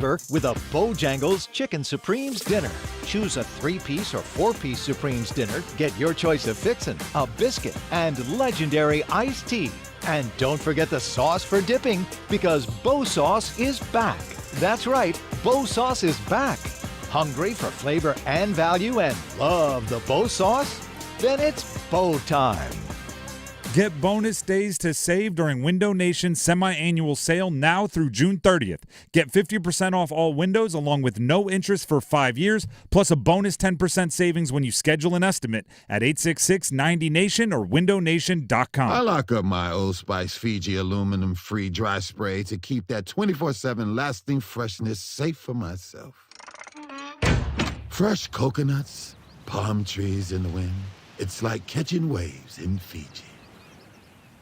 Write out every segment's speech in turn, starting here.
with a Bojangles Chicken Supremes dinner. Choose a 3-piece or 4-piece Supremes dinner. Get your choice of fixin', a biscuit, and legendary iced tea. And don't forget the sauce for dipping, because Bo Sauce is back. That's right, Bo Sauce is back. Hungry for flavor and value and love the Bo Sauce? Then it's Bo time. Get bonus days to save during Window Nation's semi-annual sale now through June 30th. Get 50% off all windows along with no interest for 5 years, plus a bonus 10% savings when you schedule an estimate at 866-90-NATION or windownation.com. I lock up my Old Spice Fiji aluminum-free dry spray to keep that 24/7 lasting freshness safe for myself. Fresh coconuts, palm trees in the wind. It's like catching waves in Fiji.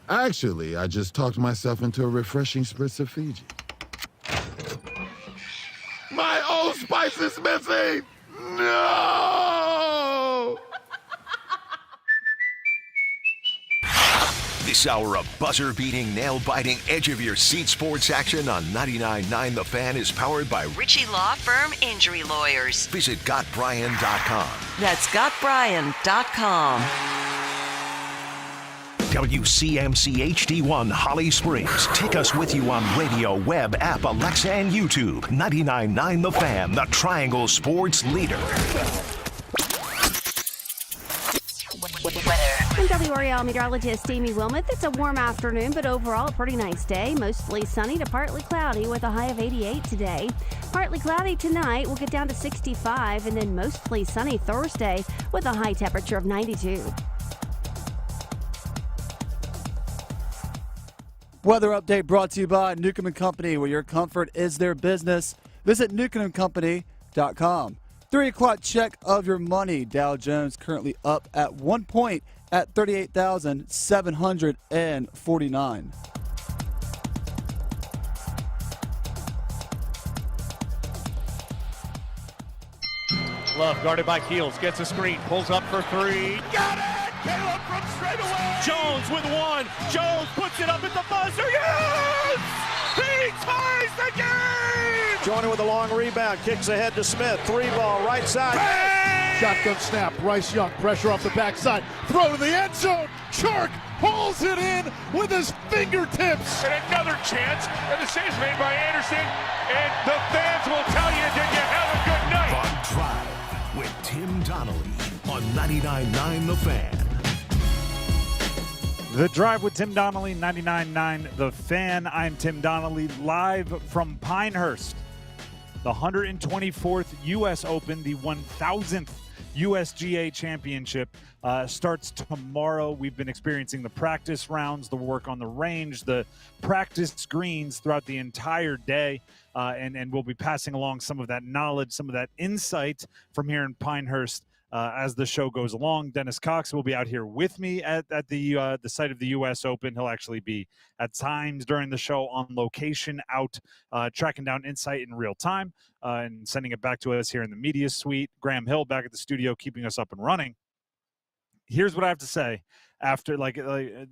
Actually, I just talked myself into a refreshing spritz of Fiji. My Old Spice is missing! No! This hour of buzzer-beating, nail-biting, edge-of-your-seat sports action on 99.9 The Fan is powered by Ritchie Law Firm Injury Lawyers. Visit GotBryan.com. That's GotBryan.com. WCMC HD1 Holly Springs. Take us with you on radio, web, app, Alexa, and YouTube. 99.9 The Fan, the Triangle Sports leader. I'm WRAL meteorologist Amy Wilmoth. It's a warm afternoon, but overall a pretty nice day. Mostly sunny to partly cloudy with a high of 88 today. Partly cloudy tonight. We'll get down to 65, and then mostly sunny Thursday with a high temperature of 92. Weather update brought to you by Newcomb & Company, where your comfort is their business. Visit newcombandcompany.com. 3 o'clock check of your money. Dow Jones currently up at 1 point at 38,749. Love guarded by Keels, gets a screen, pulls up for 3. Got it! Caleb from straight away! Jones with 1. Jones puts it up at the buzzer. Yes! He ties the game! Joining with a long rebound, kicks ahead to Smith. 3-ball, right side. Bang! Shotgun snap, Bryce Young, pressure off the backside. Throw to the end zone. Chark pulls it in with his fingertips. And another chance, and the save's made by Anderson. And the fans will tell you, did you have a good night? On Drive with Tim Donnelly on 99.9 The Fan. The Drive with Tim Donnelly, 99.9 The Fan. I'm Tim Donnelly, live from Pinehurst. The 124th U.S. Open, the 1,000th USGA Championship starts tomorrow. We've been experiencing the practice rounds, the work on the range, the practice greens throughout the entire day, and we'll be passing along some of that knowledge, some of that insight from here in Pinehurst as the show goes along. Dennis Cox will be out here with me at the site of the U.S. Open. He'll actually be at times during the show on location, out tracking down insight in real time and sending it back to us here in the media suite. Graham Hill back at the studio, keeping us up and running. Here's what I have to say. After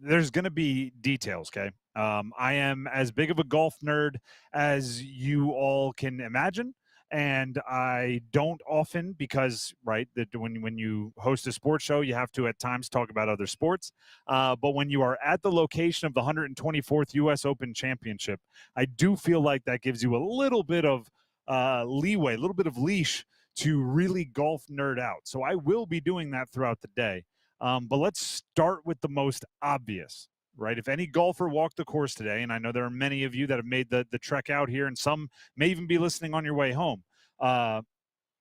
there's going to be details, okay? I am as big of a golf nerd as you all can imagine. And I don't often, because, right, that when you host a sports show, you have to at times talk about other sports. But when you are at the location of the 124th U.S. Open Championship, I do feel like that gives you a little bit of leeway, a little bit of leash to really golf nerd out. So I will be doing that throughout the day. But let's start with the most obvious. Right, if any golfer walked the course today, and I know there are many of you that have made the trek out here, and some may even be listening on your way home.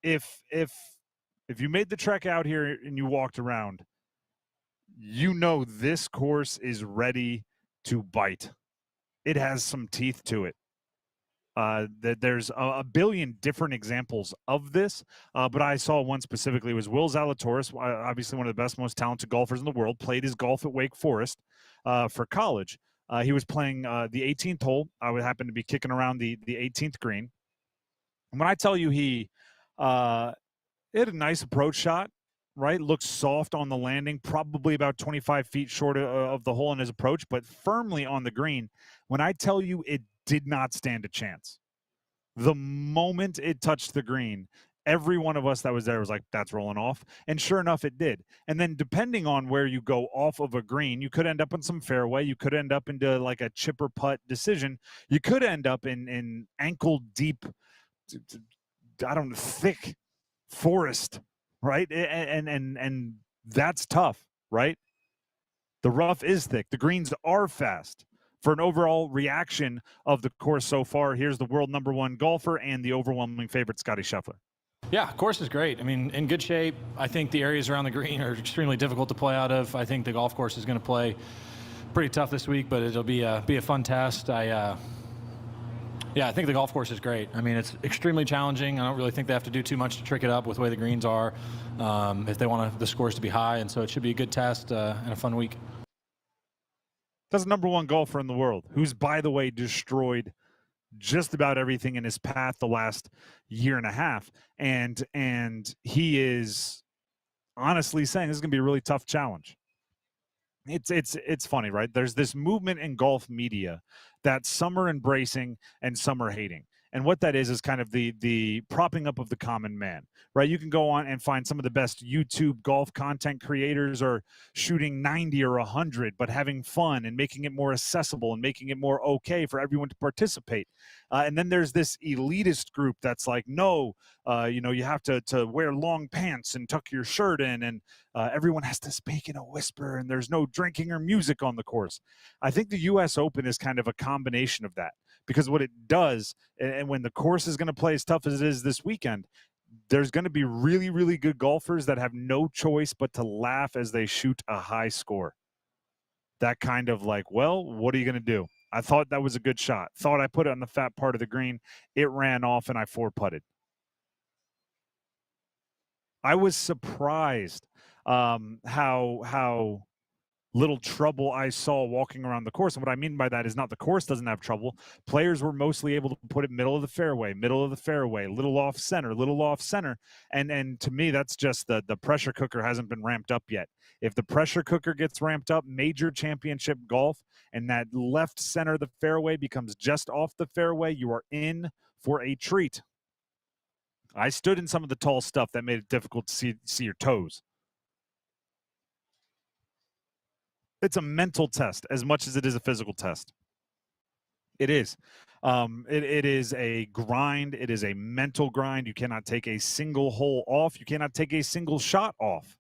If you made the trek out here and you walked around, you know this course is ready to bite. It has some teeth to it. There's a billion different examples of this, but I saw one specifically. It was Will Zalatoris, obviously one of the best, most talented golfers in the world, played his golf at Wake Forest for college. He was playing the 18th hole. I would happen to be kicking around the 18th green. And when I tell you he had a nice approach shot, right? Looked soft on the landing, probably about 25 feet short of the hole in his approach, but firmly on the green. When I tell you it did not stand a chance. The moment it touched the green, every one of us that was there was like, that's rolling off. And sure enough, it did. And then depending on where you go off of a green, you could end up in some fairway. You could end up into like a chip or putt decision. You could end up in ankle deep, I don't know, thick forest, right? And that's tough, right? The rough is thick. The greens are fast. For an overall reaction of the course so far, here's the world #1 golfer and the overwhelming favorite, Scottie Scheffler. Yeah, course is great. I mean, in good shape. I think the areas around the green are extremely difficult to play out of. I think the golf course is going to play pretty tough this week, but it'll be a fun test. I think the golf course is great. I mean, it's extremely challenging. I don't really think they have to do too much to trick it up with the way the greens are if they want the scores to be high, and so it should be a good test and a fun week. That's the #1 golfer in the world, who's, by the way, destroyed just about everything in his path the last year and a half. And he is honestly saying this is going to be a really tough challenge. It's funny, right? There's this movement in golf media that some are embracing and some are hating. And what that is kind of the propping up of the common man, right? You can go on and find some of the best YouTube golf content creators are shooting 90 or 100, but having fun and making it more accessible and making it more okay for everyone to participate. And then there's this elitist group that's like, no, you have to wear long pants and tuck your shirt in, and everyone has to speak in a whisper, and there's no drinking or music on the course. I think the U.S. Open is kind of a combination of that. Because what it does, and when the course is going to play as tough as it is this weekend, there's going to be really, really good golfers that have no choice but to laugh as they shoot a high score. That kind of like, well, what are you going to do? I thought that was a good shot. Thought I put it on the fat part of the green. It ran off and I 4-putted. I was surprised how little trouble I saw walking around the course. And what I mean by that is not the course doesn't have trouble. Players were mostly able to put it middle of the fairway, little off center. And to me, that's just the pressure cooker hasn't been ramped up yet. If the pressure cooker gets ramped up, major championship golf, and that left center of the fairway becomes just off the fairway, you are in for a treat. I stood in some of the tall stuff that made it difficult to see your toes. It's a mental test as much as it is a physical test. It is. It is a grind. It is a mental grind. You cannot take a single hole off. You cannot take a single shot off.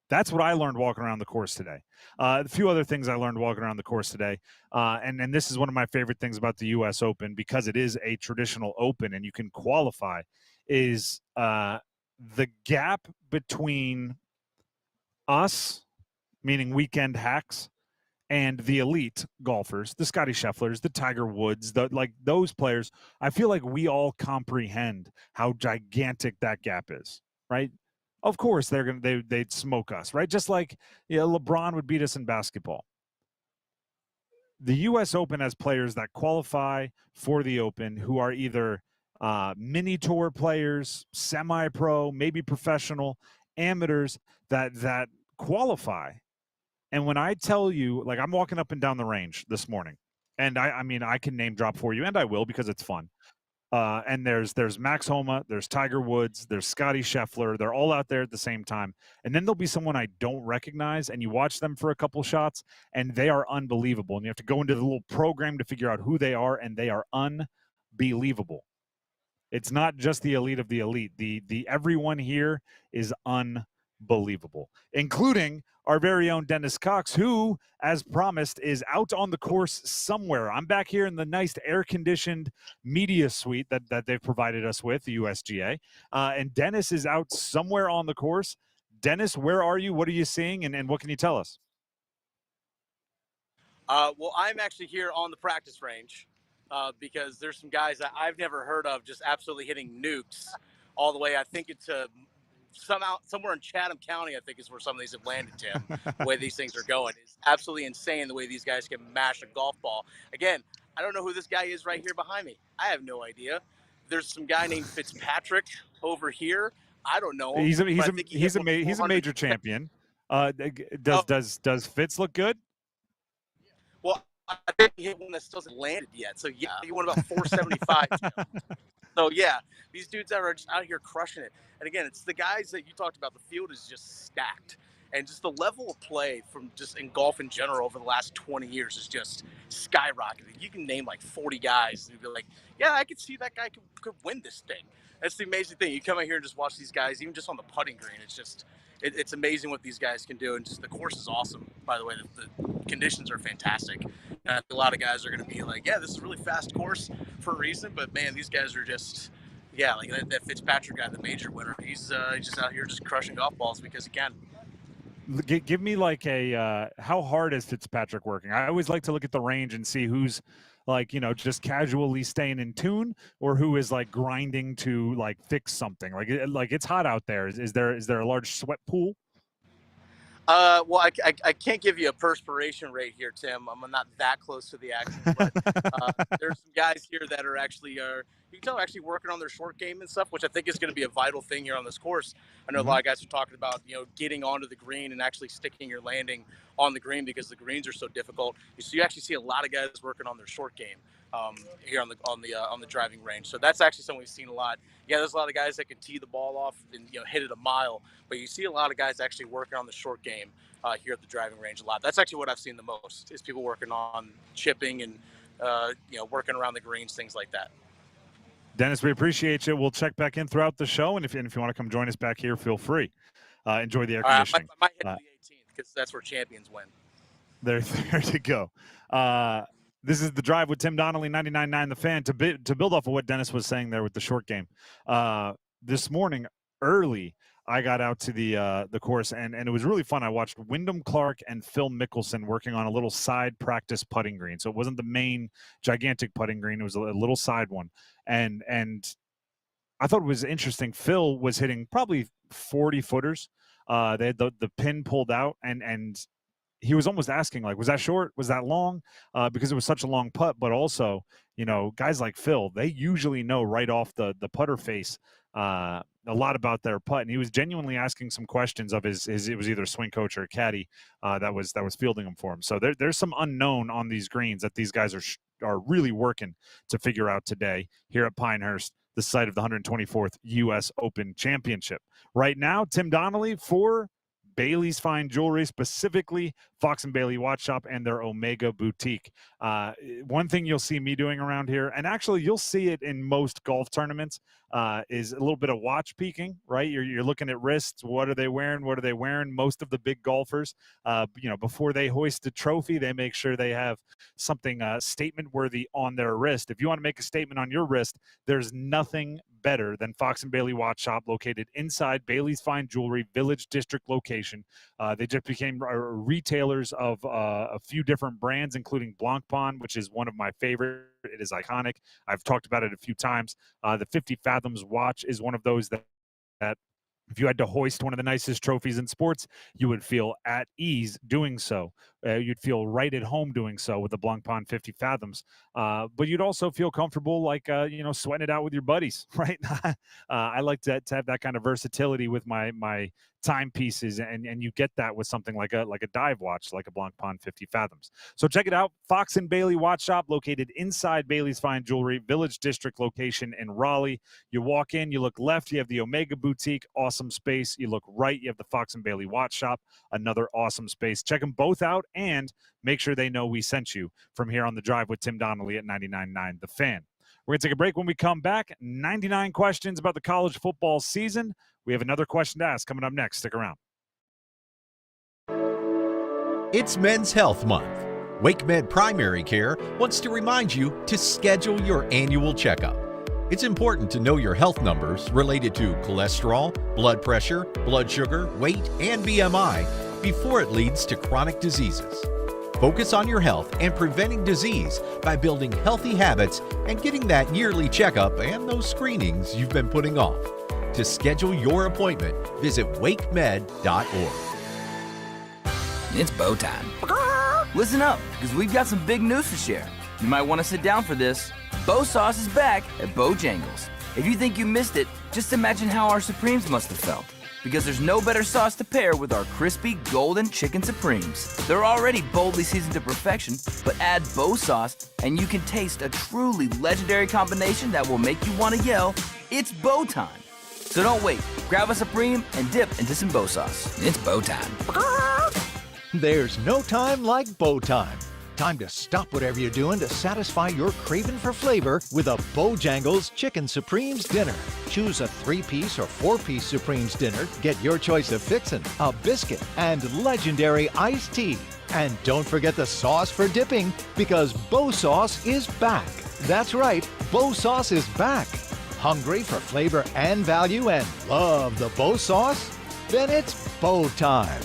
That's what I learned walking around the course today. A few other things I learned walking around the course today, and this is one of my favorite things about the U.S. Open, because it is a traditional Open and you can qualify, is the gap between us, meaning weekend hacks, and the elite golfers, the Scottie Schefflers, the Tiger Woods, those players. I feel like we all comprehend how gigantic that gap is, right? Of course, they'd smoke us, right? Just like LeBron would beat us in basketball. The U.S. Open has players that qualify for the Open who are either mini tour players, semi-pro, maybe professional, amateurs that qualify. And when I tell you, like, I'm walking up and down the range this morning, and I mean, I can name drop for you, and I will because it's fun. And there's Max Homa, there's Tiger Woods, there's Scottie Scheffler. They're all out there at the same time. And then there'll be someone I don't recognize, and you watch them for a couple shots, and they are unbelievable. And you have to go into the little program to figure out who they are, and they are unbelievable. It's not just the elite of the elite. The everyone here is unbelievable, including our very own Dennis Cox, who, as promised, is out on the course somewhere. I'm back here in the nice air-conditioned media suite that they've provided us with, the USGA. And Dennis is out somewhere on the course. Dennis, where are you? What are you seeing? And what can you tell us? Well, I'm actually here on the practice range because there's some guys that I've never heard of just absolutely hitting nukes all the way. I think it's somewhere in Chatham County, I think is where some of these have landed, Tim. The way these things are going is absolutely insane, the way these guys can mash a golf ball. Again, I don't know who this guy is right here behind me. I have no idea. There's some guy named Fitzpatrick over here. I don't know him. He's a major champion. Does Fitz look good? Well, I think he hit one that still hasn't landed yet. So, yeah, he won about 475. So, yeah, these dudes are just out here crushing it. And, again, it's the guys that you talked about. The field is just stacked. And just the level of play from just in golf in general over the last 20 years is just skyrocketing. You can name like 40 guys and be like, yeah, I could see that guy could win this thing. That's the amazing thing. You come out here and just watch these guys, even just on the putting green. It's just, it's amazing what these guys can do. And just the course is awesome, by the way. The conditions are fantastic. And a lot of guys are going to be like, yeah, this is a really fast course for a reason. But, man, these guys are just, yeah, like that Fitzpatrick guy, the major winner. He's just out here just crushing golf balls because he can. Give me like a how hard is Fitzpatrick working? I always like to look at the range and see who's like, just casually staying in tune or who is like grinding to like fix something. Like it's hot out there. Is there a large sweat pool? Well, I can't give you a perspiration rate here, Tim. I'm not that close to the action, but there's some guys here that are actually you can tell actually working on their short game and stuff, which I think is going to be a vital thing here on this course. I know a lot of guys are talking about getting onto the green and actually sticking your landing on the green because the greens are so difficult. So you actually see a lot of guys working on their short game here on the driving range. So that's actually something we've seen a lot. Yeah, there's a lot of guys that can tee the ball off and hit it a mile, but you see a lot of guys actually working on the short game here at the driving range a lot. That's actually what I've seen the most is people working on chipping and working around the greens, things like that. Dennis, we appreciate you. We'll check back in throughout the show, and if you want to come join us back here, feel free. Enjoy the air conditioning. I might hit the 18th because that's where champions win. There you go. This is The Drive with Tim Donnelly, 99.9 The Fan. To build off of what Dennis was saying there with the short game, this morning early, I got out to the course, and it was really fun. I watched Wyndham Clark and Phil Mickelson working on a little side practice putting green. So it wasn't the main gigantic putting green. It was a little side one. And I thought it was interesting. Phil was hitting probably 40 footers. They had the pin pulled out, and he was almost asking, like, was that short? Was that long? Because it was such a long putt. But also, guys like Phil, they usually know right off the putter face a lot about their putt. And he was genuinely asking some questions of his it was either swing coach or caddy that was fielding them for him. So there's some unknown on these greens that these guys are really working to figure out today here at Pinehurst, the site of the 124th U.S. Open Championship. Right now, Tim Donnelly for Bailey's Fine Jewelry, specifically Fox and Bailey Watch Shop and their Omega Boutique. One thing you'll see me doing around here, and actually you'll see it in most golf tournaments, is a little bit of watch peeking, right? You're looking at wrists. What are they wearing? What are they wearing? Most of the big golfers, before they hoist a trophy, they make sure they have something statement worthy on their wrist. If you want to make a statement on your wrist, there's nothing better than Fox and Bailey Watch Shop, located inside Bailey's Fine Jewelry Village District location. They just became retailers of a few different brands, including Blancpain, which is one of my favorite. It is iconic. I've talked about it a few times. The 50 Fathoms watch is one of those that if you had to hoist one of the nicest trophies in sports, you would feel at ease doing so. You'd feel right at home doing so with the Blancpain 50 Fathoms. But you'd also feel comfortable, like, sweating it out with your buddies, right? I like to have that kind of versatility with my timepieces, and you get that with something like a dive watch, like a Blancpain 50 Fathoms. So check it out. Fox and Bailey Watch Shop, located inside Bailey's Fine Jewelry Village District location in Raleigh. You walk in, you look left, you have the Omega Boutique, awesome space. You look right, you have the Fox and Bailey Watch Shop, another awesome space. Check them both out and make sure they know we sent you from here on The Drive with Tim Donnelly at 99.9 The Fan. We're going to take a break. When we come back, 99 questions about the college football season. We have another question to ask coming up next. Stick around. It's Men's Health Month. WakeMed Primary Care wants to remind you to schedule your annual checkup. It's important to know your health numbers related to cholesterol, blood pressure, blood sugar, weight, and BMI before it leads to chronic diseases. Focus on your health and preventing disease by building healthy habits and getting that yearly checkup and those screenings you've been putting off. To schedule your appointment, visit wakemed.org. It's bow time. Listen up, because we've got some big news to share. You might want to sit down for this. Bow Sauce is back at Bojangles. If you think you missed it, just imagine how our Supremes must have felt. because there's no better sauce to pair with our crispy golden chicken supremes. They're already boldly seasoned to perfection, but add Bo sauce and you can taste a truly legendary combination that will make you want to yell, "It's Bo time." So don't wait. Grab a Supreme and dip into some Bo sauce. It's Bo time. There's no time like Bo time. Time to stop whatever you're doing to satisfy your craving for flavor with a Bojangles Chicken Supremes dinner. Choose a 3-piece or 4-piece Supremes dinner. Get your choice of fixin', a biscuit, and legendary iced tea. And don't forget the sauce for dipping, because Bo sauce is back. That's right, Bo sauce is back. Hungry for flavor and value and love the Bo sauce? Then it's Bo time.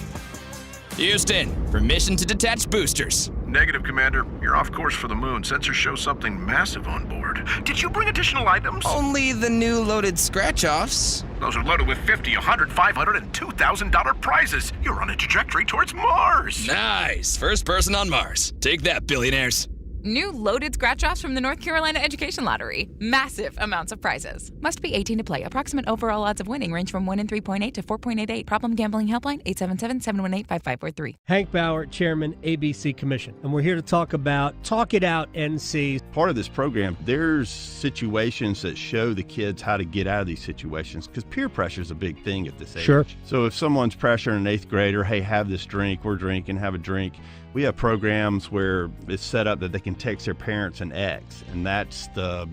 Houston, permission to detach boosters. Negative, Commander. You're off course for the moon. Sensors show something massive on board. Did you bring additional items? Only the new loaded scratch-offs. Those are loaded with $50, $100, $500, and $2,000 prizes. You're on a trajectory towards Mars. Nice. First person on Mars. Take that, billionaires. New loaded scratch-offs from the North Carolina Education Lottery. Massive amounts of prizes. Must be 18 to play. Approximate overall odds of winning range from 1 in 3.8 to 4.88. Problem gambling helpline 877-718-5543. Hank Bauer, Chairman, ABC Commission. And we're here to talk about Talk It Out NC. Part of this program, there's situations that show the kids how to get out of these situations, because peer pressure is a big thing at this age. Sure. So if someone's pressuring an 8th grader, hey, have this drink, we're drinking, have a drink. We have programs where it's set up that they can text their parents an X, and that's the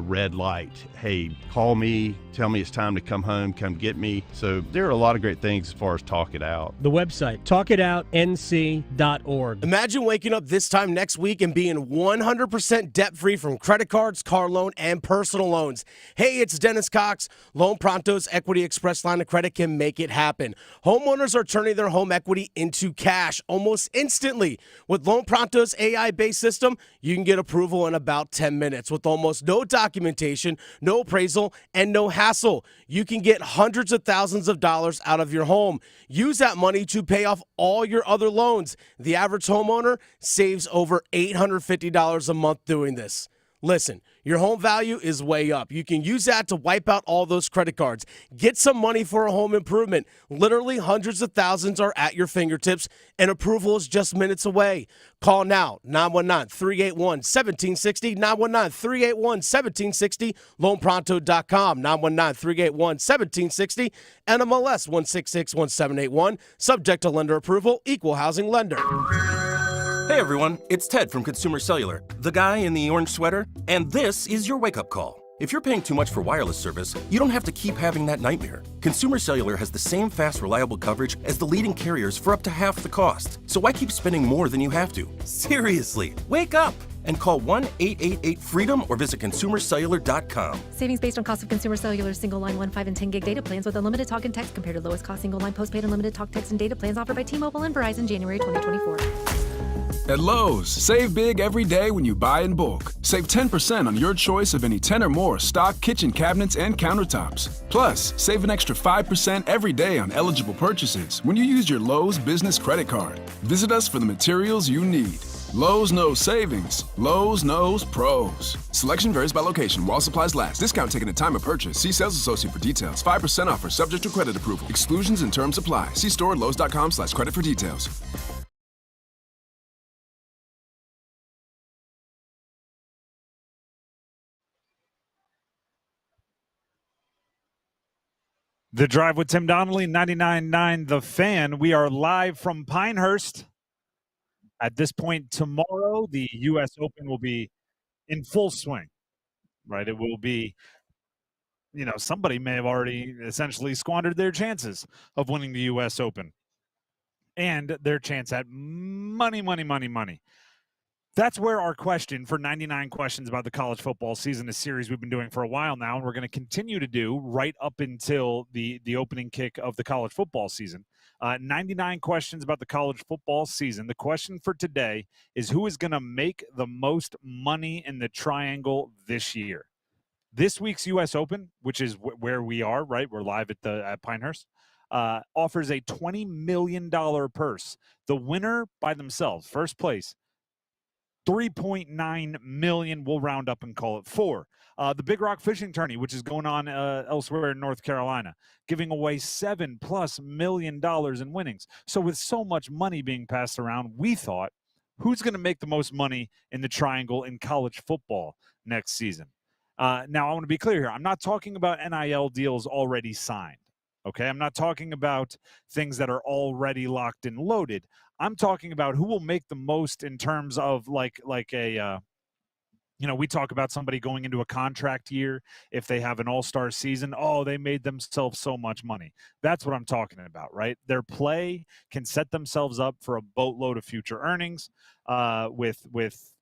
red light. Hey, call me, tell me it's time to come home, come get me. So there are a lot of great things as far as Talk It Out. The website, talkitoutnc.org. Imagine waking up this time next week and being 100% debt-free from credit cards, car loan, and personal loans. Hey, it's Dennis Cox. Loan Pronto's Equity Express line of credit can make it happen. Homeowners are turning their home equity into cash almost instantly. With Loan Pronto's AI-based system, you can get approval in about 10 minutes with almost no documentation, no appraisal, and no hassle. You can get hundreds of thousands of dollars out of your home. Use that money to pay off all your other loans. The average homeowner saves over $850 a month doing this. Listen, your home value is way up. You can use that to wipe out all those credit cards. Get some money for a home improvement. Literally hundreds of thousands are at your fingertips, and approval is just minutes away. Call now, 919-381-1760, 919-381-1760, loanpronto.com, 919-381-1760, NMLS 1661781, subject to lender approval, equal housing lender. Hey everyone, it's Ted from Consumer Cellular, the guy in the orange sweater, and this is your wake-up call. If you're paying too much for wireless service, you don't have to keep having that nightmare. Consumer Cellular has the same fast, reliable coverage as the leading carriers for up to half the cost. So why keep spending more than you have to? Seriously, wake up and call 1-888-FREEDOM or visit consumercellular.com. Savings based on cost of Consumer Cellular single line 1, 5, and 10 gig data plans with unlimited talk and text compared to lowest cost single line postpaid unlimited talk, text, and data plans offered by T-Mobile and Verizon January 2024. At Lowe's, save big every day when you buy in bulk. Save 10% on your choice of any 10 or more stock kitchen cabinets and countertops. Plus, save an extra 5% every day on eligible purchases when you use your Lowe's business credit card. Visit us for the materials you need. Lowe's knows savings. Lowe's knows pros. Selection varies by location. While supplies last. Discount taken at time of purchase. See sales associate for details. 5% offer subject to credit approval. Exclusions and terms apply. See store at lowes.com/credit for details. The Drive with Tim Donnelly, 99.9 The Fan. We are live from Pinehurst. At this point tomorrow, the U.S. Open will be in full swing, right? It will be, somebody may have already essentially squandered their chances of winning the U.S. Open and their chance at money. That's where our question for 99 questions about the college football season, a series we've been doing for a while now, and we're going to continue to do right up until the opening kick of the college football season. 99 questions about the college football season. The question for today is, who is going to make the most money in the triangle this year? This week's U.S. Open, which is where we are, right? We're live at Pinehurst, offers a $20 million purse. The winner by themselves, first place, $3.9 million, we'll round up and call it $4 The Big Rock Fishing Tourney, which is going on elsewhere in North Carolina, giving away $7+ million in winnings. So with so much money being passed around, we thought, who's going to make the most money in the Triangle in college football next season? Now, I want to be clear here. I'm not talking about NIL deals already signed. Okay, I'm not talking about things that are already locked and loaded. I'm talking about who will make the most in terms of like a we talk about somebody going into a contract year if they have an all-star season. Oh, they made themselves so much money. That's what I'm talking about, right? Their play can set themselves up for a boatload of future earnings with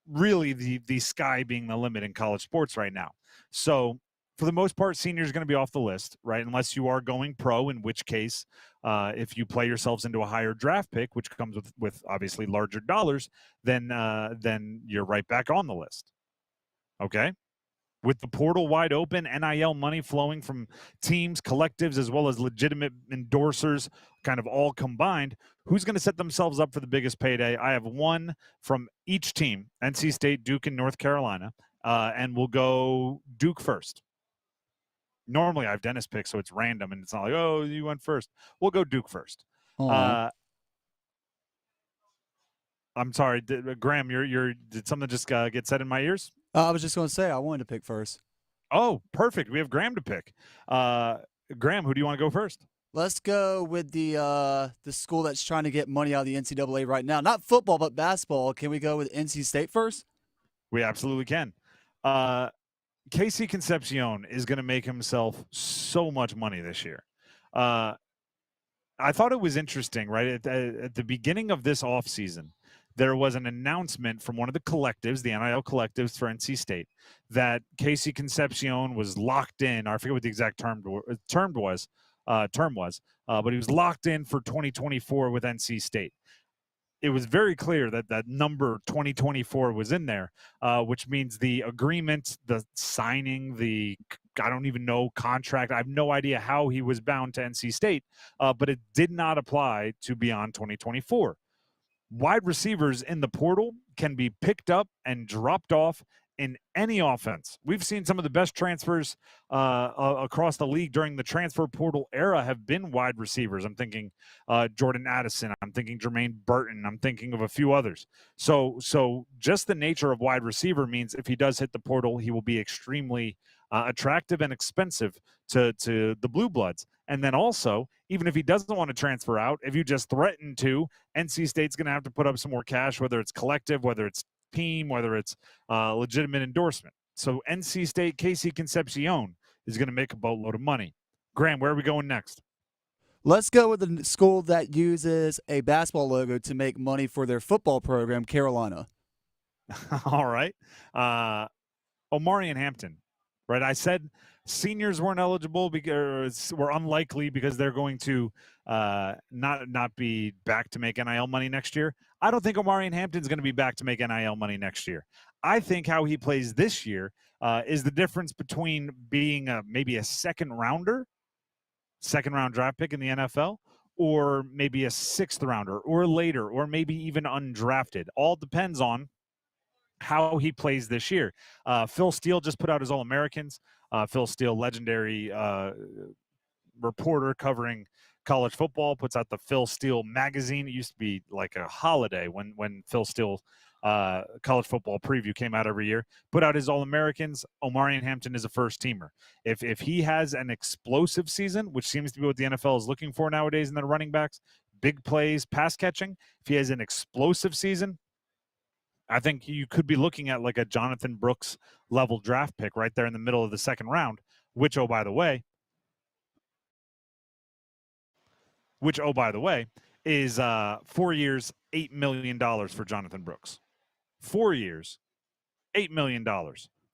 really the sky being the limit in college sports right now. So for the most part, seniors are going to be off the list, right? Unless you are going pro, in which case, if you play yourselves into a higher draft pick, which comes with obviously larger dollars, then you're right back on the list. Okay? With the portal wide open, NIL money flowing from teams, collectives, as well as legitimate endorsers, kind of all combined, who's going to set themselves up for the biggest payday? I have one from each team, NC State, Duke, and North Carolina, and we'll go Duke first. Normally I have Dennis pick, so it's random, and it's not like, oh, you went first. We'll go Duke first. I'm sorry, Graham, did something just get said in my ears? I was just going to say I wanted to pick first. Oh, perfect. We have Graham to pick. Graham, who do you want to go first? Let's go with the school that's trying to get money out of the NCAA right now. Not football, but basketball. Can we go with NC State first? We absolutely can. Casey Concepcion is going to make himself so much money this year. I thought it was interesting, right? At the beginning of this offseason, there was an announcement from one of the collectives, the NIL collectives for NC State, that Casey Concepcion was locked in. I forget what the exact term was, but he was locked in for 2024 with NC State. It was very clear that that number 2024 was in there, which means the agreement, the signing, I don't even know, contract. I have no idea how he was bound to NC State, but it did not apply to beyond 2024. Wide receivers in the portal can be picked up and dropped off in any offense. We've seen some of the best transfers across the league during the transfer portal era have been wide receivers. I'm thinking Jordan Addison. I'm thinking Jermaine Burton. I'm thinking of a few others. So just the nature of wide receiver means if he does hit the portal, he will be extremely attractive and expensive to the Blue Bloods. And then also, even if he doesn't want to transfer out, if you just threaten to, NC State's going to have to put up some more cash, whether it's collective, whether it's team, whether it's legitimate endorsement. So NC State, Casey Concepcion is going to make a boatload of money. Graham, where are we going next? Let's go with the school that uses a basketball logo to make money for their football program, Carolina. All right. Omari and Hampton, right? I said seniors weren't eligible because were unlikely because they're going to not be back to make NIL money next year. I don't think Omari and Hampton's going to be back to make NIL money next year. I think how he plays this year is the difference between being maybe a second round draft pick in the NFL, or maybe a sixth rounder, or later, or maybe even undrafted. All depends on how he plays this year. Phil Steele just put out his All-Americans. Phil Steele, legendary reporter covering college football, puts out the Phil Steele magazine. It used to be like a holiday when Phil Steele college football preview came out every year. Put out his All-Americans. Omari and Hampton is a first-teamer. If he has an explosive season, which seems to be what the NFL is looking for nowadays in their running backs, big plays, pass catching, if he has an explosive season, I think you could be looking at like a Jonathan Brooks level draft pick right there in the middle of the second round, which, oh, by the way, is 4 years, $8 million for Jonathan Brooks. 4 years, $8 million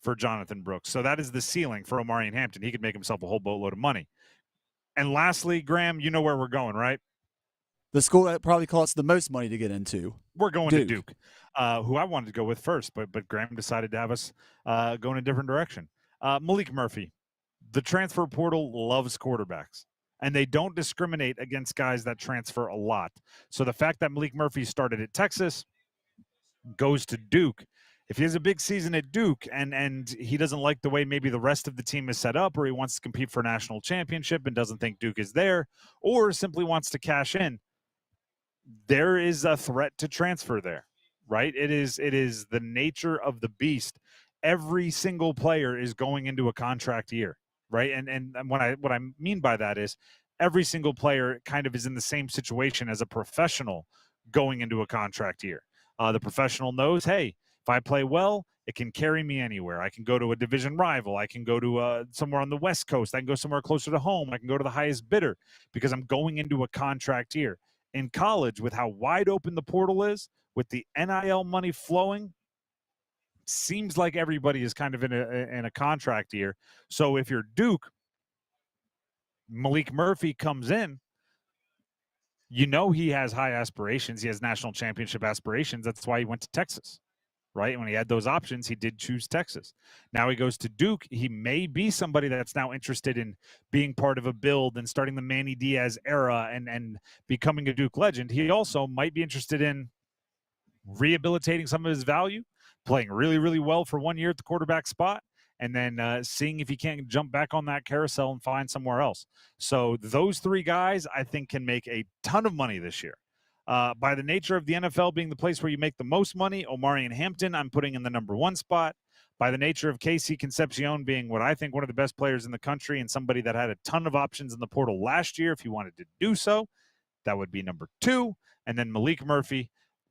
for Jonathan Brooks. So that is the ceiling for Omari and Hampton. He could make himself a whole boatload of money. And lastly, Graham, you know where we're going, right? The school that probably costs the most money to get into. We're going to Duke, who I wanted to go with first, but Graham decided to have us go in a different direction. Malik Murphy, the transfer portal loves quarterbacks, and they don't discriminate against guys that transfer a lot. So the fact that Malik Murphy started at Texas, goes to Duke, If he has a big season at Duke and he doesn't like the way maybe the rest of the team is set up, or he wants to compete for a national championship and doesn't think Duke is there, or simply wants to cash in, there is a threat to transfer there, right? It is the nature of the beast. Every single player is going into a contract year, right? And what I mean by that is every single player kind of is in the same situation as a professional going into a contract year. The professional knows, hey, if I play well, it can carry me anywhere. I can go to a division rival. I can go to somewhere on the West Coast. I can go somewhere closer to home. I can go to the highest bidder because I'm going into a contract year. In college, with how wide open the portal is, with the NIL money flowing, seems like everybody is kind of in a contract year. So if you're Duke, Malik Murphy comes in, you know he has high aspirations. He has national championship aspirations. That's why he went to Texas, right? When he had those options, he did choose Texas. Now he goes to Duke. He may be somebody that's now interested in being part of a build and starting the Manny Diaz era and becoming a Duke legend. He also might be interested in rehabilitating some of his value, playing really, really well for 1 year at the quarterback spot, and then seeing if he can't jump back on that carousel and find somewhere else. So those three guys, I think, can make a ton of money this year. By the nature of the NFL being the place where you make the most money, Omarion Hampton, I'm putting in the number 1 spot. By the nature of Casey Concepcion being what I think one of the best players in the country and somebody that had a ton of options in the portal last year if he wanted to do so, that would be number 2. And then Malik Murphy,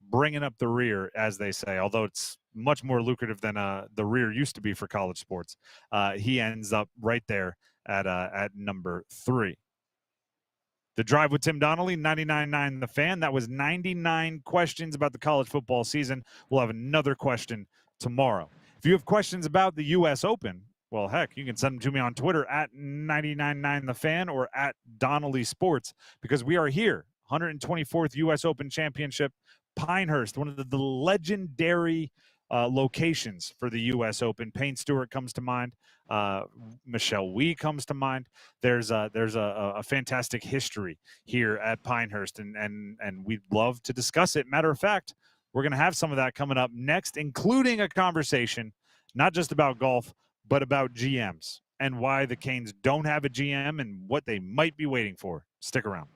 bringing up the rear, as they say, although it's much more lucrative than the rear used to be for college sports. He ends up right there at number 3. The Drive with Tim Donnelly, 99.9 The Fan. That was 99 questions about the college football season. We'll have another question tomorrow. If you have questions about the U.S. Open, well, heck, you can send them to me on Twitter at 99.9 The Fan or at Donnelly Sports, because we are here, 124th U.S. Open Championship, Pinehurst, one of the legendary locations for the U.S. Open. Payne Stewart comes to mind. Michelle Wee comes to mind. There's a fantastic history here at Pinehurst, and we'd love to discuss it. Matter of fact, we're going to have some of that coming up next, including a conversation not just about golf, but about GMs and why the Canes don't have a GM and what they might be waiting for. Stick around.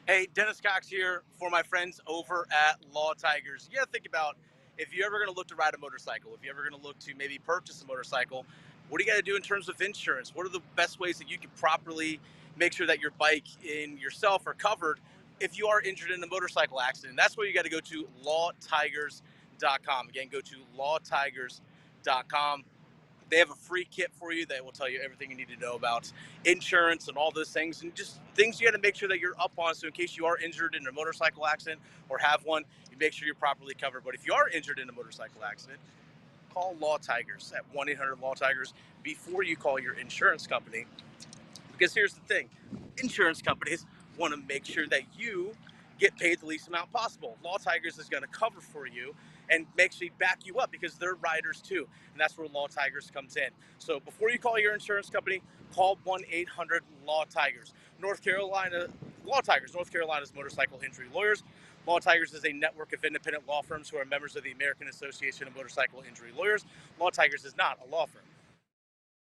Hey, Dennis Cox here for my friends over at Law Tigers. You got to think about, if you're ever going to look to ride a motorcycle, if you're ever going to look to maybe purchase a motorcycle, what do you got to do in terms of insurance? What are the best ways that you can properly make sure that your bike and yourself are covered if you are injured in a motorcycle accident? That's where you got to go to lawtigers.com. Again, go to lawtigers.com. They have a free kit for you that will tell you everything you need to know about insurance and all those things, and just things you got to make sure that you're up on. So in case you are injured in a motorcycle accident or have one, you make sure you're properly covered. But if you are injured in a motorcycle accident, call Law Tigers at 1-800-LAW-TIGERS before you call your insurance company. Because here's the thing, insurance companies want to make sure that you get paid the least amount possible. Law Tigers is going to cover for you and actually back you up because they're riders too. And that's where Law Tigers comes in. So before you call your insurance company, call 1-800-LAW-TIGERS. Law Tigers, North Carolina's motorcycle injury lawyers. Law Tigers is a network of independent law firms who are members of the American Association of Motorcycle Injury Lawyers. Law Tigers is not a law firm.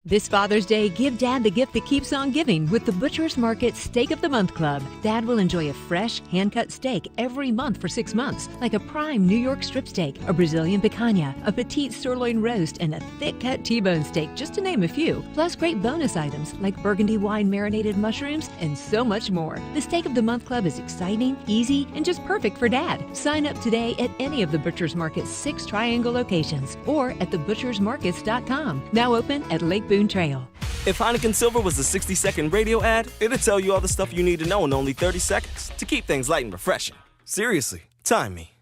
This Father's Day, give Dad the gift that keeps on giving with the Butcher's Market Steak of the Month Club. Dad will enjoy a fresh, hand-cut steak every month for 6 months, like a prime New York strip steak, a Brazilian picanha, a petite sirloin roast, and a thick-cut T-bone steak, just to name a few. Plus great bonus items like burgundy wine marinated mushrooms and so much more. The Steak of the Month Club is exciting, easy, and just perfect for Dad. Sign up today at any of the Butcher's Market's 6 Triangle locations or at thebutchersmarkets.com. Now open at Lake Boone Trail. If Heineken Silver was a 60-second radio ad, it'd tell you all the stuff you need to know in only 30 seconds to keep things light and refreshing. Seriously, time me.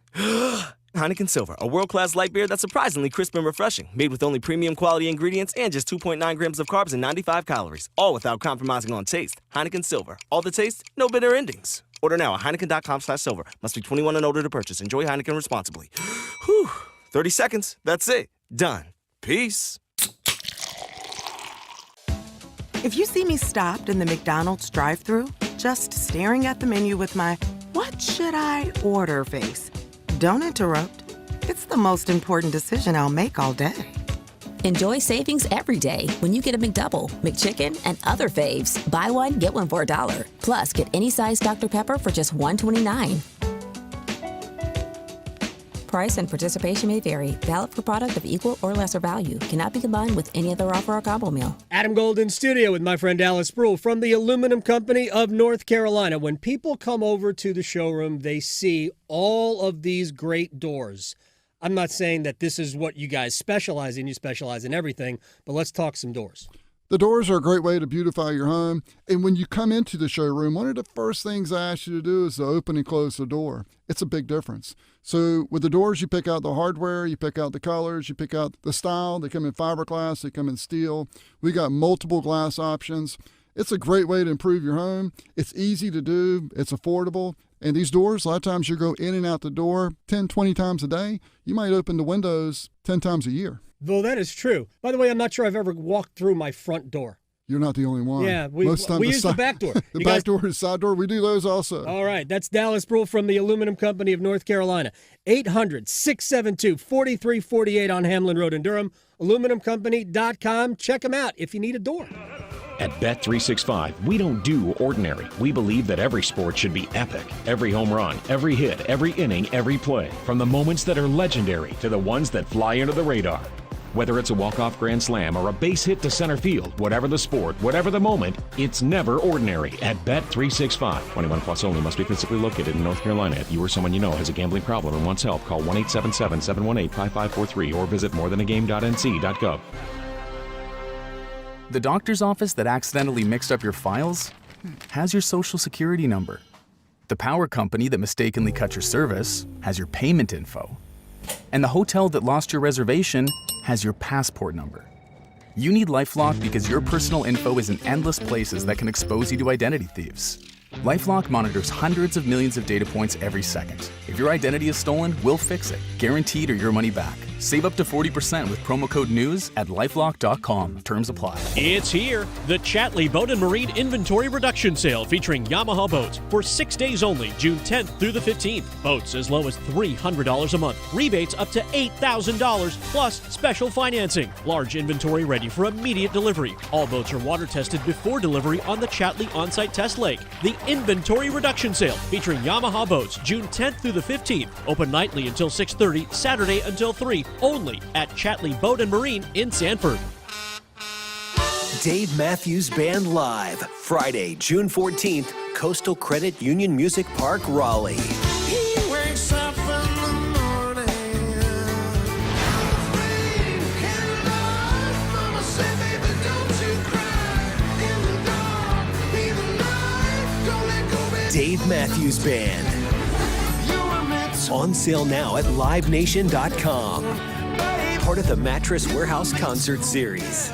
Heineken Silver, a world-class light beer that's surprisingly crisp and refreshing, made with only premium quality ingredients and just 2.9 grams of carbs and 95 calories, all without compromising on taste. Heineken Silver, all the taste, no bitter endings. Order now at Heineken.com/silver. Must be 21 and older to purchase. Enjoy Heineken responsibly. Whew, 30 seconds, that's it. Done. Peace. If you see me stopped in the McDonald's drive-thru, just staring at the menu with my What should I order, Face? Don't interrupt. It's the most important decision I'll make all day. Enjoy savings every day when you get a McDouble, McChicken, and other faves. Buy one, get one for $1. Plus, get any size Dr. Pepper for just $1.29. Price and participation may vary. Valid for product of equal or lesser value. Cannot be combined with any other offer or combo meal. Adam Gold in studio with my friend Alice Spruill from the Aluminum Company of North Carolina. When people come over to the showroom, they see all of these great doors. I'm not saying that this is what you guys specialize in. You specialize in everything, but let's talk some doors. The doors are a great way to beautify your home. And when you come into the showroom, one of the first things I ask you to do is to open and close the door. It's a big difference. So with the doors, you pick out the hardware, you pick out the colors, you pick out the style. They come in fiberglass, they come in steel. We got multiple glass options. It's a great way to improve your home. It's easy to do. It's affordable. And these doors, a lot of times you go in and out the door 10, 20 times a day. You might open the windows 10 times a year. Though that is true. By the way, I'm not sure I've ever walked through my front door. You're not the only one. Yeah, we use the back door. The back door is side door. We do those also. All right. That's Dallas Spruill from the Aluminum Company of North Carolina. 800-672-4348 on Hamlin Road in Durham. AluminumCompany.com. Check them out if you need a door. At Bet365, we don't do ordinary. We believe that every sport should be epic. Every home run, every hit, every inning, every play. From the moments that are legendary to the ones that fly under the radar. Whether it's a walk-off grand slam or a base hit to center field, whatever the sport, whatever the moment, it's never ordinary at Bet365. 21 plus only. Must be physically located in North Carolina. If you or someone you know has a gambling problem and wants help, call 1-877-718-5543 or visit morethanagame.nc.gov. The doctor's office that accidentally mixed up your files has your social security number. The power company that mistakenly cut your service has your payment info. And the hotel that lost your reservation has your passport number. You need LifeLock because your personal info is in endless places that can expose you to identity thieves. LifeLock monitors hundreds of millions of data points every second. If your identity is stolen, we'll fix it, guaranteed or your money back. Save up to 40% with promo code NEWS at LifeLock.com. Terms apply. It's here, the Chatley Boat and Marine Inventory Reduction Sale featuring Yamaha boats for 6 days only, June 10th through the 15th. Boats as low as $300 a month. Rebates up to $8,000 plus special financing. Large inventory ready for immediate delivery. All boats are water tested before delivery on the Chatley on-site test lake. The Inventory Reduction Sale featuring Yamaha boats June 10th through the 15th. Open nightly until 6:30, Saturday until 3. Only at Chatley Boat and Marine in Sanford. Dave Matthews Band Live, Friday, June 14th, Coastal Credit Union Music Park, Raleigh. He wakes up in the morning. Mama said, baby, don't you cry. In the dark, be the light. Don't let go, baby. Dave Matthews Band. On sale now at livenation.com. Part of the Mattress Warehouse Concert Series.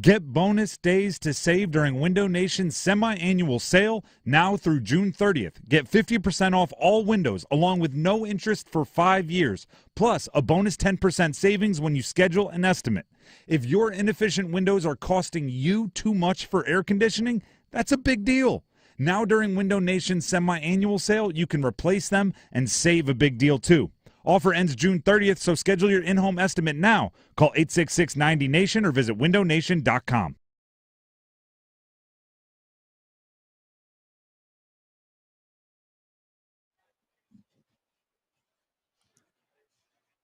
Get bonus days to save during Window Nation's semi-annual sale now through June 30th. Get 50% off all windows along with no interest for 5 years, plus a bonus 10% savings when you schedule an estimate. If your inefficient windows are costing you too much for air conditioning, that's a big deal. Now during Window Nation's semi-annual sale, you can replace them and save a big deal too. Offer ends June 30th, so schedule your in-home estimate now. Call 866-90-NATION or visit windownation.com.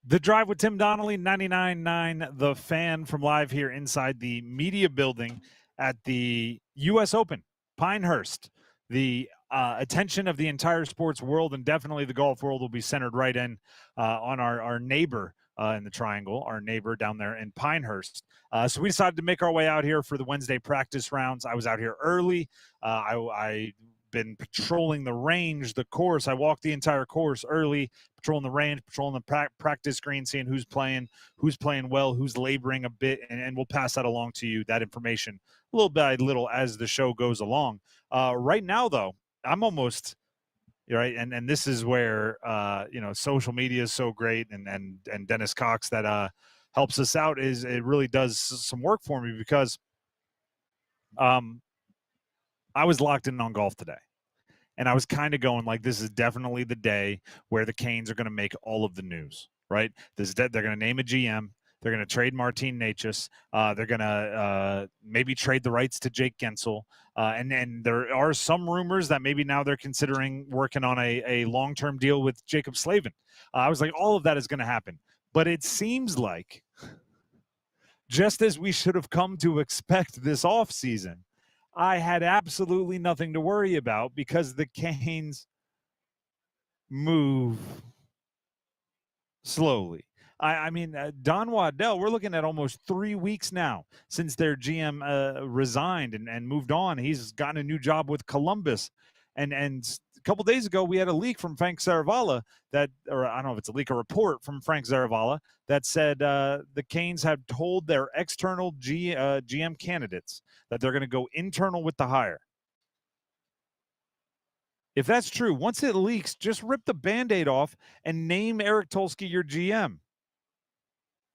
The Drive with Tim Donnelly, 99.9 The Fan, from live here inside the media building at the U.S. Open, Pinehurst. The attention of the entire sports world and definitely the golf world will be centered right in on our neighbor in the Triangle, our neighbor down there in Pinehurst. So we decided to make our way out here for the Wednesday practice rounds. I was out here early. I've been patrolling the range, the course. I walked the entire course early, patrolling the range, patrolling the practice green, seeing who's playing well, who's laboring a bit, and we'll pass that along to you, that information, little by little as the show goes along. Right now, though, I'm almost right, and this is where social media is so great, and Dennis Cox that helps us out. Is it really does some work for me because I was locked in on golf today, And I was kind of going like, this is definitely the day where the Canes are going to make all of the news, right? They're going to name a GM. They're going to trade Martin Necas. They're going to maybe trade the rights to Jake Gensel. And there are some rumors that maybe now they're considering working on a long-term deal with Jacob Slavin. I was like, all of that is going to happen. But it seems like, just as we should have come to expect this offseason, I had absolutely nothing to worry about because the Canes move slowly. I mean, Don Waddell, we're looking at almost 3 weeks now since their GM resigned and moved on. He's gotten a new job with Columbus. And a couple days ago, we had a leak from Frank Zaravala or I don't know if it's a leak, a report from Frank Zaravala that said the Canes have told their external GM candidates that they're going to go internal with the hire. If that's true, once it leaks, just rip the Band-Aid off and name Eric Tulsky your GM.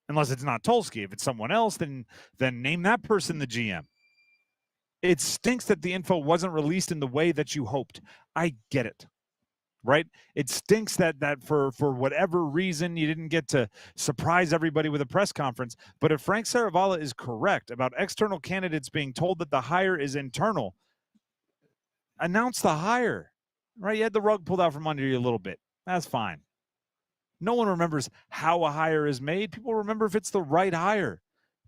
Unless it's not Tulsky. If it's someone else, then name that person the GM. It stinks that the info wasn't released in the way that you hoped. I get it, right? It stinks that for whatever reason you didn't get to surprise everybody with a press conference. But if Frank Zaravala is correct about external candidates being told that the hire is internal, announce the hire, right? You had the rug pulled out from under you a little bit. That's fine. No one remembers how a hire is made. People remember if it's the right hire.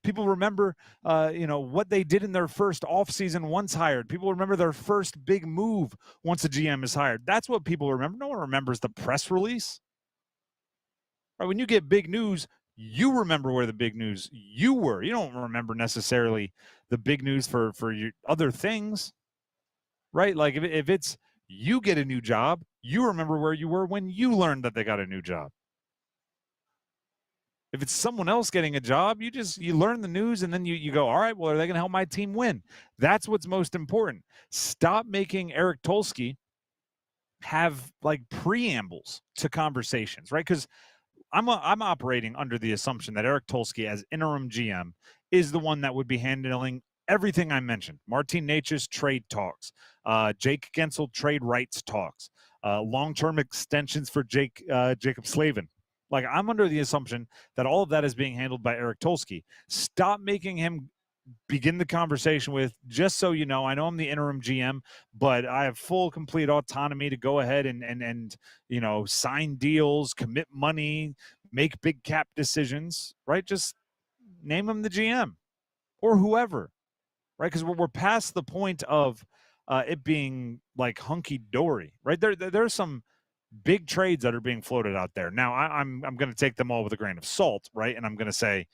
People remember, what they did in their first offseason once hired. People remember their first big move once a GM is hired. That's what people remember. No one remembers the press release. Right? When you get big news, you remember where the big news you were. You don't remember necessarily the big news for your other things, right? Like if it's you get a new job, you remember where you were when you learned that they got a new job. If it's someone else getting a job, you learn the news and then you go, all right, well, are they going to help my team win? That's what's most important. Stop making Eric Tulsky have like preambles to conversations, right? Because I'm operating under the assumption that Eric Tulsky as interim GM is the one that would be handling everything I mentioned. Martin Necas trade talks, Jake Gensel trade rights talks, long-term extensions for Jacob Slavin. Like, I'm under the assumption that all of that is being handled by Eric Tulsky. Stop making him begin the conversation with, just so you know, I know I'm the interim GM, but I have full, complete autonomy to go ahead and sign deals, commit money, make big cap decisions, right? Just name him the GM or whoever, right? Because we're past the point of it being like hunky-dory, right? There's some big trades that are being floated out there. Now, I'm going to take them all with a grain of salt, right? And I'm going to say,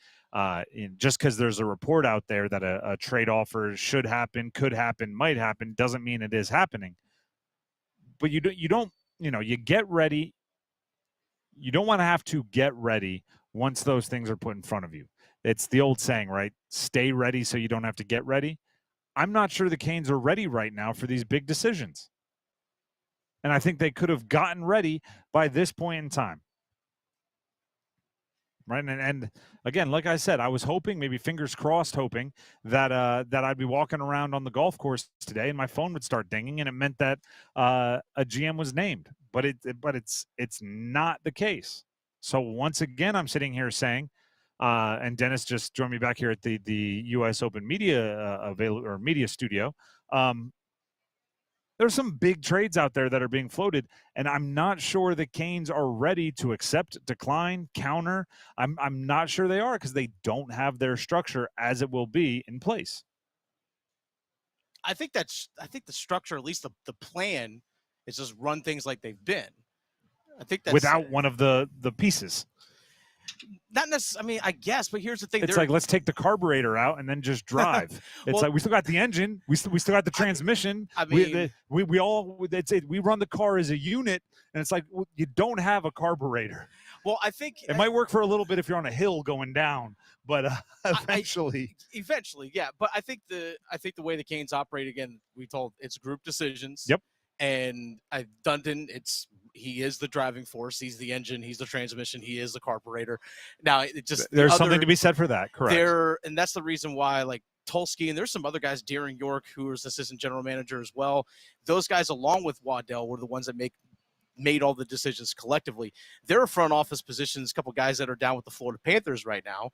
just because there's a report out there that a trade offer should happen, could happen, might happen, doesn't mean it is happening. But you get ready. You don't want to have to get ready once those things are put in front of you. It's the old saying, right? Stay ready so you don't have to get ready. I'm not sure the Canes are ready right now for these big decisions. And I think they could have gotten ready by this point in time. Right. And again, like I said, I was hoping, maybe fingers crossed, hoping that I'd be walking around on the golf course today and my phone would start dinging and it meant that a GM was named. But it's not the case. So once again, I'm sitting here saying, and Dennis just joined me back here at the U.S. Open Media media studio. There's some big trades out there that are being floated, and I'm not sure the Canes are ready to accept, decline, counter. I'm not sure they are because they don't have their structure as it will be in place. I think the structure, at least the plan, is just run things like they've been. I think that's without one of the pieces. Not necessarily. I mean, I guess, but here's the thing. It's like, let's take the carburetor out and then just drive. It's like we still got the engine, we still got the transmission. I mean, we run the car as a unit, and it's like, well, you don't have a carburetor. Well, I think it might work for a little bit if you're on a hill going down, but eventually, yeah. But I think the way the Canes operate, again, we told it's group decisions. Yep. And Dundon, he is the driving force. He's the engine. He's the transmission. He is the carburetor. Now, it just there's something to be said for that. Correct. And that's the reason why, like, Tulsky, and there's some other guys, Darren York, who was assistant general manager as well. Those guys, along with Waddell, were the ones that made all the decisions collectively. There are front office positions, a couple guys that are down with the Florida Panthers right now.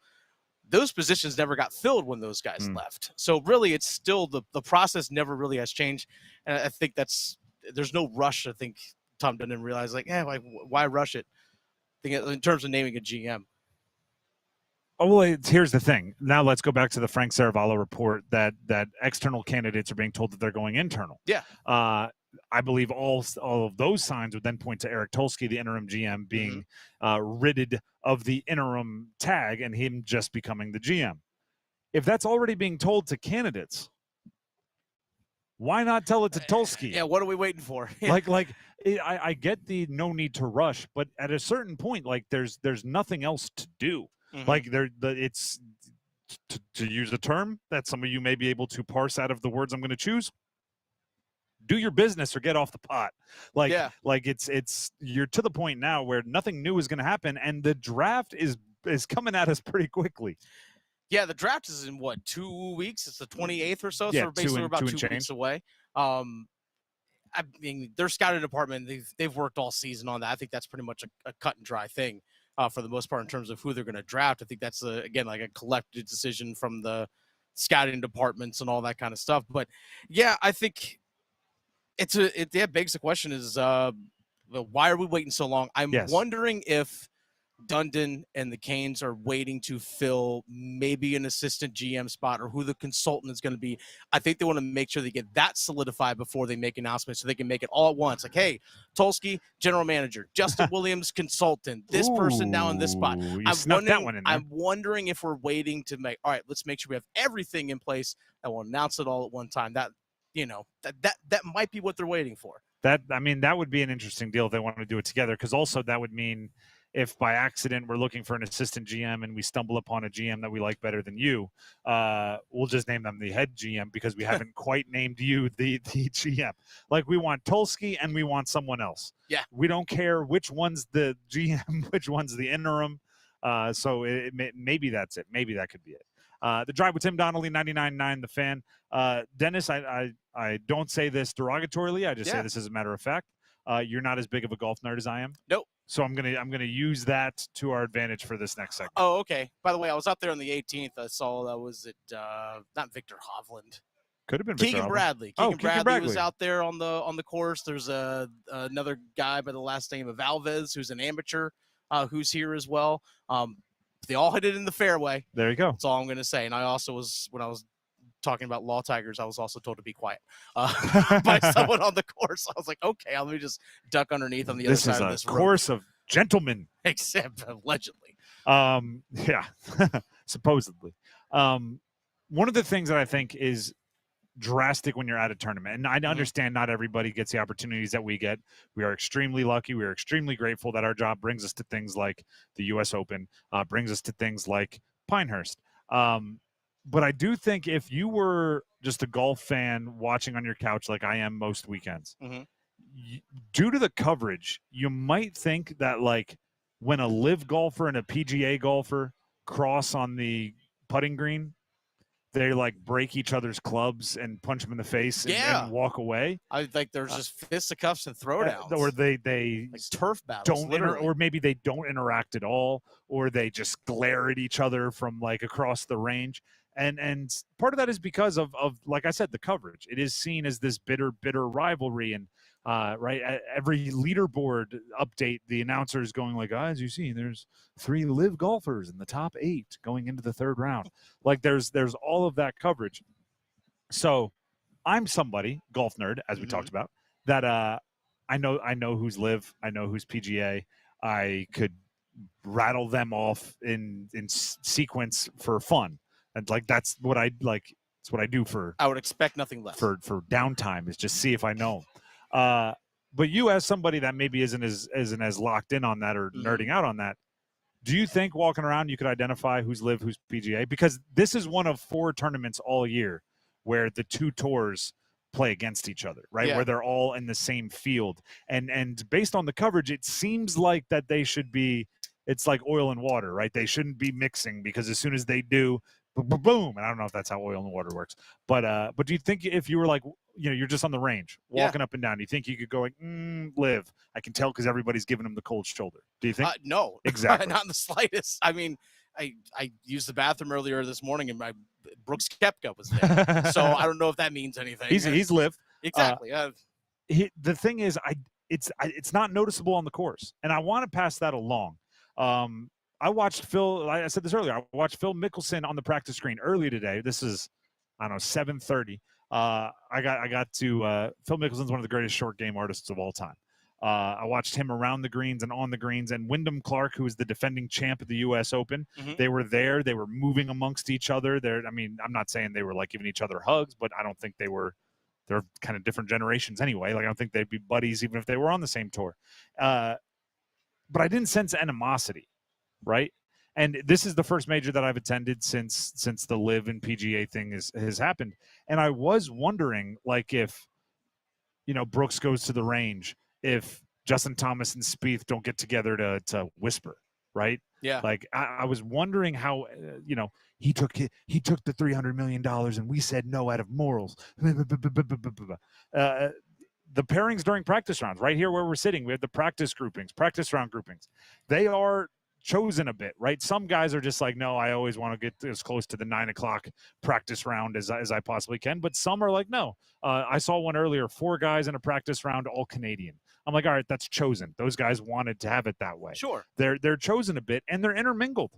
Those positions never got filled when those guys left. So really, it's still the process never really has changed. And I think there's no rush. I think Tom didn't realize, why rush it? I think in terms of naming a GM. Oh, well, here's the thing. Now let's go back to the Frank Saravallo report that external candidates are being told that they're going internal. Yeah. I believe all of those signs would then point to Eric Tulsky, the interim GM, being ridded of the interim tag and him just becoming the GM. If that's already being told to candidates, why not tell it to Tulsky? Yeah, what are we waiting for? I get the no need to rush, but at a certain point, there's nothing else to do. It's to use a term that some of you may be able to parse out of the words I'm going to choose. Do your business or get off the pot. It's you're to the point now where nothing new is going to happen, and the draft is coming at us pretty quickly. Yeah, the draft is in 2 weeks? It's the 28th or so. Yeah, So basically, we're about 2 2 weeks away. I mean, their scouting department, they've worked all season on that. I think that's pretty much a cut and dry thing for the most part in terms of who they're going to draft. I think that's again a collective decision from the scouting departments and all that kind of stuff. But yeah, I think it begs the question is why are we waiting so long? I'm wondering if Dundon and the Canes are waiting to fill maybe an assistant GM spot or who the consultant is going to be. I think they want to make sure they get that solidified before they make announcements so they can make it all at once. Like, hey, Tulsky, general manager, Justin Williams, consultant, this person now in this spot. I'm wondering if we're waiting to make, all right, let's make sure we have everything in place and we'll announce it all at one time. That might be what they're waiting for. That would be an interesting deal if they wanted to do it together, because also that would mean if by accident we're looking for an assistant GM and we stumble upon a GM that we like better than you, we'll just name them the head GM because we haven't quite named you the GM. Like, we want Tulsky and we want someone else. Yeah. We don't care which one's the GM, which one's the interim. So maybe that's it. Maybe that could be it. The Drive with Tim Donnelly, 99.9 The Fan. Dennis, I don't say this derogatorily. I just say this as a matter of fact. You're not as big of a golf nerd as I am. Nope. So I'm gonna use that to our advantage for this next segment. Oh, okay. By the way, I was out there on the 18th. I saw that was not Victor Hovland. Could have been Keegan Victor Bradley. Hovland. Keegan Bradley was out there on the course. There's another guy by the last name of Alves who's an amateur who's here as well. They all hit it in the fairway. There you go. That's all I'm gonna say. And I also was, when I was talking about Law Tigers, I was also told to be quiet by someone on the course. I was like, okay, let me just duck underneath on the other side of this rope. This is a course of gentlemen. Except allegedly. Yeah, supposedly. One of the things that I think is drastic when you're at a tournament, and I understand not everybody gets the opportunities that we get. We are extremely lucky. We are extremely grateful that our job brings us to things like the U.S. Open, brings us to things like Pinehurst. But I do think if you were just a golf fan watching on your couch like I am most weekends, due to the coverage, you might think that when a live golfer and a PGA golfer cross on the putting green, they break each other's clubs and punch them in the face and walk away. I think there's just fisticuffs and throwdowns. Or they turf battles, or maybe they don't interact at all, or they just glare at each other from across the range. And part of that is because of like I said, the coverage. It is seen as this bitter rivalry. And every leaderboard update, the announcer is going as you see, there's 3 live golfers in the top 8 going into the third round. There's all of that coverage. So I'm somebody, golf nerd, as we talked about, that I know who's live, I know who's PGA. I could rattle them off in sequence for fun. And that's what I like. It's what I do for. I would expect nothing less for downtime, is just see if I know. But you, as somebody that maybe isn't as locked in on that or nerding out on that, do you think walking around you could identify who's live, who's PGA? Because this is one of 4 tournaments all year where the 2 tours play against each other, right? Yeah. Where they're all in the same field, and based on the coverage, it seems like that they should be. It's like oil and water, right? They shouldn't be mixing, because as soon as they do, boom. And I don't know if that's how oil and water works, but do you think if you were like, you're just on the range walking up and down, do you think you could go like, Liv? I can tell because everybody's giving him the cold shoulder. Do you think? No, Exactly. not in the slightest. I mean, I used the bathroom earlier this morning and my Brooks Koepka was there. So I don't know if that means anything. He's Liv. Exactly. The thing is, it's not noticeable on the course, and I want to pass that along. I watched Phil. I said this earlier. I watched Phil Mickelson on the practice screen early today. This is, I don't know, 7:30. I got to Phil Mickelson's one of the greatest short game artists of all time. I watched him around the greens and on the greens, and Wyndham Clark, who is the defending champ of the U.S. Open, they were there. They were moving amongst each other. I mean, I'm not saying they were like giving each other hugs, but I don't think they were. They're kind of different generations anyway. Like, I don't think they'd be buddies even if they were on the same tour. But I didn't sense animosity, right? And this is the first major that I've attended since the LIV and PGA thing has happened. And I was wondering, like, if, Brooks goes to the range, if Justin Thomas and Spieth don't get together to whisper, right? Yeah. Like, I was wondering how, he took the $300 million and we said no out of morals. The pairings during practice rounds, right here where we're sitting, we have the practice round groupings. They are chosen a bit, right? Some guys are just like, no, I always want to get as close to the 9 o'clock practice round as I possibly can. But some are like, no. I saw one earlier, 4 guys in a practice round, all Canadian. I'm like, all right, that's chosen. Those guys wanted to have it that way. Sure. They're chosen a bit, and they're intermingled,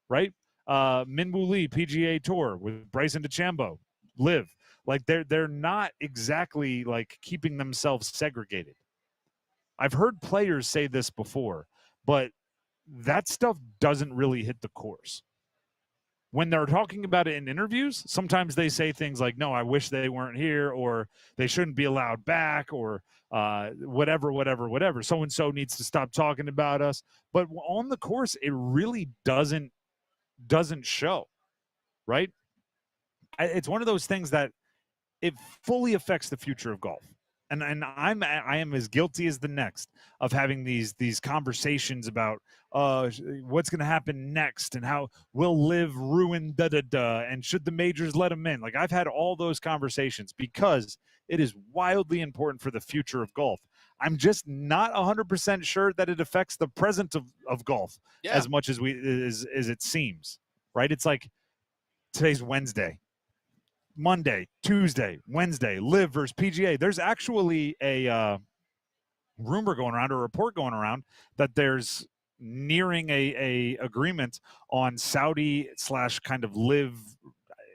right? Minwoo Lee, PGA Tour with Bryson DeChambeau, LIV. Like, they're not exactly like keeping themselves segregated. I've heard players say this before, but that stuff doesn't really hit the course. When they're talking about it in interviews, sometimes they say things like, no, I wish they weren't here, or they shouldn't be allowed back, or whatever. So-and-so needs to stop talking about us. But on the course, it really doesn't show, right? It's one of those things that it fully affects the future of golf. And I am as guilty as the next of having these conversations about what's going to happen next and how will LIV ruin and should the majors let them in. Like, I've had all those conversations because it is wildly important for the future of golf. I'm just not 100% sure that it affects the present of golf as much as as it seems, right? It's like today's Wednesday. Monday, Tuesday, Wednesday, LIV versus PGA. There's actually a rumor going around, a report going around, that there's nearing a agreement on Saudi / kind of LIV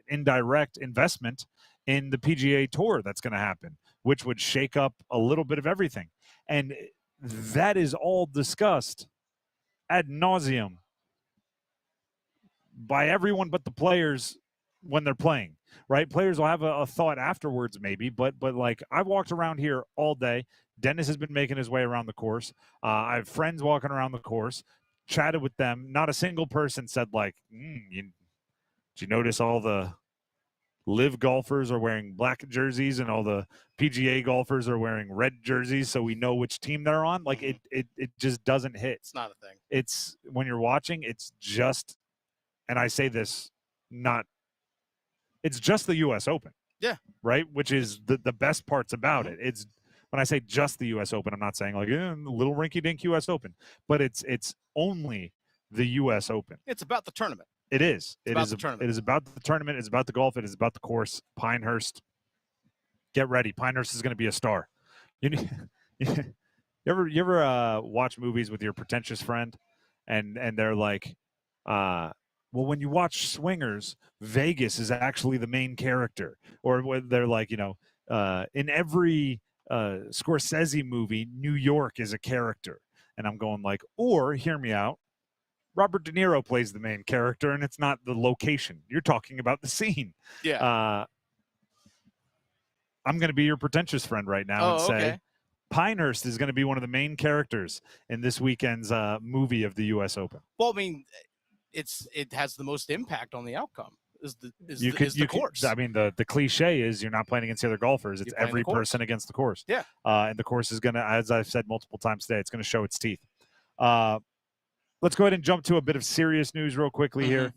indirect investment in the PGA Tour that's going to happen, which would shake up a little bit of everything. And that is all discussed ad nauseum by everyone but the players when they're playing, right? Players will have a thought afterwards maybe, but like, I've walked around here all day. Dennis has been making his way around the course. I have friends walking around the course, chatted with them. Not a single person said like, did you notice all the LIV golfers are wearing black jerseys and all the PGA golfers are wearing red jerseys, so we know which team they're on? Like, it just doesn't hit. It's not a thing. It's, when you're watching, it's just, and I say this, it's just the U.S. Open. Yeah. Right? Which is the best parts about it. It's, when I say just the U.S. Open, I'm not saying like little rinky-dink U.S. Open, but it's only the U.S. Open. It's about the tournament. It is. It is the tournament. It is about the tournament. It's about the golf. It is about the course. Pinehurst. Get ready. Pinehurst is going to be a star. You ever watch movies with your pretentious friend, and they're like, well, when you watch Swingers, Vegas is actually the main character. Or when they're like, in every Scorsese movie, New York is a character. And I'm going like, or hear me out, Robert De Niro plays the main character, and it's not the location. You're talking about the scene. Yeah. I'm going to be your pretentious friend right now and say, okay. Pinehurst is going to be one of the main characters in this weekend's movie of the U.S. Open. Well, I mean, it has the most impact on the outcome. Is the course. I mean, the cliche is you're not playing against the other golfers. It's every person against the course. Yeah. And the course is going to, as I've said multiple times today, it's going to show its teeth. Let's go ahead and jump to a bit of serious news real quickly here.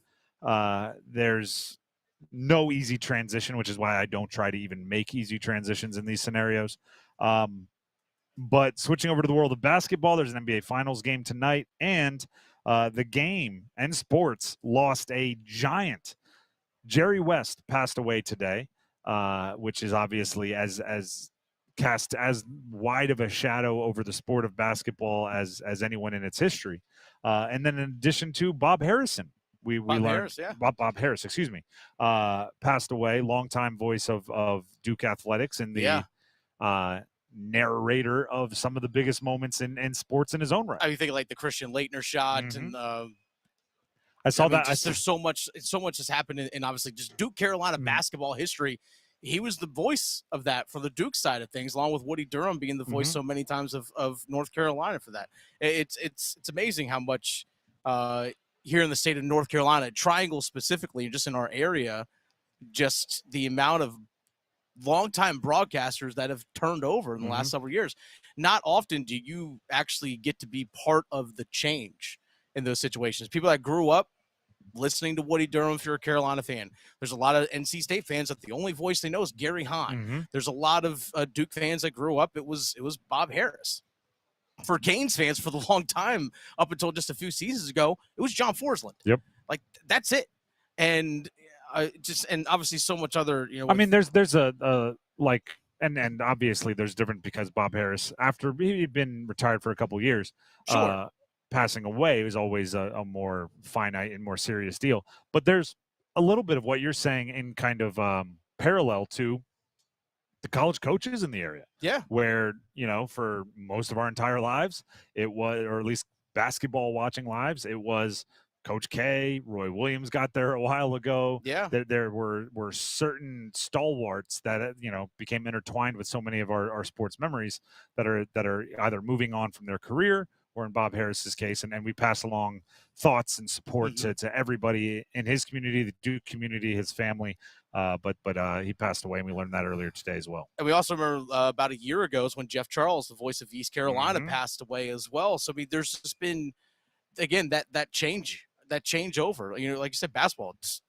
There's no easy transition, which is why I don't try to even make easy transitions in these scenarios. But switching over to the world of basketball, there's an NBA Finals game tonight, and the game and sports lost a giant. Jerry West passed away today, which is obviously as cast as wide of a shadow over the sport of basketball as anyone in its history. And then in addition to Bob Harrison, we learned Harris, yeah. Bob Harris, excuse me, passed away, longtime voice of Duke athletics and the narrator of some of the biggest moments in sports in his own right. I think like the Christian Laettner shot Mhm. and I saw that. There's so much has happened in obviously just Duke Carolina basketball history. He was the voice of that for the Duke side of things, along with Woody Durham being the voice so many times of North Carolina for that. It's amazing how much here in the state of North Carolina, Triangle specifically, just in our area, just the amount of longtime broadcasters that have turned over in the last several years. Not often do you actually get to be part of the change in those situations. People that grew up listening to Woody Durham, if you're a Carolina fan. There's a lot of NC State fans that the only voice they know is Gary Hahn. There's a lot of Duke fans that grew up. It was Bob Harris. For Canes fans, for the long time, up until just a few seasons ago, it was John Forsland. Yep. Like, that's it. And and obviously so much other, I mean, there's a like, and obviously there's different because Bob Harris, after he'd been retired for a couple years, passing away was always a more finite and more serious deal. But there's a little bit of what you're saying in kind of parallel to the college coaches in the area. Yeah. Where, for most of our entire lives, it was, or at least basketball watching lives, it was Coach K. Roy Williams got there a while ago. Yeah. There were certain stalwarts that, became intertwined with so many of our sports memories that are either moving on from their career or in Bob Harris's case. And we pass along thoughts and support to everybody in his community, the Duke community, his family. But he passed away, and we learned that earlier today as well. And we also remember about a year ago is when Jeff Charles, the voice of East Carolina, passed away as well. So, I mean, there's just been, again, that changeover. Like you said, basketball. It's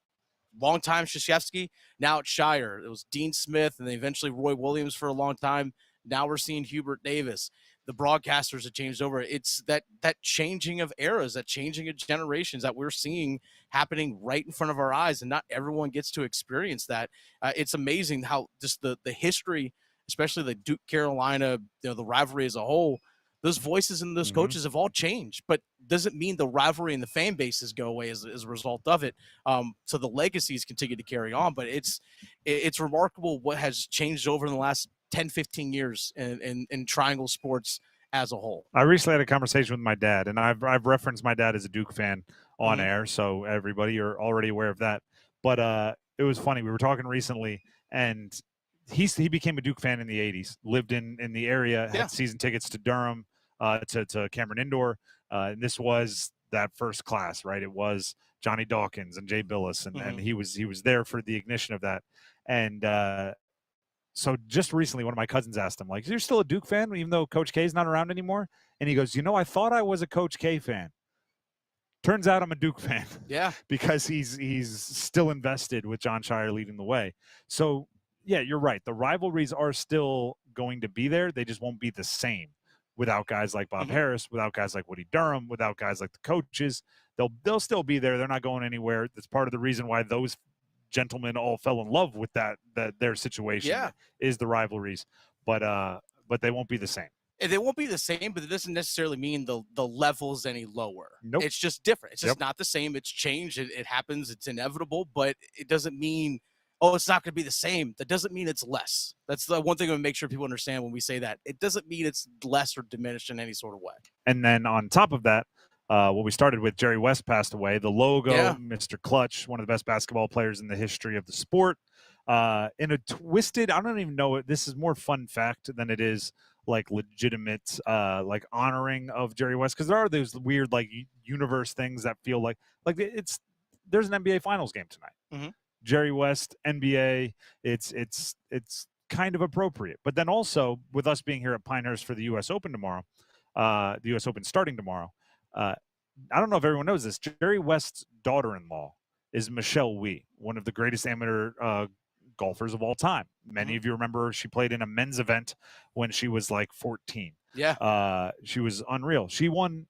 long time Krzyzewski, now it's Shire. It was Dean Smith, and then eventually Roy Williams for a long time. Now we're seeing Hubert Davis. The broadcasters have changed over. It's that changing of eras, that changing of generations that we're seeing happening right in front of our eyes, and not everyone gets to experience that. It's amazing how just the history, especially the Duke Carolina, the rivalry as a whole, those voices and those coaches have all changed, but doesn't mean the rivalry and the fan bases go away as a result of it. So the legacies continue to carry on, but it's remarkable what has changed over in the last 10, 15 years in Triangle sports as a whole. I recently had a conversation with my dad, and I've referenced my dad as a Duke fan on air, so everybody, you're already aware of that. But it was funny. We were talking recently, and he became a Duke fan in the 80s, lived in the area, had season tickets to Durham, to Cameron Indoor. And this was that first class, right? It was Johnny Dawkins and Jay Billis, and he was there for the ignition of that. And so just recently, one of my cousins asked him, like, you're still a Duke fan, even though Coach K is not around anymore? And he goes, I thought I was a Coach K fan. Turns out I'm a Duke fan. Yeah. Because he's still invested with John Shire leading the way. So, yeah, you're right. The rivalries are still going to be there. They just won't be the same without guys like Bob Harris, without guys like Woody Durham, without guys like the coaches. They'll still be there. They're not going anywhere. That's part of the reason why those gentlemen all fell in love with that their situation is the rivalries, but they won't be the same. And they won't be the same, but it doesn't necessarily mean the level's any lower. Nope. It's just different. It's just not the same. It's changed. It happens. It's inevitable, but it doesn't mean, it's not going to be the same. That doesn't mean it's less. That's the one thing I'm going to make sure people understand when we say that. It doesn't mean it's less or diminished in any sort of way. And then on top of that, what we started with, Jerry West passed away. The logo, Mr. Clutch, one of the best basketball players in the history of the sport. In a twisted, I don't even know, this is more fun fact than it is like legitimate like honoring of Jerry West, because there are those weird like universe things that feel like there's an NBA Finals game tonight. Jerry West, NBA, it's kind of appropriate. But then also with us being here at Pinehurst for the U.S. Open tomorrow, the U.S. Open starting tomorrow, I don't know if everyone knows this. Jerry West's daughter-in-law is Michelle Wie, one of the greatest amateur golfers of all time. Many of you remember she played in a men's event when she was like 14. Yeah. She was unreal. She won.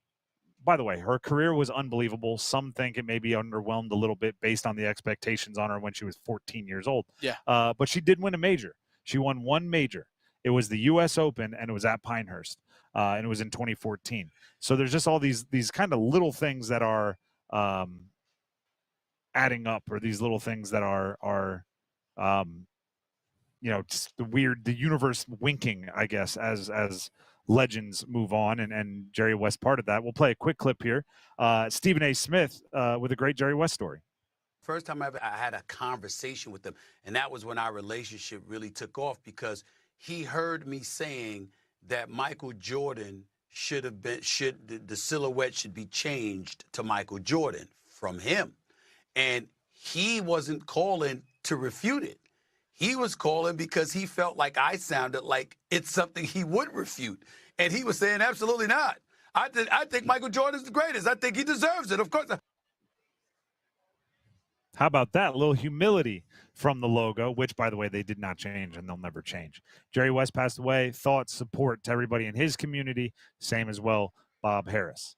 By the way, her career was unbelievable. Some think it may be underwhelmed a little bit based on the expectations on her when she was 14 years old. Yeah. But she did win a major. She won one major. It was the U.S. Open, and it was at Pinehurst, and it was in 2014. So there's just all these kind of little things that are adding up, or these little things that are just the universe winking, I guess, as legends move on, and Jerry West part of that. We'll play a quick clip here. Stephen A. Smith with a great Jerry West story. First time I had a conversation with him, and that was when our relationship really took off, because he heard me saying that Michael Jordan the silhouette should be changed to Michael Jordan from him. And he wasn't calling to refute it. He was calling because he felt like I sounded like it's something he would refute. And he was saying, absolutely not. I think Michael Jordan's the greatest. I think he deserves it. Of course. How about that? A little humility from the logo, which, by the way, they did not change, and they'll never change. Jerry West passed away. Thoughts, support to everybody in his community. Same as well, Bob Harris.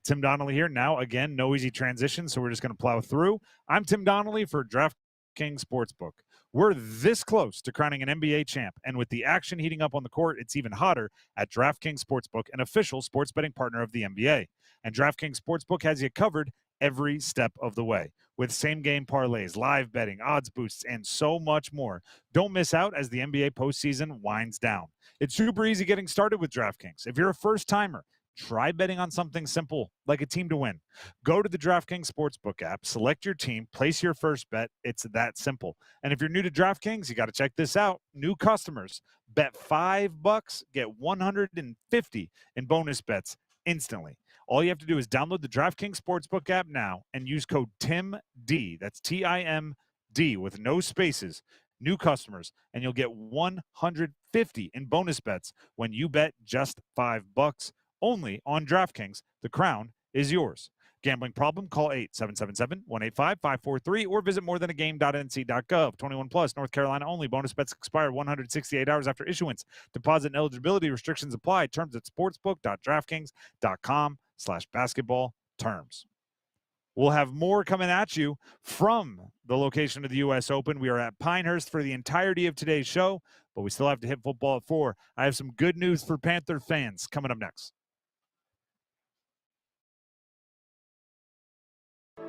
Tim Donnelly here. Now, again, no easy transition, so we're just going to plow through. I'm Tim Donnelly for DraftKings Sportsbook. We're this close to crowning an NBA champ, and with the action heating up on the court, it's even hotter at DraftKings Sportsbook, an official sports betting partner of the NBA. And DraftKings Sportsbook has you covered every step of the way with same-game parlays, live betting, odds boosts, and so much more. Don't miss out as the NBA postseason winds down. It's super easy getting started with DraftKings. If you're a first-timer, try betting on something simple, like a team to win. Go to the DraftKings Sportsbook app, select your team, place your first bet. It's that simple. And if you're new to DraftKings, you got to check this out. New customers, bet $5, get $150 in bonus bets instantly. All you have to do is download the DraftKings Sportsbook app now and use code TIMD, that's TIMD with no spaces, new customers, and you'll get $150 in bonus bets when you bet just $5. Only on DraftKings. The crown is yours. Gambling problem? Call 877-185-543 or visit morethanagame.nc.gov. 21 plus, North Carolina only. Bonus bets expire 168 hours after issuance. Deposit and eligibility restrictions apply. Terms at sportsbook.draftkings.com/basketball terms. We'll have more coming at you from the location of the U.S. Open. We are at Pinehurst for the entirety of today's show, but we still have to hit football at 4. I have some good news for Panther fans coming up next.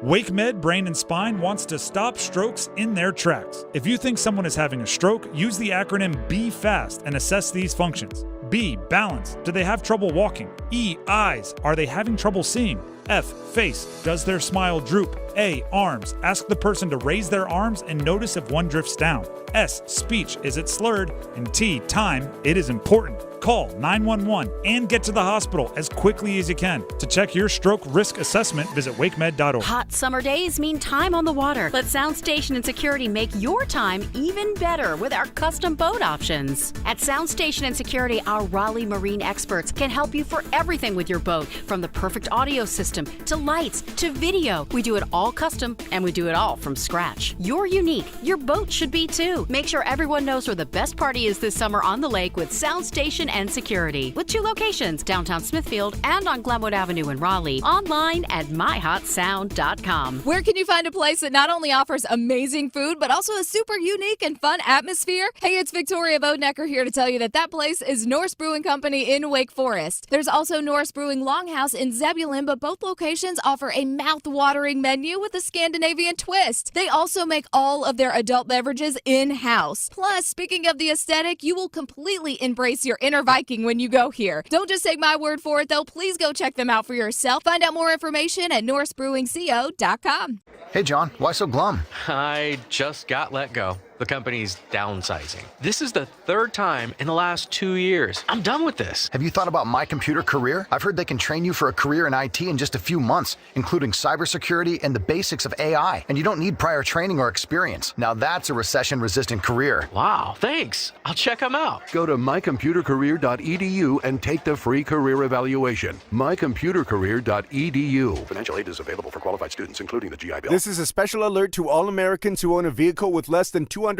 WakeMed Brain and Spine wants to stop strokes in their tracks. If you think someone is having a stroke, use the acronym B-FAST and assess these functions. B, balance. Do they have trouble walking? E, eyes. Are they having trouble seeing? F, face. Does their smile droop? A, arms. Ask the person to raise their arms and notice if one drifts down. S, speech. Is it slurred? And T, time. It is important. Call 911 and get to the hospital as quickly as you can. To check your stroke risk assessment, visit wakemed.org. Hot summer days mean time on the water. Let Sound Station and Security make your time even better with our custom boat options. At Sound Station and Security, our Raleigh marine experts can help you for everything with your boat, from the perfect audio system to lights to video. We do it all custom, and we do it all from scratch. You're unique. Your boat should be too. Make sure everyone knows where the best party is this summer on the lake with Sound Station and Security, with 2 locations, downtown Smithfield and on Glenwood Avenue in Raleigh. Online at myhotsound.com. Where can you find a place that not only offers amazing food, but also a super unique and fun atmosphere? Hey, it's Victoria Bodenecker here to tell you that place is Norse Brewing Company in Wake Forest. There's also Norse Brewing Longhouse in Zebulon, but both locations offer a mouth-watering menu with a Scandinavian twist. They also make all of their adult beverages in-house. Plus, speaking of the aesthetic, you will completely embrace your inner Viking when you go here. Don't just take my word for it, though. Please go check them out for yourself. Find out more information at norsebrewingco.com. Hey, John, why so glum? I just got let go. The company's downsizing. This is the third time in the last 2 years. I'm done with this. Have you thought about My Computer Career? I've heard they can train you for a career in IT in just a few months, including cybersecurity and the basics of AI. And you don't need prior training or experience. Now that's a recession-resistant career. Wow, thanks. I'll check them out. Go to mycomputercareer.edu and take the free career evaluation. mycomputercareer.edu. Financial aid is available for qualified students, including the GI Bill. This is a special alert to all Americans who own a vehicle with less than 200,000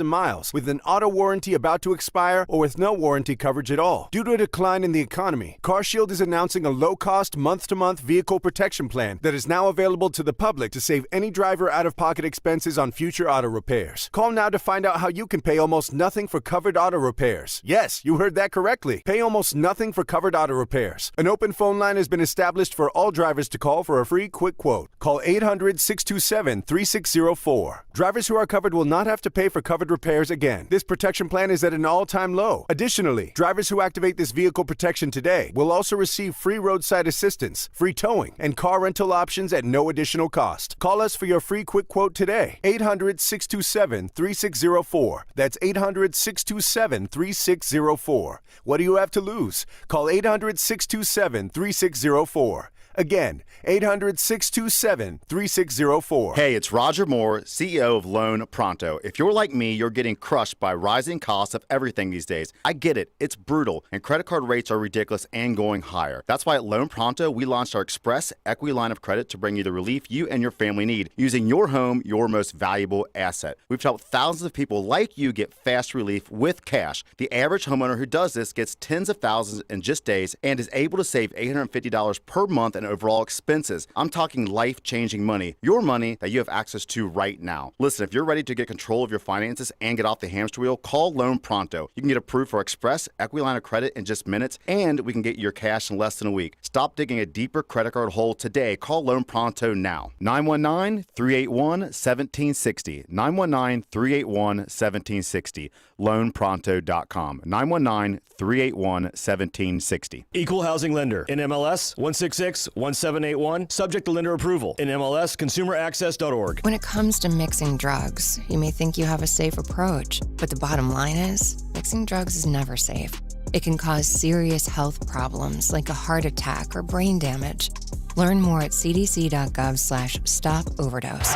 miles, with an auto warranty about to expire, or with no warranty coverage at all. Due to a decline in the economy, CarShield is announcing a low-cost, month-to-month vehicle protection plan that is now available to the public to save any driver out-of-pocket expenses on future auto repairs. Call now to find out how you can pay almost nothing for covered auto repairs. Yes, you heard that correctly. Pay almost nothing for covered auto repairs. An open phone line has been established for all drivers to call for a free quick quote. Call 800-627-3604. Drivers who are covered will not have to pay for covered repairs again. This protection plan is at an all-time low. Additionally, drivers who activate this vehicle protection today will also receive free roadside assistance, free towing, and car rental options at no additional cost. Call us for your free quick quote today. 800-627-3604. That's 800-627-3604. What do you have to lose? Call 800-627-3604. Again, 800-627-3604. Hey, it's Roger Moore, CEO of Loan Pronto. If you're like me, you're getting crushed by rising costs of everything these days. I get it. It's brutal, and credit card rates are ridiculous and going higher. That's why at Loan Pronto, we launched our Express Equity Line of Credit to bring you the relief you and your family need, using your home, your most valuable asset. We've helped thousands of people like you get fast relief with cash. The average homeowner who does this gets tens of thousands in just days and is able to save $850 per month in overall expenses. I'm talking life-changing money. Your money that you have access to right now. Listen, if you're ready to get control of your finances and get off the hamster wheel, call Loan Pronto. You can get approved for Express Equity Line of Credit in just minutes, and we can get your cash in less than a week. Stop digging a deeper credit card hole today. Call Loan Pronto now. 919-381-1760. 919-381-1760. LoanPronto.com. 919-381-1760. Equal housing lender. NMLS 166-1781. Subject to lender approval. NMLS consumeraccess.org. When it comes to mixing drugs, you may think you have a safe approach, but the bottom line is, mixing drugs is never safe. It can cause serious health problems like a heart attack or brain damage. Learn more at cdc.gov/stop-overdose.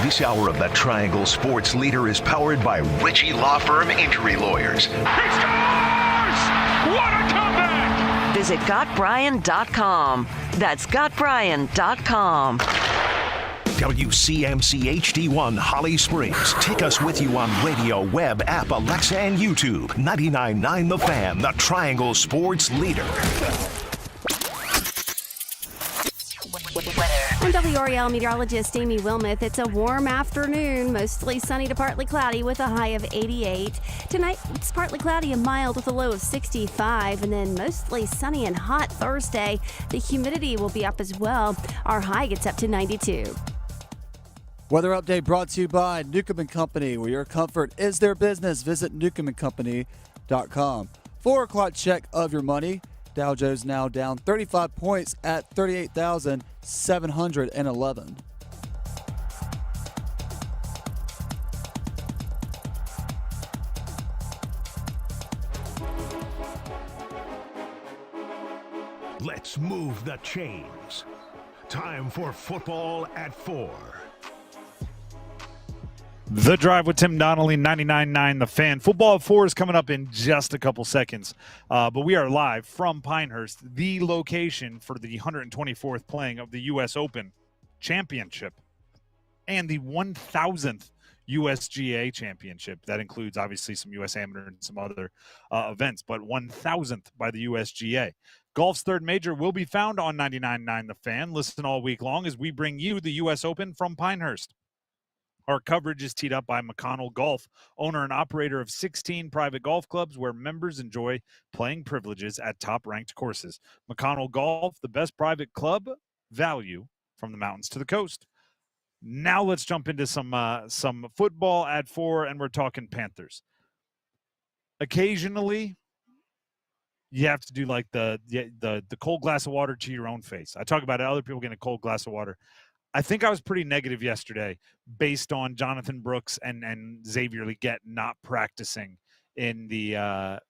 This hour of the Triangle Sports Leader is powered by Ritchie Law Firm Injury Lawyers. He scores! What a comeback! Visit GotBryan.com. That's GotBryan.com. WCMC HD1 Holly Springs. Take us with you on radio, web, app, Alexa, and YouTube. 99.9 The Fan, the Triangle Sports Leader. I'm WREL meteorologist Amy Wilmoth. It's a warm afternoon, mostly sunny to partly cloudy with a high of 88. Tonight, it's partly cloudy and mild with a low of 65, and then mostly sunny and hot Thursday. The humidity will be up as well. Our high gets up to 92. Weather update brought to you by Newcomb & Company, where your comfort is their business. Visit newcombandcompany.com. 4 o'clock check of your money. Dow Jones now down 35 points at 38,711. Let's move the chains. Time for football at 4. The Drive with Tim Donnelly, 99.9 The Fan. Football at 4 is coming up in just a couple seconds. But we are live from Pinehurst, the location for the 124th playing of the U.S. Open Championship and the 1,000th USGA Championship. That includes, obviously, some U.S. Amateur and some other events, but 1,000th by the USGA. Golf's third major will be found on 99.9 The Fan. Listen all week long as we bring you the U.S. Open from Pinehurst. Our coverage is teed up by McConnell Golf, owner and operator of 16 private golf clubs where members enjoy playing privileges at top-ranked courses. McConnell Golf, the best private club value from the mountains to the coast. Now let's jump into some football at 4, and we're talking Panthers. Occasionally, you have to do like the cold glass of water to your own face. I talk about it, other people getting a cold glass of water. I think I was pretty negative yesterday based on Jonathan Brooks and Xavier Legette not practicing in the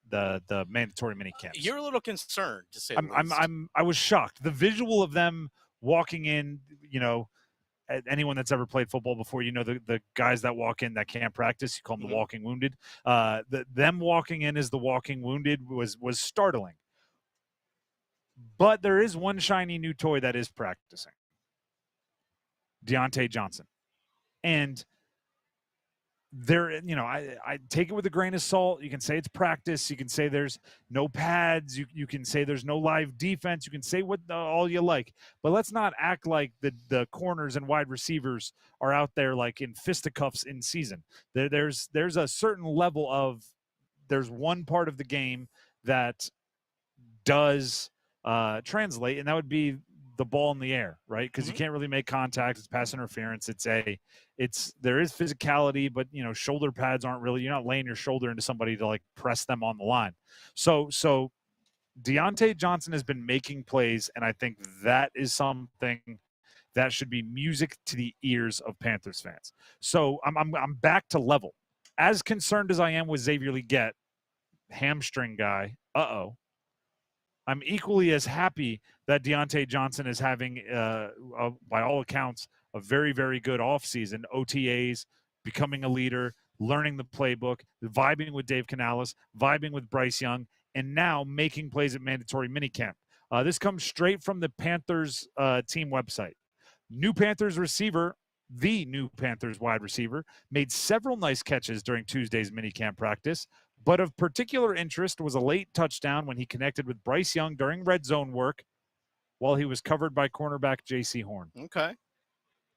mandatory mini camps. You're a little concerned, to say the least. I was shocked. The visual of them walking in, anyone that's ever played football before, the guys that walk in that can't practice, you call them the walking wounded. Them walking in as the walking wounded was startling. But there is one shiny new toy that is practicing. Diontae Johnson. And there, I take it with a grain of salt. You can say it's practice. You can say there's no pads. You can say there's no live defense. You can say all you like. But let's not act like the corners and wide receivers are out there like in fisticuffs in season. There's a certain level of there's one part of the game that does translate, and that would be the ball in the air, right? Because you can't really make contact. It's pass interference. There is physicality, but shoulder pads aren't really. You're not laying your shoulder into somebody to like press them on the line. So Diontae Johnson has been making plays, and I think that is something that should be music to the ears of Panthers fans. So I'm back to level. As concerned as I am with Xavier Legette, hamstring guy. I'm equally as happy that Diontae Johnson is having, by all accounts, a very, very good offseason. OTAs, becoming a leader, learning the playbook, vibing with Dave Canales, vibing with Bryce Young, and now making plays at mandatory minicamp. This comes straight from the Panthers team website. New Panthers receiver, the new Panthers wide receiver, made several nice catches during Tuesday's minicamp practice. But of particular interest was a late touchdown when he connected with Bryce Young during red zone work while he was covered by cornerback J.C. Horn. Okay.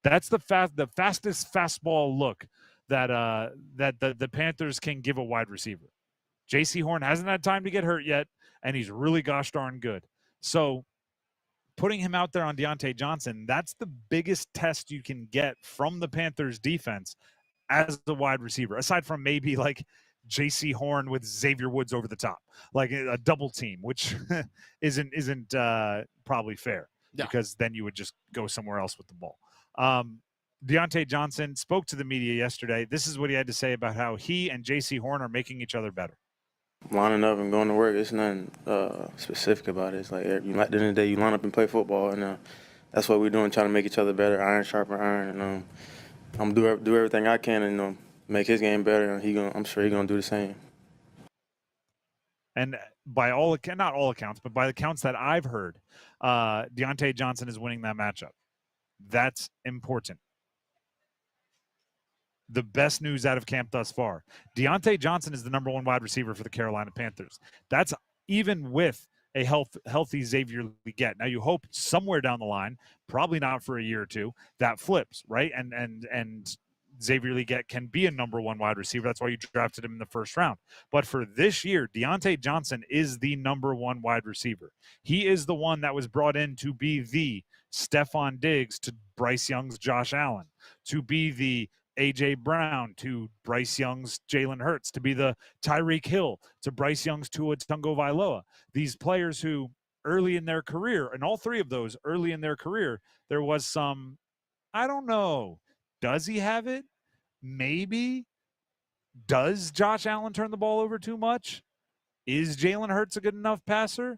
That's the fastest fastball look that the Panthers can give a wide receiver. J.C. Horn hasn't had time to get hurt yet, and he's really gosh darn good. So putting him out there on Diontae Johnson, that's the biggest test you can get from the Panthers defense as the wide receiver, aside from maybe like J.C. Horn with Xavier Woods over the top, like a double team, which isn't probably fair because then you would just go somewhere else with the ball. Diontae Johnson spoke to the media yesterday. This is what he had to say about how he and J.C. Horn are making each other better. Lining up and going to work, it's nothing specific about it. It's like at the end of the day, you line up and play football, and that's what we're doing, trying to make each other better, iron sharpen iron. And I'm gonna do everything I can and make his game better, and I'm sure he's gonna do the same. And by not all accounts, but by the accounts that I've heard, Diontae Johnson is winning that matchup. That's important. The best news out of camp thus far. Diontae Johnson is the number one wide receiver for the Carolina Panthers. That's even with a healthy Xavier Legette. Now you hope somewhere down the line, probably not for a year or two, that flips, right? And Xavier Legette can be a number one wide receiver. That's why you drafted him in the first round. But for this year, Diontae Johnson is the number one wide receiver. He is the one that was brought in to be the Stephon Diggs to Bryce Young's Josh Allen, to be the A.J. Brown to Bryce Young's Jalen Hurts, to be the Tyreek Hill to Bryce Young's Tua Tagovailoa. These players who early in their career, and all three of those early in their career, there was some, I don't know, does he have it? Maybe. Does Josh Allen turn the ball over too much? Is Jalen Hurts a good enough passer?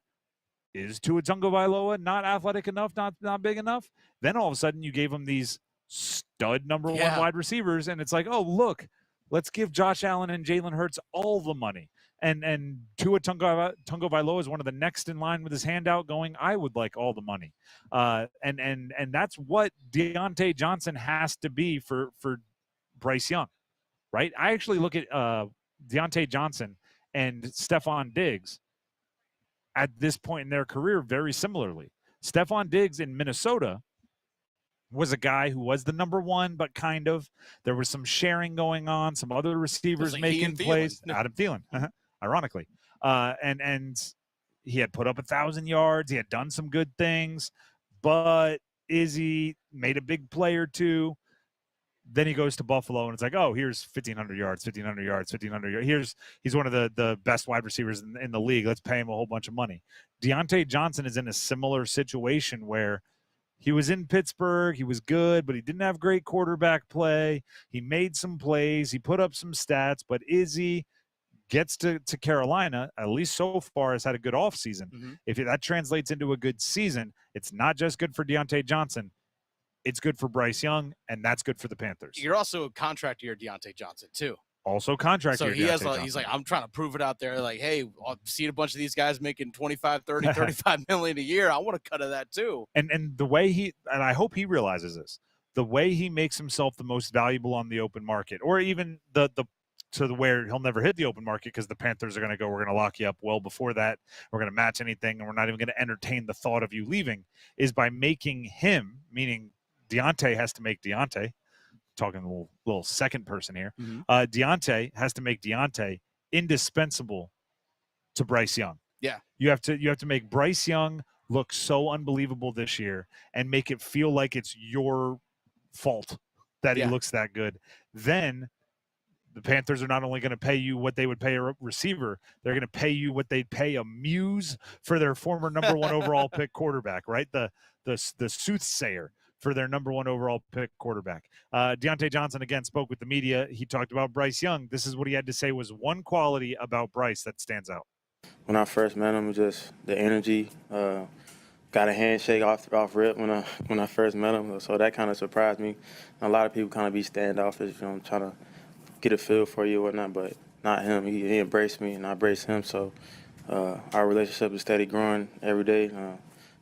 Is Tua Tagovailoa not athletic enough, not big enough? Then all of a sudden you gave him these stud number one wide receivers, and it's like, oh, look, let's give Josh Allen and Jalen Hurts all the money. And Tua Tagovailoa is one of the next in line with his hand out going, I would like all the money. And that's what Diontae Johnson has to be for Bryce Young, right? I actually look at Diontae Johnson and Stephon Diggs at this point in their career very similarly. Stephon Diggs in Minnesota was a guy who was the number one, but kind of. There was some sharing going on, some other receivers making plays. Adam Thielen, ironically. And he had put up 1,000 yards. He had done some good things, but Izzy made a big play or two. Then he goes to Buffalo, and it's like, oh, here's 1,500 yards, 1,500 yards, 1,500 yards. He's one of the best wide receivers in the league. Let's pay him a whole bunch of money. Diontae Johnson is in a similar situation where He was in Pittsburgh. He was good, but he didn't have great quarterback play. He made some plays. He put up some stats, but Izzy gets to Carolina, at least so far, has had a good offseason. Mm-hmm. If that translates into a good season, it's not just good for Diontae Johnson. It's good for Bryce Young, and that's good for the Panthers. You're also a contract year Diontae Johnson, too. Also contract so year he has Johnson. he's like, I'm trying to prove it out there. Like, hey, I've seen a bunch of these guys making 25, 30, 35 million a year. I want to cut of that too. And the way and I hope he realizes this, the way he makes himself the most valuable on the open market, or even where he'll never hit the open market because the Panthers are going to go, we're going to lock you up well before that. We're going to match anything, and we're not even going to entertain the thought of you leaving, is by making him, meaning Diontae has to make Diontae, talking a little second person here. Mm-hmm. Diontae has to make Diontae indispensable to Bryce Young. Yeah. You have to make Bryce Young look so unbelievable this year and make it feel like it's your fault that he looks that good. Then the Panthers are not only going to pay you what they would pay a receiver, they're going to pay you what they'd pay a muse for their former number 1 overall pick quarterback, right? The soothsayer for their number 1 overall pick quarterback. Diontae Johnson, again, spoke with the media. He talked about Bryce Young. This is what he had to say was one quality about Bryce that stands out. When I first met him, just the energy. Got a handshake off rip when I first met him, so that kind of surprised me. A lot of people kind of be standoffish, trying to get a feel for you or whatnot, but not him. He embraced me, and I embraced him, so our relationship is steady growing every day.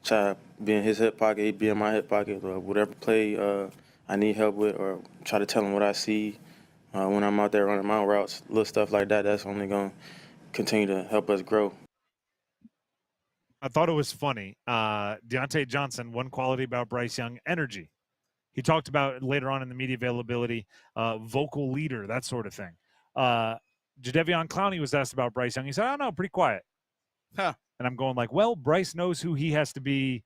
Try to be in his hip pocket, he be in my hip pocket, or whatever play I need help with, or try to tell him what I see when I'm out there running my routes, little stuff like that. That's only going to continue to help us grow. I thought it was funny. Diontae Johnson, one quality about Bryce Young, energy. He talked about later on in the media availability, vocal leader, that sort of thing. Jadeveon Clowney was asked about Bryce Young. He said, I don't know, pretty quiet. Huh. And I'm going like, well, Bryce knows who he has to be.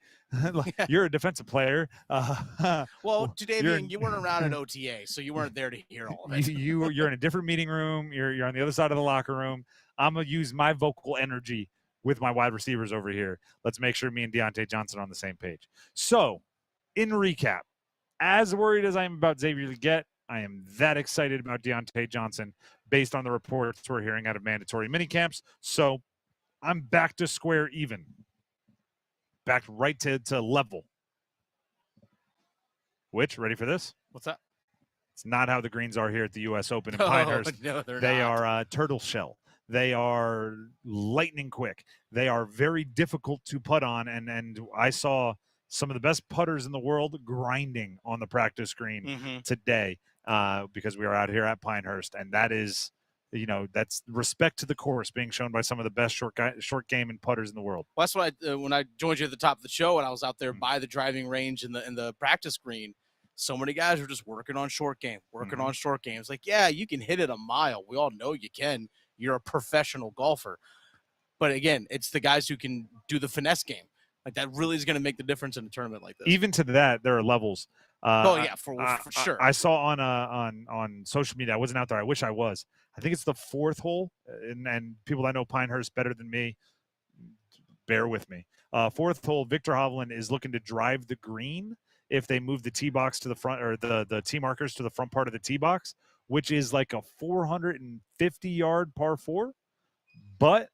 You're a defensive player. Well, Jadeveon, you weren't around at OTA, so you weren't there to hear all of it. You're in a different meeting room. You're on the other side of the locker room. I'm going to use my vocal energy with my wide receivers over here. Let's make sure me and Diontae Johnson are on the same page. So, in recap, as worried as I am about Xavier Legette, I am that excited about Diontae Johnson based on the reports we're hearing out of mandatory minicamps. So, I'm back to square even. Back right to level. Which, ready for this? What's that? It's not how the greens are here at the U.S. Open in Pinehurst. No, they're they not. are turtle shell. They are lightning quick. They are very difficult to putt on, and I saw some of the best putters in the world grinding on the practice green today because we are out here at Pinehurst, and that is, that's respect to the course being shown by some of the best short game and putters in the world. Well, that's what when I joined you at the top of the show, and I was out there by the driving range and the practice green. So many guys are just working on short game, on short games. Like, yeah, you can hit it a mile. We all know you can. You're a professional golfer. But again, it's the guys who can do the finesse game. Like, that really is going to make the difference in a tournament like this. Even to that, there are levels. For sure. I saw on social media. I wasn't out there. I wish I was. I think it's the 4th hole, and people that know Pinehurst better than me, bear with me. 4th hole, Victor Hovland is looking to drive the green if they move the tee box to the front, or the tee markers to the front part of the tee box, which is like a 450-yard par 4. But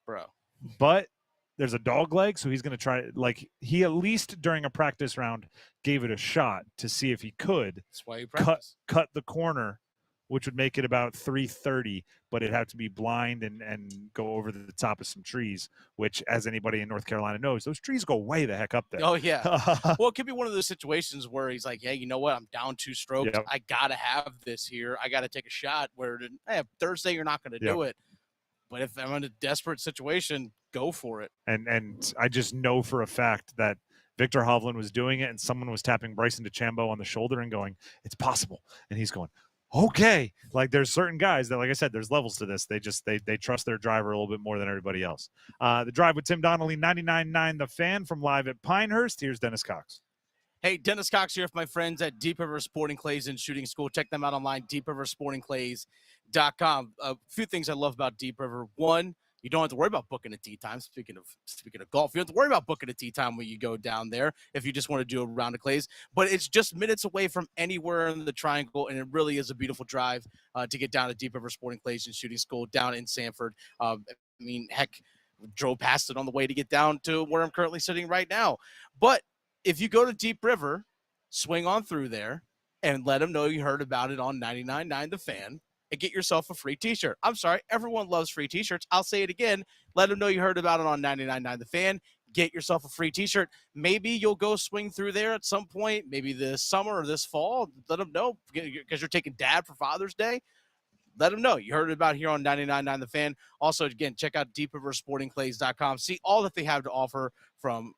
there's a dog leg, so he's going to try. Like, he at least during a practice round gave it a shot to see if he could. That's why you practice. Cut the corner, which would make it about 330, but it'd have to be blind and go over the top of some trees, which, as anybody in North Carolina knows, those trees go way the heck up there. Oh, yeah. Well, it could be one of those situations where he's like, hey, you know what? I'm down 2 strokes. Yep. I got to have this here. I got to take a shot where Thursday you're not going to do it. But if I'm in a desperate situation, go for it. And I just know for a fact that Victor Hovland was doing it, and someone was tapping Bryson DeChambeau on the shoulder and going, it's possible. And he's going, okay. Like, there's certain guys that, like I said, there's levels to this. They trust their driver a little bit more than everybody else. The Drive with Tim Donnelly, 99.9 The Fan from live at Pinehurst. Here's Dennis Cox. Hey, Dennis Cox here with my friends at Deep River Sporting Clays and Shooting School. Check them out online, deepriversportingclays.com. A few things I love about Deep River. One, You don't have to worry about booking a tee time. Speaking of golf, you don't have to worry about booking a tee time when you go down there if you just want to do a round of clays. But it's just minutes away from anywhere in the Triangle, and it really is a beautiful drive to get down to Deep River Sporting Clays and Shooting School down in Sanford. I mean, heck, drove past it on the way to get down to where I'm currently sitting right now. But if you go to Deep River, swing on through there and let them know you heard about it on 99.9 The Fan. And get yourself a free t-shirt. I'm sorry, everyone loves free t-shirts. I'll say it again. Let them know you heard about it on 99.9 The Fan. Get yourself a free t-shirt. Maybe you'll go swing through there at some point, maybe this summer or this fall. Let them know because you're taking Dad for Father's Day. Let them know you heard about it here on 99.9 The Fan. Also, again, check out deepriversportingclays.com. See all that they have to offer from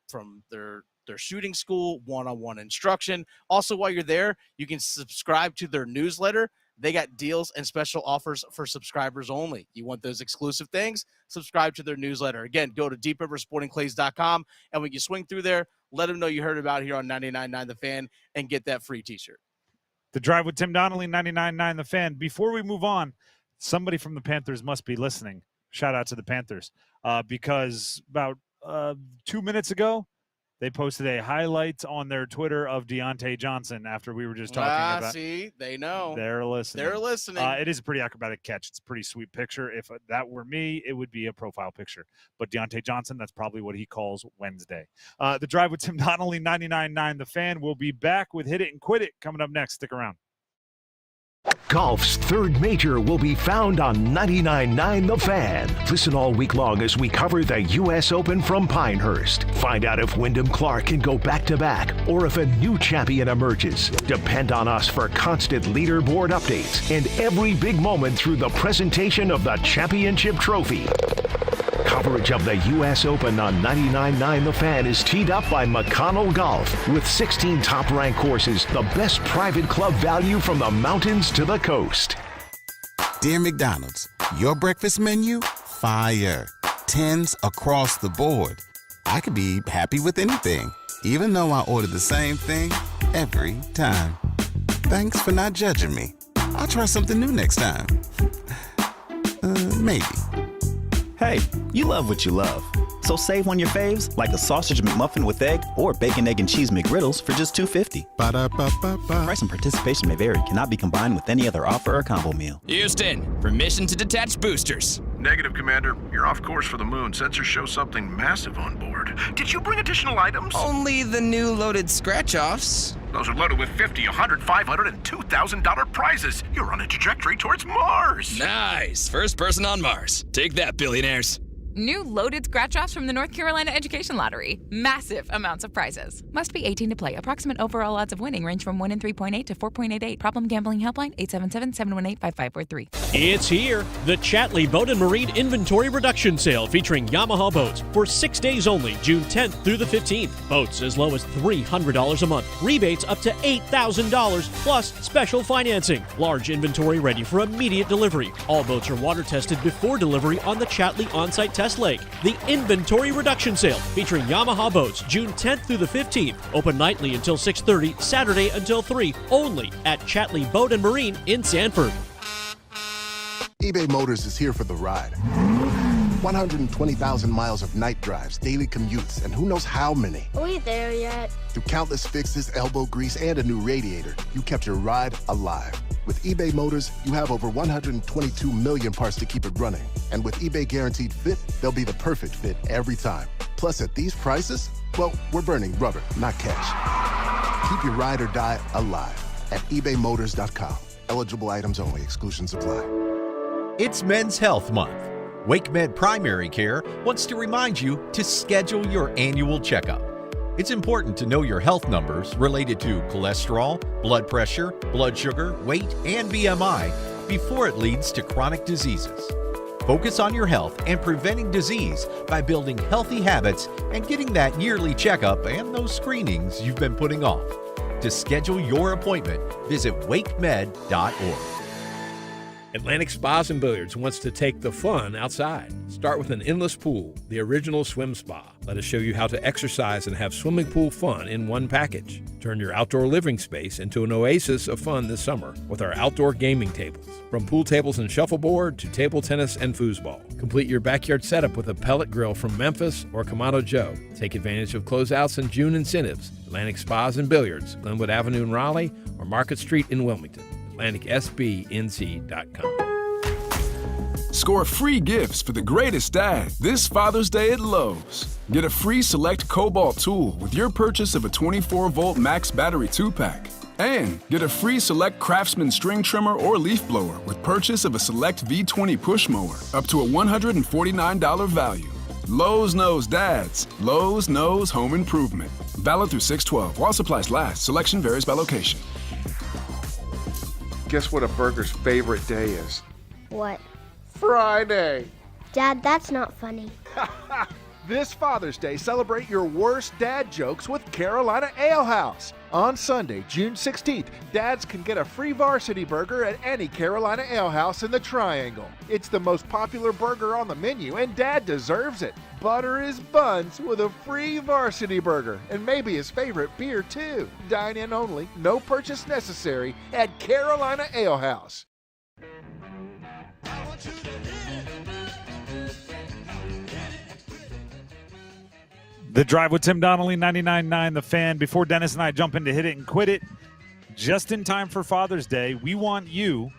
their shooting school, one-on-one instruction. Also, while you're there, you can subscribe to their newsletter. They got deals and special offers for subscribers only. You want those exclusive things? Subscribe to their newsletter. Again, go to deepriversportingclays.com, and when you swing through there, let them know you heard about it here on 99.9 The Fan and get that free t-shirt. The Drive with Tim Donnelly, 99.9 The Fan. Before we move on, somebody from the Panthers must be listening. Shout out to the Panthers because about 2 minutes ago, they posted a highlight on their Twitter of Diontae Johnson after we were just talking about. See, they know. They're listening. They're listening. It is a pretty acrobatic catch. It's a pretty sweet picture. If that were me, it would be a profile picture. But Diontae Johnson, that's probably what he calls Wednesday. The Drive with Tim Donnelly, 99.9 The Fan. We'll be back with Hit It and Quit It coming up next. Stick around. Golf's third major will be found on 99.9 The Fan. Listen all week long as we cover the U.S. Open from Pinehurst. Find out if Wyndham Clark can go back-to-back or if a new champion emerges. Depend on us for constant leaderboard updates and every big moment through the presentation of the championship trophy. Coverage of the U.S. Open on 99.9 The Fan is teed up by McConnell Golf with 16 top-ranked courses, the best private club value from the mountains to the coast. Dear McDonald's, your breakfast menu? Fire. 10s across the board. I could be happy with anything, even though I order the same thing every time. Thanks for not judging me. I'll try something new next time. Maybe. Hey, you love what you love. So save on your faves like a sausage McMuffin with egg or bacon, egg, and cheese McGriddles for just $2.50. Ba-da-ba-ba-ba. Price and participation may vary. Cannot be combined with any other offer or combo meal. Houston, permission to detach boosters. Negative, Commander. You're off course for the moon. Sensors show something massive on board. Did you bring additional items? Only the new loaded scratch-offs. Those are loaded with $50, $100, $500, and $2,000 prizes. You're on a trajectory towards Mars. Nice. First person on Mars. Take that, billionaires. New loaded scratch-offs from the North Carolina Education Lottery. Massive amounts of prizes. Must be 18 to play. Approximate overall odds of winning range from 1 in 3.8 to 4.88. Problem gambling helpline 877-718-5543. It's here. The Chatley Boat and Marine Inventory Reduction Sale featuring Yamaha boats for 6 days only, June 10th through the 15th. Boats as low as $300 a month. Rebates up to $8,000 plus special financing. Large inventory ready for immediate delivery. All boats are water tested before delivery on the Chatley on-site test lake. The Inventory Reduction Sale featuring Yamaha boats June 10th through the 15th. Open nightly until 6:30, Saturday until 3. Only at Chatley Boat and Marine in Sanford. eBay Motors is here for the ride. 120,000 miles of night drives, daily commutes, and who knows how many. Are we there yet? Through countless fixes, elbow grease, and a new radiator, you kept your ride alive. With eBay Motors, you have over 122 million parts to keep it running. And with eBay Guaranteed Fit, they'll be the perfect fit every time. Plus, at these prices, well, we're burning rubber, not cash. Keep your ride or die alive at ebaymotors.com. Eligible items only. Exclusions apply. It's Men's Health Month. WakeMed Primary Care wants to remind you to schedule your annual checkup. It's important to know your health numbers related to cholesterol, blood pressure, blood sugar, weight, and BMI before it leads to chronic diseases. Focus on your health and preventing disease by building healthy habits and getting that yearly checkup and those screenings you've been putting off. To schedule your appointment, visit wakemed.org. Atlantic Spas and Billiards wants to take the fun outside. Start with an endless pool, the original swim spa. Let us show you how to exercise and have swimming pool fun in one package. Turn your outdoor living space into an oasis of fun this summer with our outdoor gaming tables. From pool tables and shuffleboard to table tennis and foosball. Complete your backyard setup with a pellet grill from Memphis or Kamado Joe. Take advantage of closeouts and June incentives. Atlantic Spas and Billiards, Glenwood Avenue in Raleigh or Market Street in Wilmington. AtlanticSBNC.com. Score free gifts for the greatest dad this Father's Day at Lowe's. Get a free Select Cobalt tool with your purchase of a 24-volt max battery 2-pack. And get a free Select Craftsman string trimmer or leaf blower with purchase of a Select V20 push mower, up to a $149 value. Lowe's knows dads. Lowe's knows home improvement. Valid through 6/12. While supplies last. Selection varies by location. Guess what a burger's favorite day is? What? Friday. Dad, that's not funny. This Father's Day, celebrate your worst dad jokes with Carolina Ale House. On Sunday, June 16th, dads can get a free varsity burger at any Carolina Ale House in the Triangle. It's the most popular burger on the menu, and Dad deserves it. Butter his buns with a free varsity burger, and maybe his favorite beer, too. Dine in only, no purchase necessary, at Carolina Ale House. The Drive with Tim Donnelly, 99.9 The Fan. Before Dennis and I jump in to hit it and quit it, just in time for Father's Day, we want to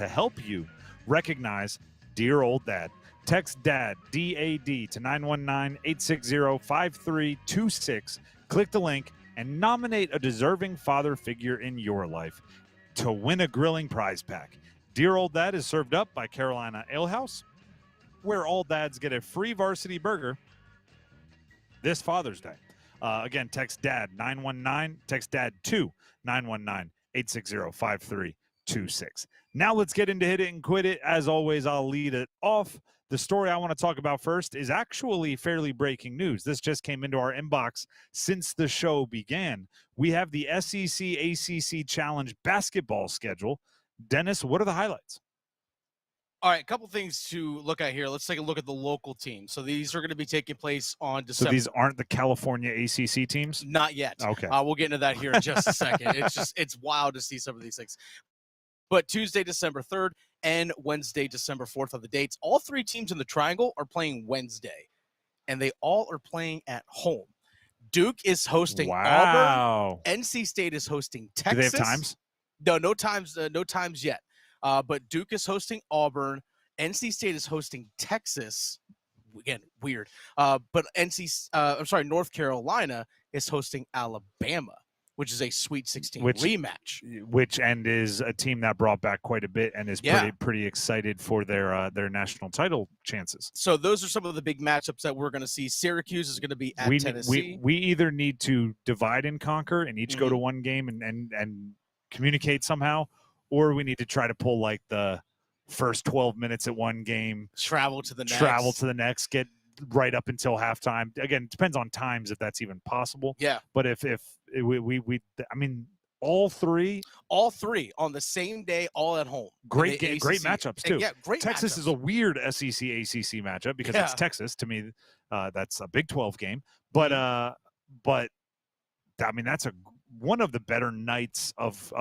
help you recognize Dear Old Dad. Text DAD, D-A-D, to 919-860-5326. Click the link and nominate a deserving father figure in your life to win a grilling prize pack. Dear Old Dad is served up by Carolina Ale House, where all dads get a free varsity burger this Father's Day. Again, text DAD 919, text DAD to 919-860-5326. Now let's get into Hit It and Quit It. As always, I'll lead it off. The story I want to talk about first is actually fairly breaking news. This just came into our inbox since the show began. We have the SEC ACC Challenge basketball schedule. Dennis, what are the highlights? All right, a couple things to look at here. Let's take a look at the local teams. So these are going to be taking place on December. So these aren't the California ACC teams? Not yet. Okay. We'll get into that here in just a second. It's wild to see some of these things. But Tuesday, December 3rd and Wednesday, December 4th are the dates. All three teams in the Triangle are playing Wednesday, and they all are playing at home. Duke is hosting Auburn. NC State is hosting Texas. Do they have times? No times yet. But Duke is hosting Auburn. NC State is hosting Texas. Again, weird. But North Carolina is hosting Alabama, which is a Sweet 16 rematch. Which is a team that brought back quite a bit and is pretty excited for their national title chances. So those are some of the big matchups that we're going to see. Syracuse is going to be at Tennessee. We either need to divide and conquer and each go to one game and communicate somehow, or we need to try to pull like the first 12 minutes at one game, travel to the next, get right up until halftime. Again, it depends on times if that's even possible. Yeah. But if all three on the same day, all at home. Great matchups too. Yeah, great. Texas matchups. is a weird SEC ACC matchup because it's Texas. To me, that's a Big 12 game. But that's one of the better nights of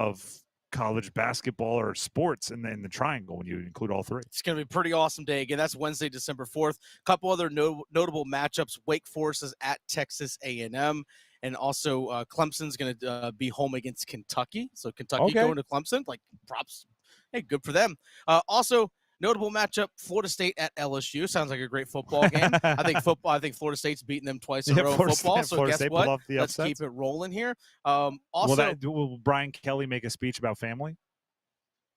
college basketball or sports in the Triangle when you include all three. It's going to be a pretty awesome day. Again, that's Wednesday, December 4th. A couple other notable matchups. Wake Forest is at Texas A&M, and also Clemson's going to be home against Kentucky. So Kentucky going to Clemson, like props. Hey, good for them. Also, notable matchup, Florida State at LSU. Sounds like a great football game. I think Florida State's beaten them twice in a row in football. So guess what? Let's keep it rolling here. Will Brian Kelly make a speech about family?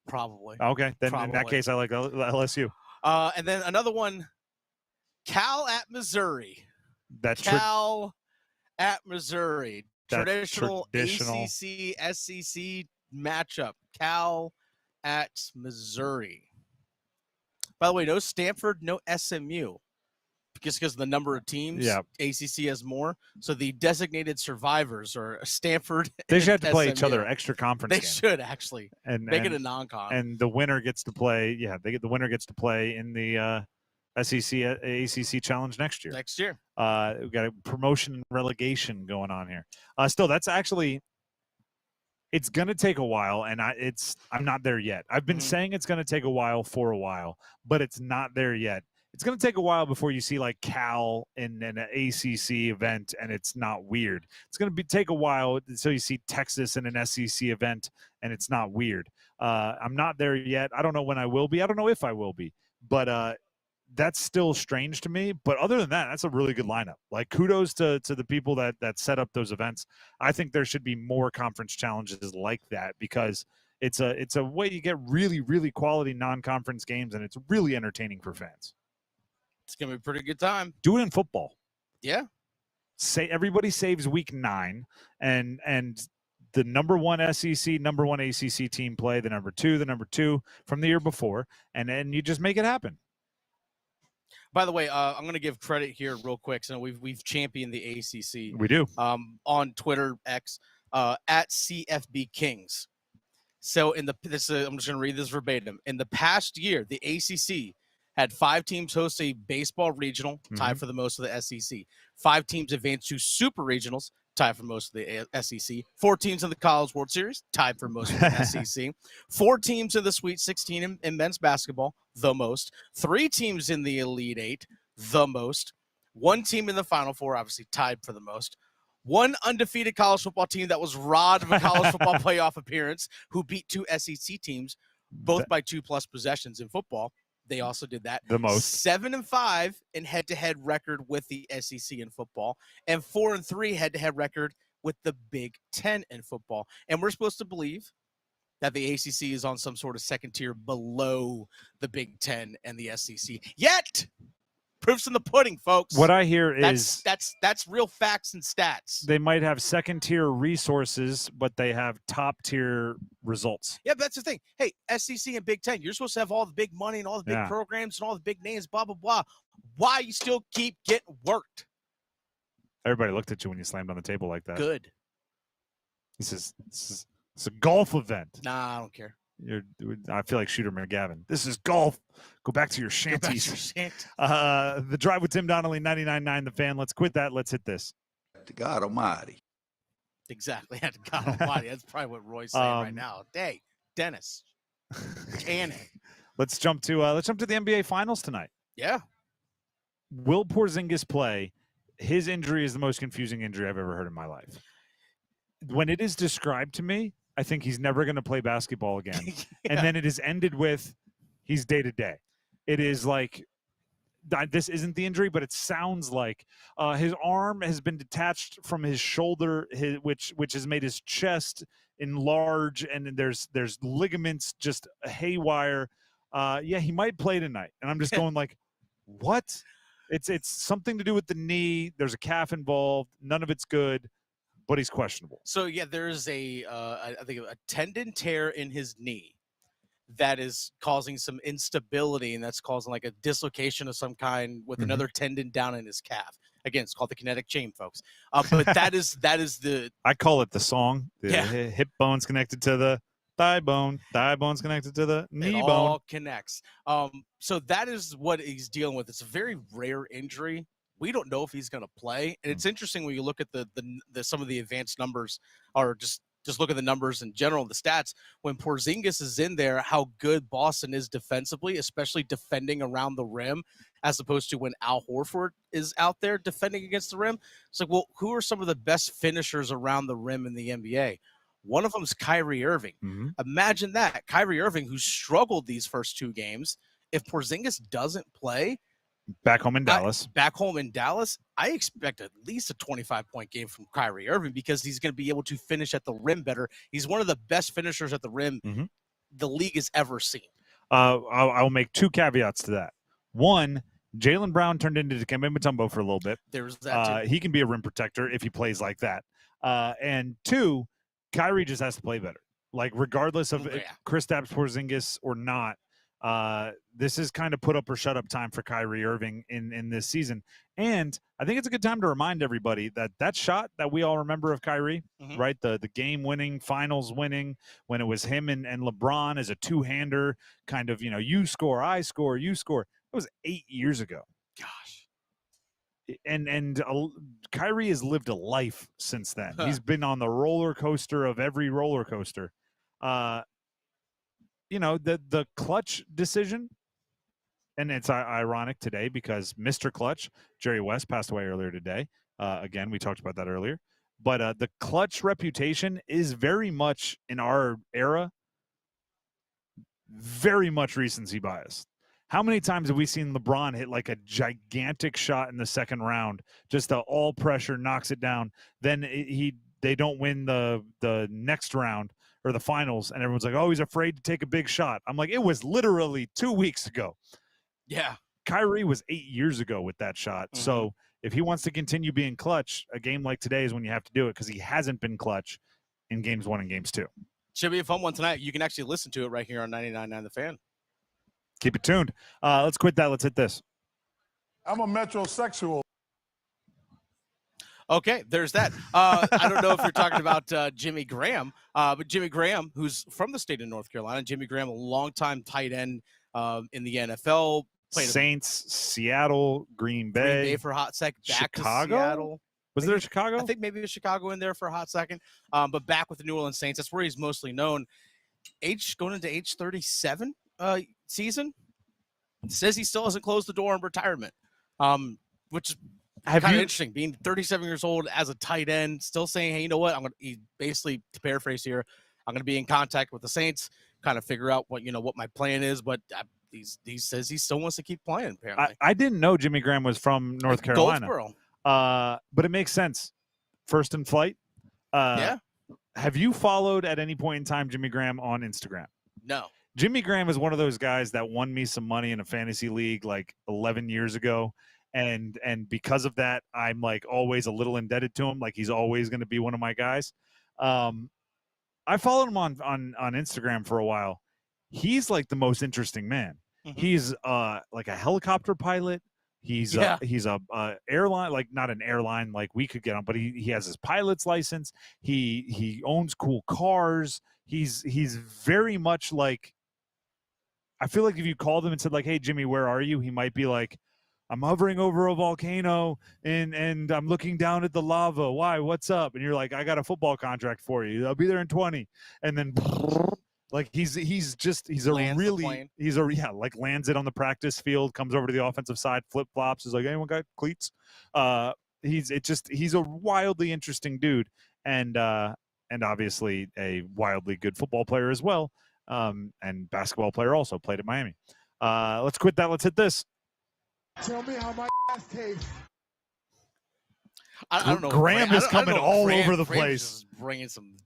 Probably. Okay. Then in that case, I like LSU. And then another one, Cal at Missouri. Cal at Missouri. Traditional ACC, SEC matchup. Cal at Missouri. By the way, no Stanford, no SMU. because of the number of teams, ACC has more. So the designated survivors are Stanford. They should have to play SMU. each other extra conference. They should actually make it a non-con. And the winner gets to play. Yeah, the winner gets to play in the SEC ACC challenge next year. We've got a promotion and relegation going on here. Still, that's actually. It's going to take a while, and I'm not there yet. I've been saying it's going to take a while for a while, but it's not there yet. It's going to take a while before you see like Cal in an ACC event, and it's not weird. It's going to take a while until you see Texas in an SEC event, and it's not weird. I'm not there yet. I don't know when I will be. I don't know if I will be, but that's still strange to me. But other than that, that's a really good lineup. Like, kudos to the people that set up those events. I think there should be more conference challenges like that, because it's a way you get really, really quality non-conference games, and it's really entertaining for fans. It's going to be a pretty good time. Do it in football. Yeah. Say everybody saves week 9, and the number 1 SEC, number 1 ACC team play the number 2 from the year before, and then you just make it happen. By the way, I'm going to give credit here real quick. So we've championed the ACC. We do. On Twitter, X, at CFB Kings. So I'm just going to read this verbatim. In the past year, the ACC had 5 teams host a baseball regional, tied for the most of the SEC. 5 teams advanced to super regionals, tied for most of the SEC. 4 teams in the College World Series, tied for most of the SEC. 4 teams in the Sweet 16 in men's basketball, the most. 3 teams in the Elite 8, the most. 1 team in the Final Four, obviously tied for the most. 1 undefeated college football team that was robbed of a college football playoff appearance, who beat 2 SEC teams, both by 2+ possessions in football. They also did that. The most. 7-5 in head-to-head record with the SEC in football, and 4-3 head-to-head record with the Big Ten in football. And we're supposed to believe that the ACC is on some sort of second tier below the Big Ten and the SEC. Yet, proof's in the pudding, folks. What I hear is that's real facts and stats. they might have second-tier resources, but they have top-tier results. Yeah, but that's the thing. Hey, SEC and Big Ten, you're supposed to have all the big money and all the big programs and all the big names, blah, blah, blah. Why you still keep getting worked? Everybody looked at you when you slammed on the table like that. Good. This is a golf event. Nah, I don't care. I feel like Shooter McGavin. This is golf. Go back to your shanties. The Drive with Tim Donnelly, 99.9 The Fan. Let's quit that. Let's hit this. To God Almighty. Exactly. To God Almighty. That's probably what Roy's saying right now. Hey, Dennis. Cannon. Let's jump to the NBA Finals tonight. Yeah. Will Porzingis play? His injury is the most confusing injury I've ever heard in my life. When it is described to me, I think he's never going to play basketball again. And then it is ended with he's day-to-day. It is like this isn't the injury, but it sounds like his arm has been detached from his shoulder, which has made his chest enlarge, and there's ligaments just haywire. He might play tonight. And I'm just going like, what? It's something to do with the knee. There's a calf involved. None of it's good. But he's questionable. So, there's I think a tendon tear in his knee that is causing some instability, and that's causing like a dislocation of some kind with another tendon down in his calf. Again, it's called the kinetic chain, folks. But that is the – I call it the song. The hip bone's connected to the thigh bone's connected to the knee bone. It all connects. So that is what he's dealing with. It's a very rare injury. We don't know if he's going to play. And it's interesting when you look at the some of the advanced numbers, or just look at the numbers in general, the stats. When Porzingis is in there, how good Boston is defensively, especially defending around the rim, as opposed to when Al Horford is out there defending against the rim. It's like, well, who are some of the best finishers around the rim in the NBA? One of them is Kyrie Irving. Imagine that. Kyrie Irving, who struggled these first 2 games, if Porzingis doesn't play, Back home in Dallas, I expect at least a 25-point game from Kyrie Irving, because he's going to be able to finish at the rim better. He's one of the best finishers at the rim the league has ever seen. I'll make 2 caveats to that. One, Jaylen Brown turned into Dikembe Mutombo for a little bit. There's that too. He can be a rim protector if he plays like that. And 2, Kyrie just has to play better. Like, regardless of Kristaps Porzingis or not, This is kind of put up or shut up time for Kyrie Irving in this season. And I think it's a good time to remind everybody that shot that we all remember of Kyrie, right? The game winning, finals winning, when it was him and LeBron as a two-hander, kind of, you score, I score, you score. It was 8 years ago. Gosh. And Kyrie has lived a life since then. He's been on the roller coaster of every roller coaster. The clutch decision, and it's ironic today because Mr. Clutch, Jerry West, passed away earlier today. Again, we talked about that earlier. But the clutch reputation is very much, in our era, very much recency bias. How many times have we seen LeBron hit like a gigantic shot in the second round, just the all pressure knocks it down, then they don't win the next round or the finals, and everyone's like, oh, he's afraid to take a big shot. I'm like, it was literally 2 weeks ago. Yeah. Kyrie was 8 years ago with that shot. So if he wants to continue being clutch, a game like today is when you have to do it, because he hasn't been clutch in games 1 and games 2. Should be a fun one tonight. You can actually listen to it right here on 99.9 The Fan. Keep it tuned. Let's quit that. Let's hit this. I'm a metrosexual. Okay, there's that. I don't know if you're talking about Jimmy Graham, but Jimmy Graham, who's from the state of North Carolina. Jimmy Graham, a longtime tight end in the NFL. Saints, Seattle, Green Bay for a hot second. Back Chicago? to Seattle. Was there Chicago? I think maybe it was Chicago in there for a hot second. But back with the New Orleans Saints. That's where he's mostly known. Going into age 37 season. Says he still hasn't closed the door on retirement, which is kind of interesting. Being 37 years old as a tight end, still saying, hey, you know what? Basically, to paraphrase here, I'm going to be in contact with the Saints, kind of figure out what my plan is. But he says he still wants to keep playing, apparently. I didn't know Jimmy Graham was from North Carolina. Goldsboro. But it makes sense. First in flight. Yeah. Have you followed at any point in time Jimmy Graham on Instagram? No. Jimmy Graham is one of those guys that won me some money in a fantasy league like 11 years ago. And because of that, I'm like always a little indebted to him. Like he's always going to be one of my guys. I followed him on Instagram for a while. He's like the most interesting man. He's like a helicopter pilot. He's a airline, like not an airline like we could get on, but he has his pilot's license. He owns cool cars. He's very much like, I feel like if you called him and said like, hey Jimmy, where are you? He might be like, I'm hovering over a volcano and I'm looking down at the lava. Why? What's up? And you're like, I got a football contract for you. I'll be there in 20. And then like he's lands it on the practice field, comes over to the offensive side, flip flops, is like, anyone got cleats? He's a wildly interesting dude, and obviously a wildly good football player as well, and basketball player also, played at Miami. Let's quit that. Let's hit this. Tell me how my ass tastes. I don't know. Graham is coming all over the place. Bringing some.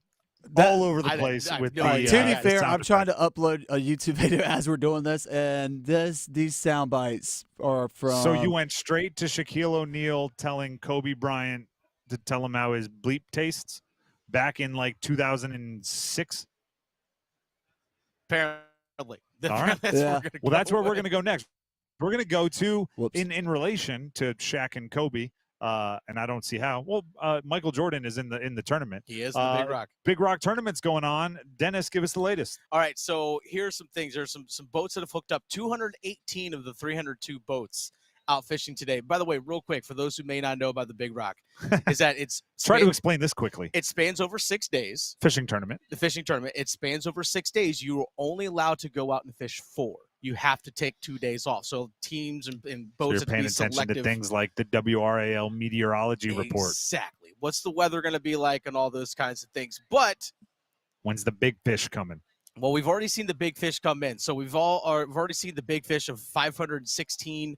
All over the place with the. To be fair, I'm trying to upload a YouTube video as we're doing this, and these sound bites are from. So you went straight to Shaquille O'Neal telling Kobe Bryant to tell him how his bleep tastes back in like 2006. Apparently. All right. That's where we're going to go next. We're going to go to in relation to Shaq and Kobe. And I don't see how. Well, Michael Jordan is in the tournament. He is in the Big Rock. Big Rock tournament's going on. Dennis, give us the latest. All right, so here's some things. There's some boats that have hooked up. 218 of the 302 boats out fishing today. By the way, real quick, for those who may not know about the Big Rock, is that it's try to explain this quickly. It spans over 6 days. Fishing tournament. The fishing tournament. It spans over 6 days. You are only allowed to go out and fish 4. You have to take 2 days off. So teams and boats So you're have paying to be attention selective. to things like the WRAL meteorology report. Exactly. What's the weather going to be like and all those kinds of things. But when's the big fish coming? Well, we've already seen the big fish come in. So we've already seen the big fish of 516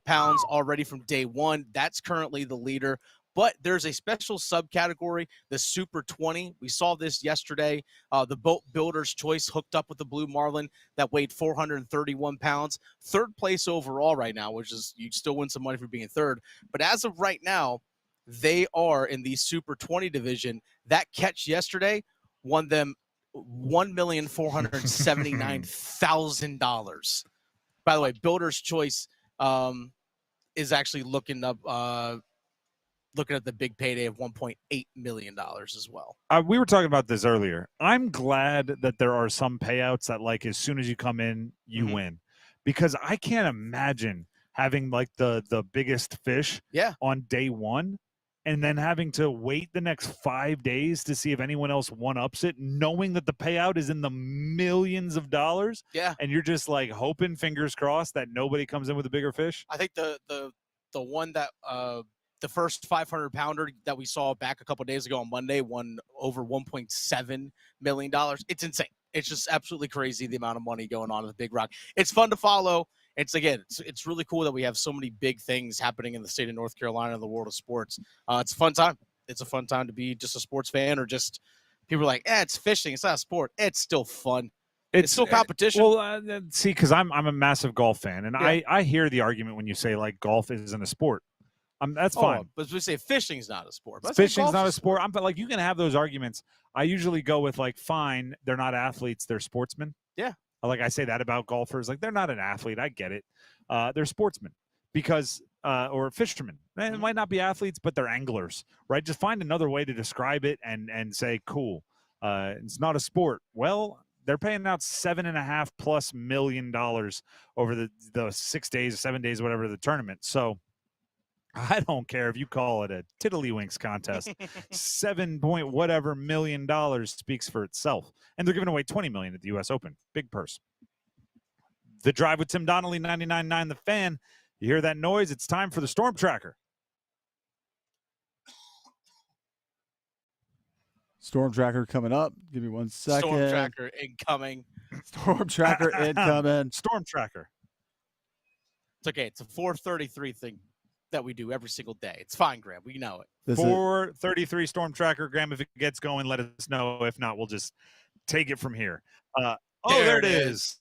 pounds already from day one. That's currently the leader. But there's a special subcategory, the Super 20. We saw this yesterday. The Boat Builder's Choice hooked up with the Blue Marlin that weighed 431 pounds. Third place overall right now, which is you still win some money for being third. But as of right now, they are in the Super 20 division. That catch yesterday won them $1,479,000. By the way, Builder's Choice is actually looking at the big payday of $1.8 million as well. We were talking about this earlier. I'm glad that there are some payouts that, like, as soon as you come in, you win, because I can't imagine having like the biggest fish on day one and then having to wait the next 5 days to see if anyone else one-ups it, knowing that the payout is in the millions of dollars. Yeah. And you're just like hoping, fingers crossed, that nobody comes in with a bigger fish. I think the one that the first 500-pounder that we saw back a couple of days ago on Monday won over $1.7 million. It's insane. It's just absolutely crazy, the amount of money going on in the Big Rock. It's fun to follow. It's really cool that we have so many big things happening in the state of North Carolina in the world of sports. It's a fun time. It's a fun time to be just a sports fan, or just people are like, it's fishing. It's not a sport. It's still fun. It's still competition. Well, see, because I'm a massive golf fan, and I hear the argument when you say like golf isn't a sport. That's fine. But we say fishing's not a sport. Fishing's not a sport. But like, you can have those arguments. I usually go with like, fine, they're not athletes, they're sportsmen. Yeah. Like I say that about golfers. Like, they're not an athlete. I get it. They're sportsmen because or fishermen. It might not be athletes, but they're anglers, right? Just find another way to describe it and say, cool. It's not a sport. Well, they're paying out $7.5+ million over the 6 days, 7 days, whatever the tournament. So I don't care if you call it a tiddlywinks contest. 7 point whatever million dollars speaks for itself. And they're giving away $20 million at the U.S. Open. Big purse. The Drive with Tim Donnelly, 99.9 The Fan. You hear that noise? It's time for the Storm Tracker. Storm Tracker coming up. Give me 1 second. Storm Tracker incoming. Storm Tracker incoming. Storm Tracker. It's okay. It's a 4:33 thing that we do every single day. It's fine, Graham. We know it. 4:33 Storm Tracker. Graham, if it gets going, let us know. If not, we'll just take it from here. There it is.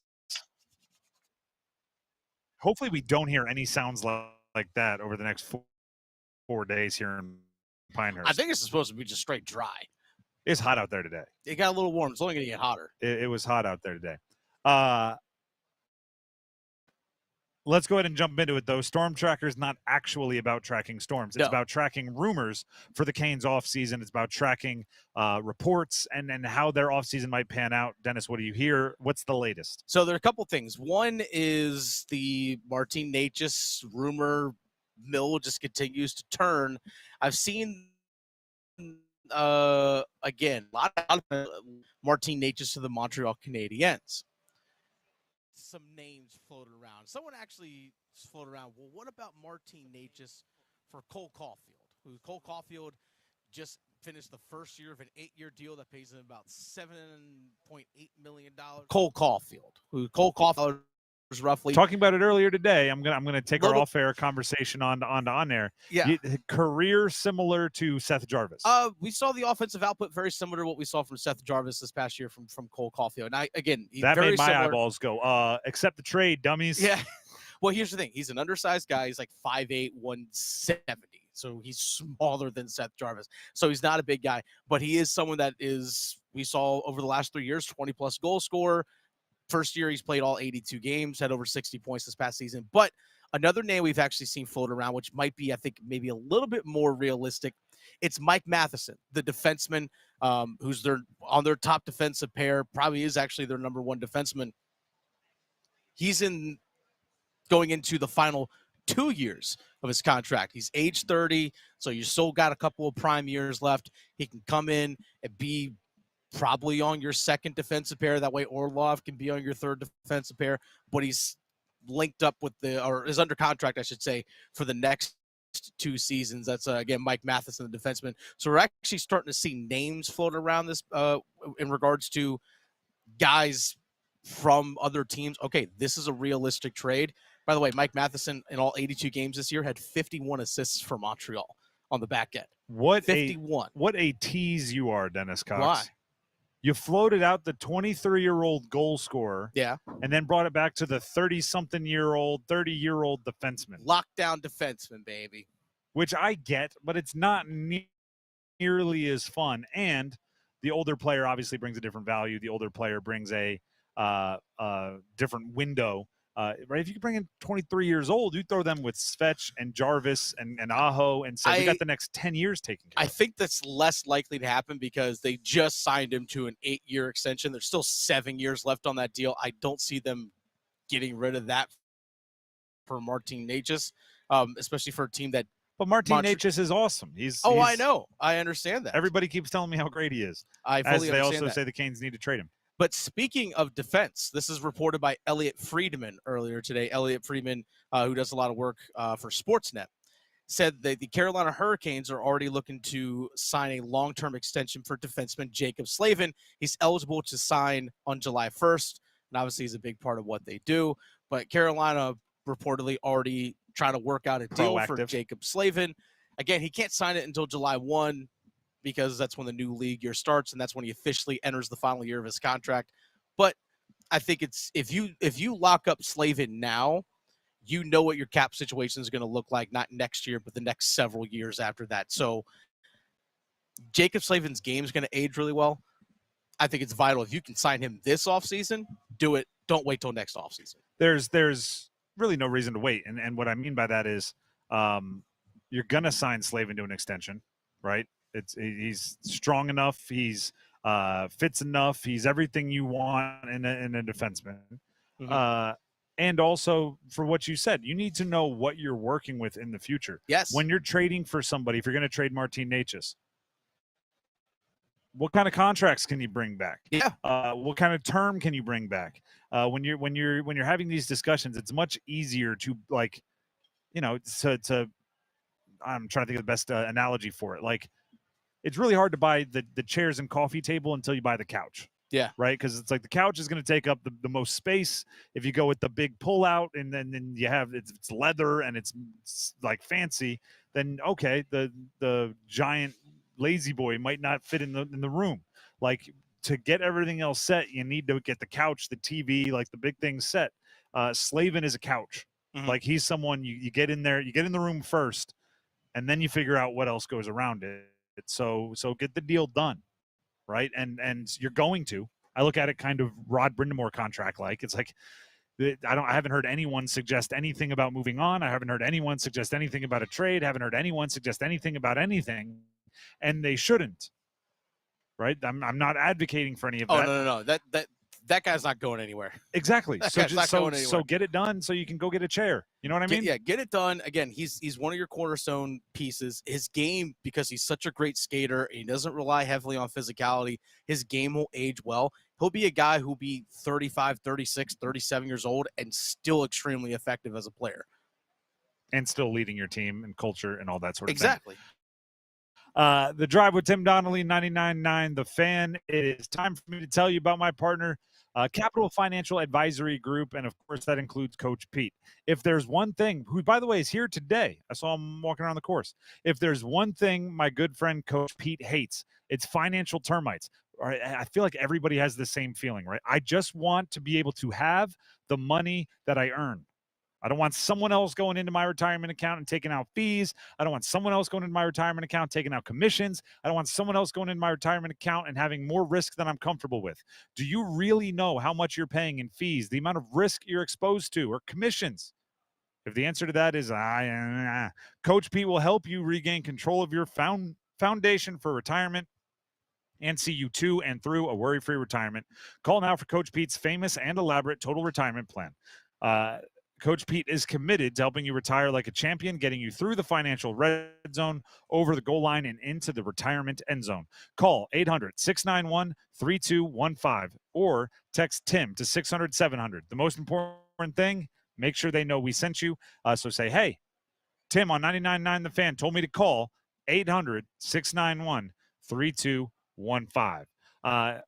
Hopefully we don't hear any sounds like that over the next 4 days here in Pinehurst. I think it's supposed to be just straight dry. It's hot out there today. It got a little warm. It's only going to get hotter. It was hot out there today. Let's go ahead and jump into it, though. Storm Tracker is not actually about tracking storms. It's about tracking rumors for the Canes offseason. It's about tracking reports and how their offseason might pan out. Dennis, what do you hear? What's the latest? So there are a couple things. One is the Martin Necas rumor mill just continues to turn. I've seen, again, a lot of Martin Necas to the Montreal Canadiens. Some names floated around. Someone actually floated around, well, what about Martin Necas for Cole Caulfield? Cole Caulfield just finished the first year of an 8-year deal that pays him about $7.8 million. Cole Caulfield was roughly talking about it earlier today. I'm gonna take our off-air conversation on there. Yeah, career similar to Seth Jarvis. We saw the offensive output very similar to what we saw from Seth Jarvis this past year from Cole Caulfield. And that very made my similar. Eyeballs go. Accept the trade, dummies. Yeah. Well, here's the thing. He's an undersized guy. He's like 5'8", 170. So he's smaller than Seth Jarvis. So he's not a big guy, but he is someone that we saw over the last 3 years, 20-plus goal scorer. First year, he's played all 82 games, had over 60 points this past season. But another name we've actually seen float around, which might be, I think, maybe a little bit more realistic, it's Mike Matheson, the defenseman, who's on their top defensive pair, probably is actually their number one defenseman. He's going into the final 2 years of his contract. He's age 30, so you still got a couple of prime years left. He can come in and be probably on your second defensive pair. That way Orlov can be on your third defensive pair, but he's linked up with or is under contract, I should say, for the next 2 seasons. That's, again, Mike Matheson, the defenseman. So we're actually starting to see names float around this in regards to guys from other teams. Okay, this is a realistic trade. By the way, Mike Matheson in all 82 games this year had 51 assists for Montreal on the back end. 51. What a tease you are, Dennis Cox. Why? You floated out the 23-year-old goal scorer, and then brought it back to the 30-something-year-old, 30-year-old defenseman. Lockdown defenseman, baby. Which I get, but it's not nearly as fun. And the older player obviously brings a different value. The older player brings a different window. Right? If you could bring in 23 years old, you throw them with Svech and Jarvis and Aho and say, we got the next 10 years taken care of. I think that's less likely to happen because they just signed him to an 8-year extension. There's still 7 years left on that deal. I don't see them getting rid of that for Martin Necas, especially for a team that. But Martin Necas is awesome. I know. I understand that. Everybody keeps telling me how great he is. I fully As they understand also that. say the Canes need to trade him. But speaking of defense, this is reported by Elliot Friedman earlier today. Elliot Friedman, who does a lot of work for Sportsnet, said that the Carolina Hurricanes are already looking to sign a long-term extension for defenseman Jacob Slavin. He's eligible to sign on July 1st, and obviously he's a big part of what they do. But Carolina reportedly already trying to work out a deal for Jacob Slavin. Again, he can't sign it until July 1 because that's when the new league year starts, and that's when he officially enters the final year of his contract. But I think it's if you lock up Slavin now, you know what your cap situation is going to look like, not next year, but the next several years after that. So Jacob Slavin's game is going to age really well. I think it's vital. If you can sign him this offseason, do it. Don't wait till next offseason. There's really no reason to wait. And what I mean by that is you're going to sign Slavin to an extension, right? He's strong enough. He's fits enough. He's everything you want in a defenseman. Mm-hmm. And also, for what you said, you need to know what you're working with in the future. Yes. When you're trading for somebody, if you're going to trade Martin Necas, what kind of contracts can you bring back? Yeah. What kind of term can you bring back? When you're having these discussions, it's much easier to to I'm trying to think of the best analogy for it. Like, it's really hard to buy the chairs and coffee table until you buy the couch. Yeah. Right. Because it's like the couch is going to take up the most space. If you go with the big pull out and then you have it's leather and it's like fancy, then okay, the giant lazy boy might not fit in the room. Like, to get everything else set, you need to get the couch, the TV, like the big things set. Slavin is a couch. Mm-hmm. Like, he's someone you get in there, you get in the room first, and then you figure out what else goes around it. So get the deal done. Right. And you're going to. I look at it kind of Rod Brindamore contract like. It's like I haven't heard anyone suggest anything about moving on. I haven't heard anyone suggest anything about a trade. I haven't heard anyone suggest anything about anything, and they shouldn't. Right? I'm not advocating for any of that. Oh, no. That guy's not going anywhere. Exactly. So get it done so you can go get a chair. You know what I mean? Get it done. Again, he's one of your cornerstone pieces. His game, because he's such a great skater and he doesn't rely heavily on physicality, his game will age well. He'll be a guy who'll be 35, 36, 37 years old and still extremely effective as a player. And still leading your team and culture and all that sort of exactly. thing. The Drive with Tim Donnelly, 99.9 The Fan. It is time for me to tell you about my partner, Capital Financial Advisory Group, and of course that includes Coach Pete. If there's one thing, who by the way is here today, I saw him walking around the course. If there's one thing my good friend Coach Pete hates, it's financial termites. I feel like everybody has the same feeling, right? I just want to be able to have the money that I earn. I don't want someone else going into my retirement account and taking out fees. I don't want someone else going into my retirement account taking out commissions. I don't want someone else going into my retirement account and having more risk than I'm comfortable with. Do you really know how much you're paying in fees, the amount of risk you're exposed to, or commissions? If the answer to that is Coach Pete will help you regain control of your foundation for retirement and see you to and through a worry-free retirement. Call now for Coach Pete's famous and elaborate total retirement plan. Coach Pete is committed to helping you retire like a champion, getting you through the financial red zone, over the goal line, and into the retirement end zone. Call 800-691-3215 or text Tim to 600-700. The most important thing, make sure they know we sent you. So say, hey, Tim on 99.9 The Fan told me to call 800-691-3215.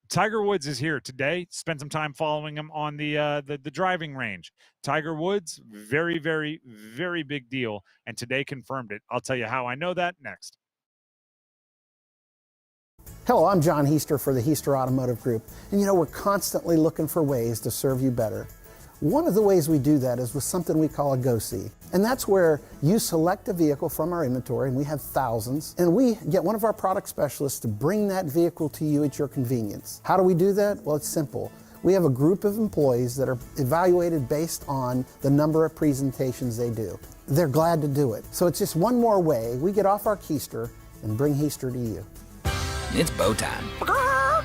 Tiger Woods is here today. Spent some time following him on the driving range. Tiger Woods, very, very, very big deal, and today confirmed it. I'll tell you how I know that next. Hello, I'm John Heister for the Heister Automotive Group. And we're constantly looking for ways to serve you better. One of the ways we do that is with something we call a go-see. And that's where you select a vehicle from our inventory, and we have thousands, and we get one of our product specialists to bring that vehicle to you at your convenience. How do we do that? Well, it's simple. We have a group of employees that are evaluated based on the number of presentations they do. They're glad to do it. So it's just one more way we get off our keister and bring Heister to you. It's bow time.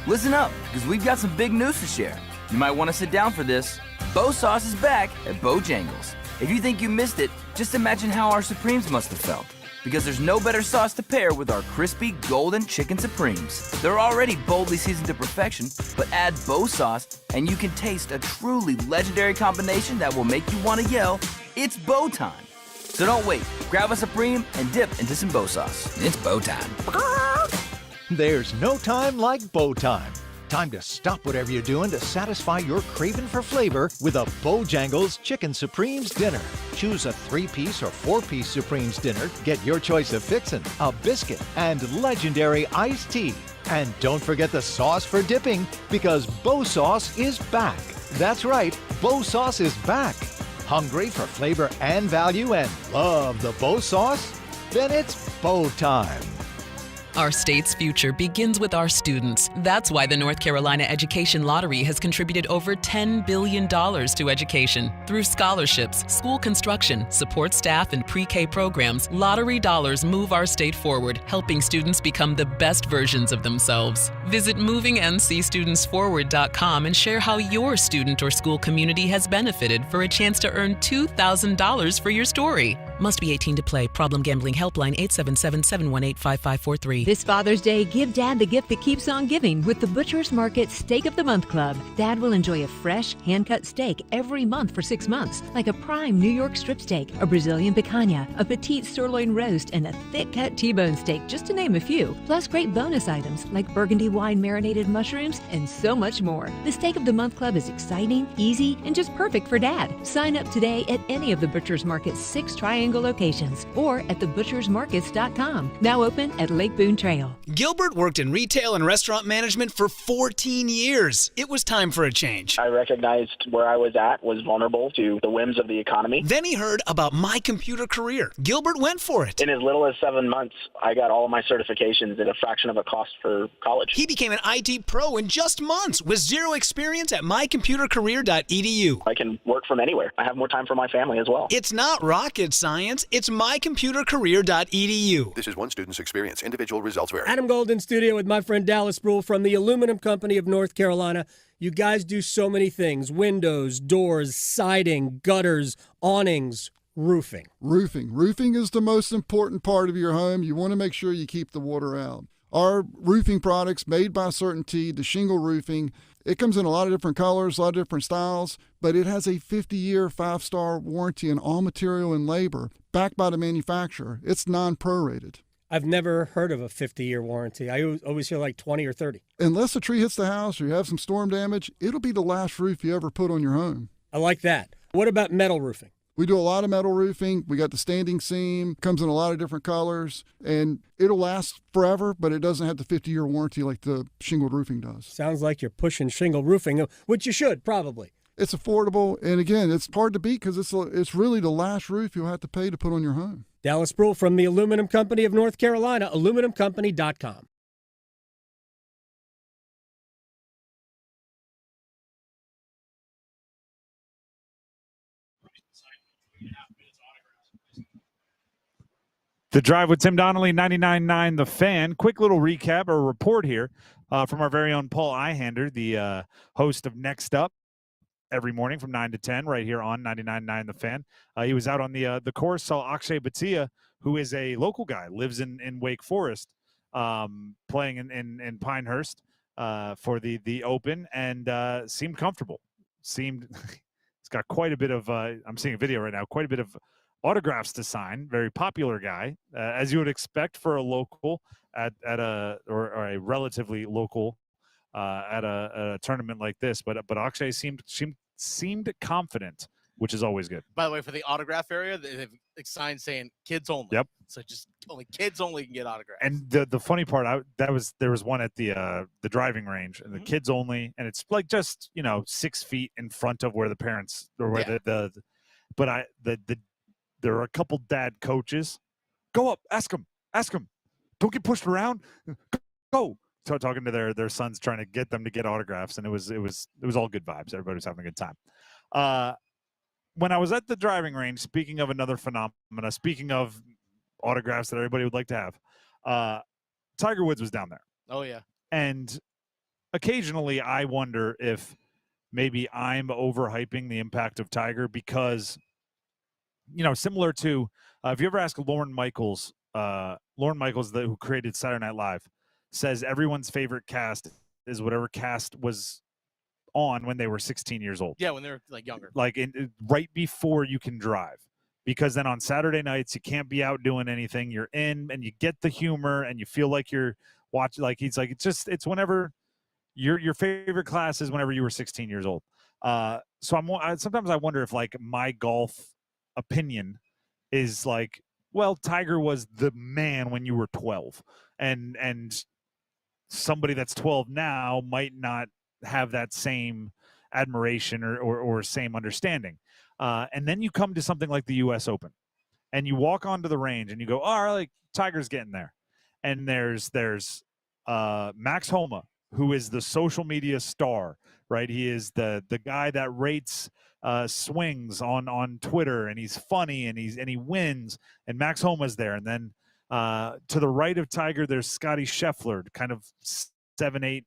Listen up, because we've got some big news to share. You might want to sit down for this. Bow Sauce is back at Bojangles. If you think you missed it, just imagine how our Supremes must have felt. Because there's no better sauce to pair with our crispy golden chicken Supremes. They're already boldly seasoned to perfection, but add Bow Sauce and you can taste a truly legendary combination that will make you want to yell, "It's bow time." So don't wait. Grab a Supreme and dip into some Bow Sauce. It's bow time. There's no time like bow time. Time to stop whatever you're doing to satisfy your craving for flavor with a Bojangles Chicken Supremes dinner. Choose a 3-piece or 4-piece Supremes dinner. Get your choice of fixin', a biscuit, and legendary iced tea. And don't forget the sauce for dipping, because Bow Sauce is back. That's right, Bow Sauce is back. Hungry for flavor and value and love the Bow Sauce? Then it's bow time. Our state's future begins with our students. That's why the North Carolina Education Lottery has contributed over $10 billion to education. Through scholarships, school construction, support staff, and pre-K programs, lottery dollars move our state forward, helping students become the best versions of themselves. Visit movingncstudentsforward.com and share how your student or school community has benefited for a chance to earn $2,000 for your story. Must be 18 to play. Problem Gambling Helpline 877-718-5543. This Father's Day, give Dad the gift that keeps on giving with the Butcher's Market Steak of the Month Club. Dad will enjoy a fresh, hand-cut steak every month for 6 months, like a prime New York strip steak, a Brazilian picanha, a petite sirloin roast, and a thick-cut T-bone steak, just to name a few. Plus great bonus items like burgundy wine marinated mushrooms and so much more. The Steak of the Month Club is exciting, easy, and just perfect for Dad. Sign up today at any of the Butcher's Market's 6 triangle locations or at thebutchersmarkets.com. Now open at Lake Boone Trail. Gilbert worked in retail and restaurant management for 14 years. It was time for a change. I recognized where I was at was vulnerable to the whims of the economy. Then he heard about My Computer Career. Gilbert went for it. In as little as 7 months, I got all of my certifications at a fraction of a cost for college. He became an IT pro in just months with zero experience at mycomputercareer.edu. I can work from anywhere. I have more time for my family as well. It's not rocket science. It's mycomputercareer.edu. This is one student's experience. Individual results vary. Adam Gold in studio with my friend Dallas Brule from the Aluminum Company of North Carolina. You guys do so many things: windows, doors, siding, gutters, awnings, roofing. Roofing is the most important part of your home. You want to make sure you keep the water out. Our roofing products made by Certainty, the shingle roofing, it comes in a lot of different colors, a lot of different styles, but it has a 50-year, 5-star warranty on all material and labor, backed by the manufacturer. It's non-prorated. I've never heard of a 50-year warranty. I always hear like 20 or 30. Unless a tree hits the house or you have some storm damage, it'll be the last roof you ever put on your home. I like that. What about metal roofing? We do a lot of metal roofing. We got the standing seam, comes in a lot of different colors, and it'll last forever, but it doesn't have the 50-year warranty like the shingled roofing does. Sounds like you're pushing shingle roofing, which you should probably. It's affordable, and again, it's hard to beat because it's really the last roof you'll have to pay to put on your home. Dallas Brule from the Aluminum Company of North Carolina, aluminumcompany.com. The Drive with Tim Donnelly, 99.9 The Fan. Quick little recap or report here from our very own Paul Ihander, the host of Next Up every morning from 9 to 10 right here on 99.9 The Fan. He was out on the course, saw Akshay Bhatia, who is a local guy, lives in Wake Forest, playing in Pinehurst for the Open, and seemed comfortable. It's got quite a bit of, I'm seeing a video right now, quite a bit of autographs to sign. Very popular guy, as you would expect for a local at a relatively local at a tournament like this. But Akshay seemed confident which is always good. By the way, for the autograph area, they have signs saying kids only. Yep. So just only kids only can get autographs. And the funny part, there was one at the driving range, and the kids only, and it's like just 6 feet in front of where the parents or where there are a couple dad coaches. Go up, ask them, don't get pushed around, go. So talking to their sons, trying to get them to get autographs, and it was all good vibes. Everybody was having a good time. When I was at the driving range, speaking of another phenomena, speaking of autographs that everybody would like to have, Tiger Woods was down there. Oh, yeah. And occasionally I wonder if maybe I'm overhyping the impact of Tiger because, similar to, if you ever ask Lorne Michaels, who created Saturday Night Live, says everyone's favorite cast is whatever cast was on when they were 16 years old. Yeah, when they're younger. Right before you can drive. Because then on Saturday nights, you can't be out doing anything. You're in and you get the humor and you feel like you're watching. It's whenever your favorite class is whenever you were 16 years old. Sometimes I wonder if my golf opinion is Tiger was the man when you were 12 and somebody that's 12 now might not have that same admiration or same understanding. And then you come to something like the U.S. Open, and you walk onto the range, and you go, Tiger's getting there. And there's Max Homa, who is the social media star, right? He is the guy that rates swings on Twitter, and he's funny, and he wins. And Max Homa's there, and then to the right of Tiger, there's Scotty Scheffler, kind of 7-8.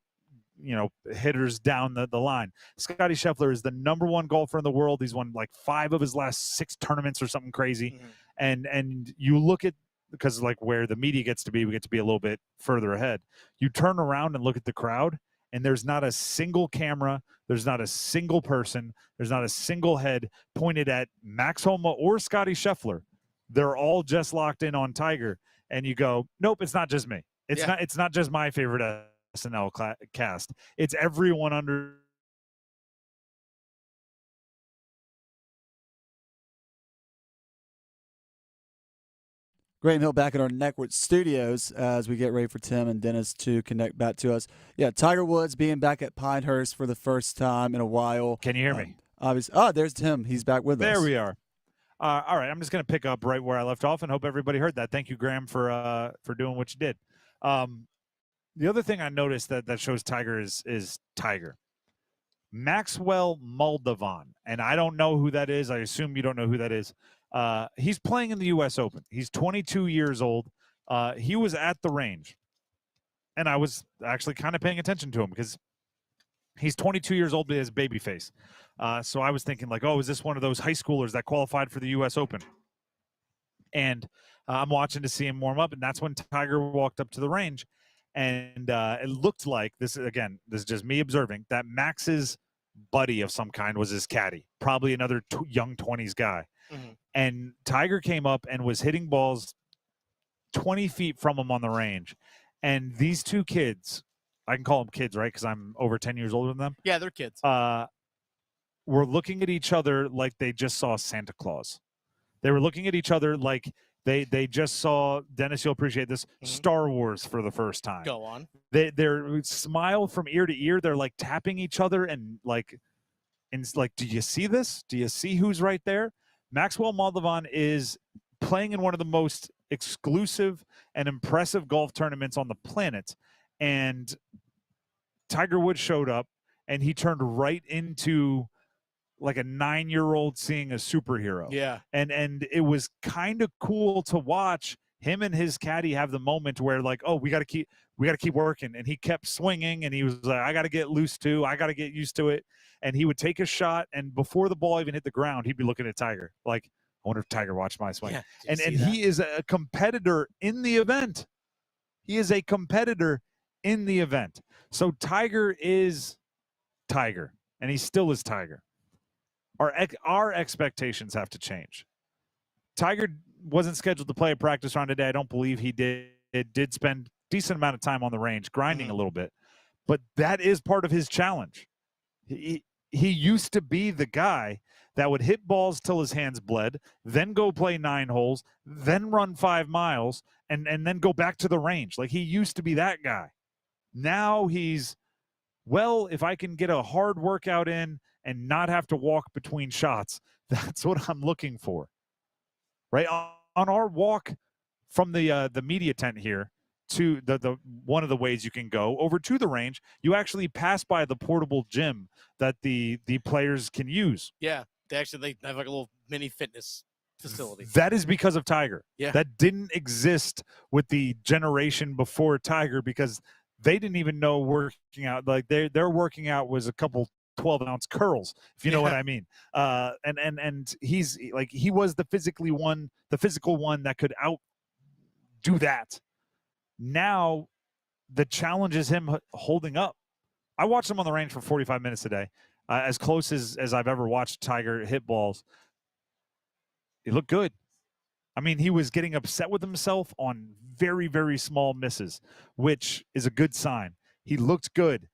Hitters down the line. Scotty Scheffler is the #1 golfer in the world. He's won 5 of his last 6 tournaments or something crazy. Mm-hmm. And you look at, because where the media gets to be, we get to be a little bit further ahead. You turn around and look at the crowd, and there's not a single camera, there's not a single person, there's not a single head pointed at Max Homa or Scotty Scheffler. They're all just locked in on Tiger. And you go, nope, it's not just me. It's not just my favorite SNL cast. It's everyone under. Graham Hill back in our Neckwood studios as we get ready for Tim and Dennis to connect back to us. Yeah, Tiger Woods being back at Pinehurst for the first time in a while. Can you hear me? Obviously. There's Tim. He's back with us. There we are. All right, I'm just going to pick up right where I left off and hope everybody heard that. Thank you, Graham, for doing what you did. The other thing I noticed that shows Tiger is Tiger. Maxwell Moldovan, and I don't know who that is. I assume you don't know who that is. He's playing in the U.S. Open. He's 22 years old. He was at the range, and I was actually kind of paying attention to him because he's 22 years old, but he has a baby face. So I was thinking is this one of those high schoolers that qualified for the U.S. Open? And I'm watching to see him warm up, and that's when Tiger walked up to the range. And it looked like, this is just me observing, that Max's buddy of some kind was his caddy, probably another young 20s guy. Mm-hmm. And Tiger came up and was hitting balls 20 feet from him on the range. And these two kids, I can call them kids, right? Because I'm over 10 years older than them. Yeah, they're kids. Were looking at each other like they just saw Santa Claus. They were looking at each other like they just saw, Dennis, you'll appreciate this, Star Wars for the first time. Go on. They're smile from ear to ear. They're tapping each other and do you see this? Do you see who's right there? Maxwell Moldovan is playing in one of the most exclusive and impressive golf tournaments on the planet. And Tiger Woods showed up and he turned right into a 9-year-old seeing a superhero. Yeah. And it was kind of cool to watch him and his caddy have the moment where we got to keep working. And he kept swinging and he was like, I got to get loose too. I got to get used to it. And he would take a shot, and before the ball even hit the ground, he'd be looking at Tiger. I wonder if Tiger watched my swing. Yeah, and he is a competitor in the event. He is a competitor in the event. So Tiger is Tiger, and he still is Tiger. Our expectations have to change. Tiger wasn't scheduled to play a practice round today. I don't believe he did. It did spend a decent amount of time on the range, grinding a little bit. But that is part of his challenge. He used to be the guy that would hit balls till his hands bled, then go play 9 holes, then run 5 miles, and then go back to the range. Like, he used to be that guy. Now he's, well, if I can get a hard workout in and not have to walk between shots, that's what I'm looking for. Right? On our walk from the media tent here to the one of the ways you can go over to the range, you actually pass by the portable gym that the players can use. Yeah, they have like a little mini fitness facility. That is because of Tiger. Yeah. That didn't exist with the generation before Tiger, because they didn't even know working out. Like, their working out was a couple 12-ounce curls, if you know what I mean. And he's like, he was the physical one that could do that. Now the challenge is him holding up. I watched him on the range for 45 minutes today, as close as I've ever watched Tiger hit balls. He looked good. I mean, he was getting upset with himself on very, very small misses, which is a good sign. He looked good.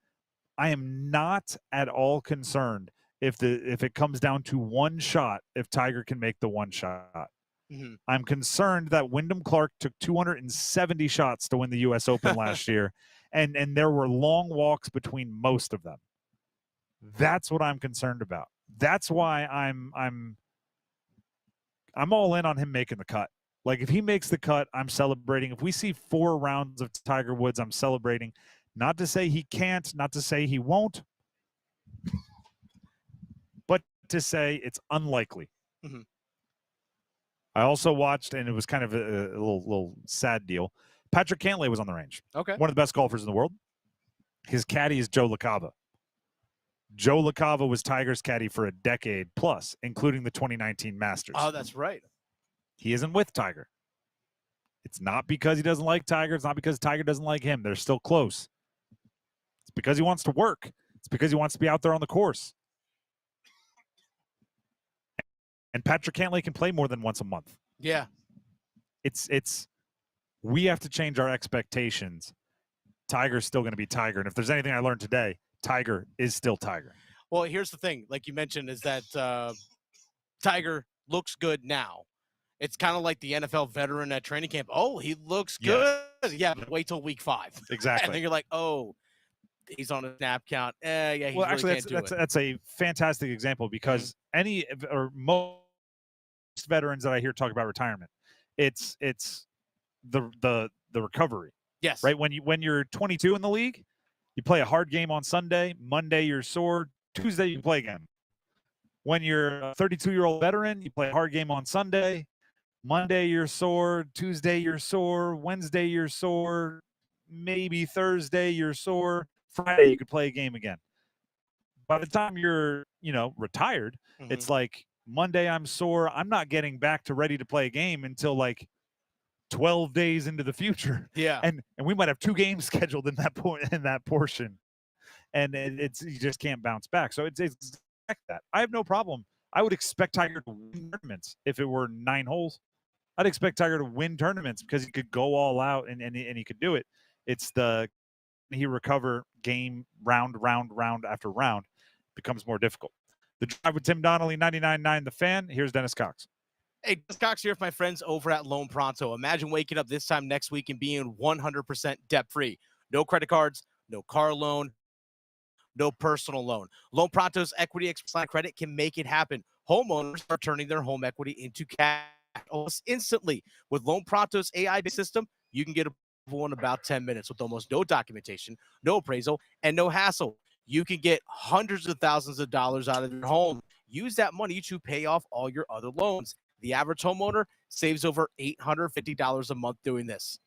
I am not at all concerned if it comes down to one shot, if Tiger can make the one shot. Mm-hmm. I'm concerned that Wyndham Clark took 270 shots to win the U.S. Open last year, and there were long walks between most of them. That's what I'm concerned about. That's why I'm all in on him making the cut. Like, if he makes the cut, I'm celebrating. If we see 4 rounds of Tiger Woods, I'm celebrating. Not to say he can't, not to say he won't, but to say it's unlikely. Mm-hmm. I also watched, and it was kind of a little sad deal. Patrick Cantlay was on the range. Okay. One of the best golfers in the world. His caddy is Joe LaCava. Joe LaCava was Tiger's caddy for a decade plus, including the 2019 Masters. Oh, that's right. He isn't with Tiger. It's not because he doesn't like Tiger. It's not because Tiger doesn't like him. They're still close. It's because he wants to work. It's because he wants to be out there on the course. And Patrick Cantlay can play more than once a month. Yeah. We have to change our expectations. Tiger's still going to be Tiger. And if there's anything I learned today, Tiger is still Tiger. Well, here's the thing, like you mentioned, is that Tiger looks good now. It's kind of like the NFL veteran at training camp. Oh, he looks good. Yeah, but wait till week 5. Exactly. And then you're like, oh, he's on a snap count. Yeah, he well, really actually, can't do it. that's a fantastic example, because most veterans that I hear talk about retirement, it's the recovery. Yes. Right. When you're 22 in the league, you play a hard game on Sunday. Monday you're sore. Tuesday you play again. When you're a 32-year-old veteran, you play a hard game on Sunday. Monday you're sore. Tuesday you're sore. Wednesday you're sore. Maybe Thursday you're sore. Friday you could play a game again. By the time you're retired, it's like Monday I'm sore. I'm not getting back to ready to play a game until like 12 days into the future. Yeah. And we might have 2 games scheduled in that portion. And you just can't bounce back. So it's like that. I have no problem. I would expect Tiger to win tournaments if it were 9 holes. I'd expect Tiger to win tournaments because he could go all out and he could do it. It's he recover game round after round becomes more difficult. The Drive with Tim Donnelly, 99.9 The Fan. Here's Dennis Cox. Hey, Dennis Cox here with my friends over at Loan Pronto. Imagine waking up this time next week and being 100% debt-free. No credit cards, no car loan, no personal loan. Loan Pronto's Equity Express line of credit can make it happen. Homeowners are turning their home equity into cash almost instantly. With Loan Pronto's AI-based system, you can get approval in about 10 minutes with almost no documentation, no appraisal, and no hassle. You can get hundreds of thousands of dollars out of your home. Use that money to pay off all your other loans. The average homeowner saves over $850 a month doing this.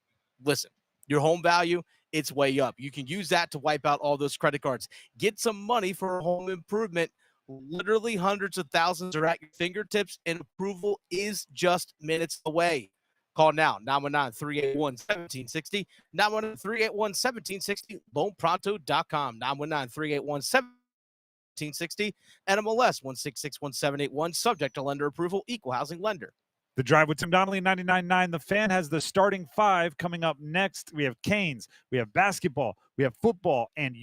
Listen, your home value, it's way up. You can use that to wipe out all those credit cards. Get some money for home improvement. Literally hundreds of thousands are at your fingertips, and approval is just minutes away. Call now, 919-381-1760, 919-381-1760, loanpronto.com, 919-381-1760, NMLS 1661781, subject to lender approval, equal housing lender. The Drive with Tim Donnelly, 99.9. The Fan has the starting five coming up next. We have Canes, we have basketball, we have football, and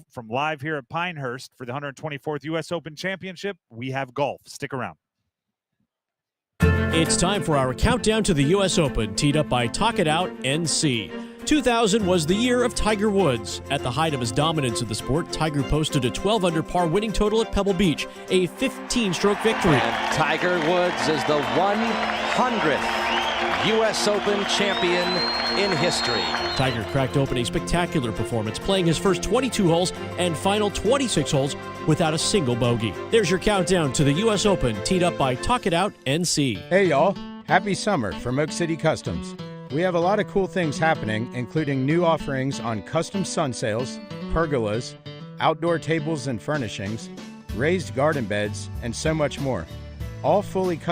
from live here at Pinehurst for the 124th U.S. Open Championship, we have golf. Stick around. It's time for our countdown to the U.S. Open, teed up by Talk It Out NC. 2000 was the year of Tiger Woods. At the height of his dominance in the sport, Tiger posted a 12-under par winning total at Pebble Beach, a 15-stroke victory. And Tiger Woods is the 100th U.S. Open champion in history. Tiger cracked open a spectacular performance, playing his first 22 holes and final 26 holes without a single bogey. There's your countdown to the U.S. Open, teed up by Talk It Out NC. Hey y'all, happy summer from Oak City Customs. We have a lot of cool things happening, including new offerings on custom sun sails, pergolas, outdoor tables and furnishings, raised garden beds, and so much more. All fully custom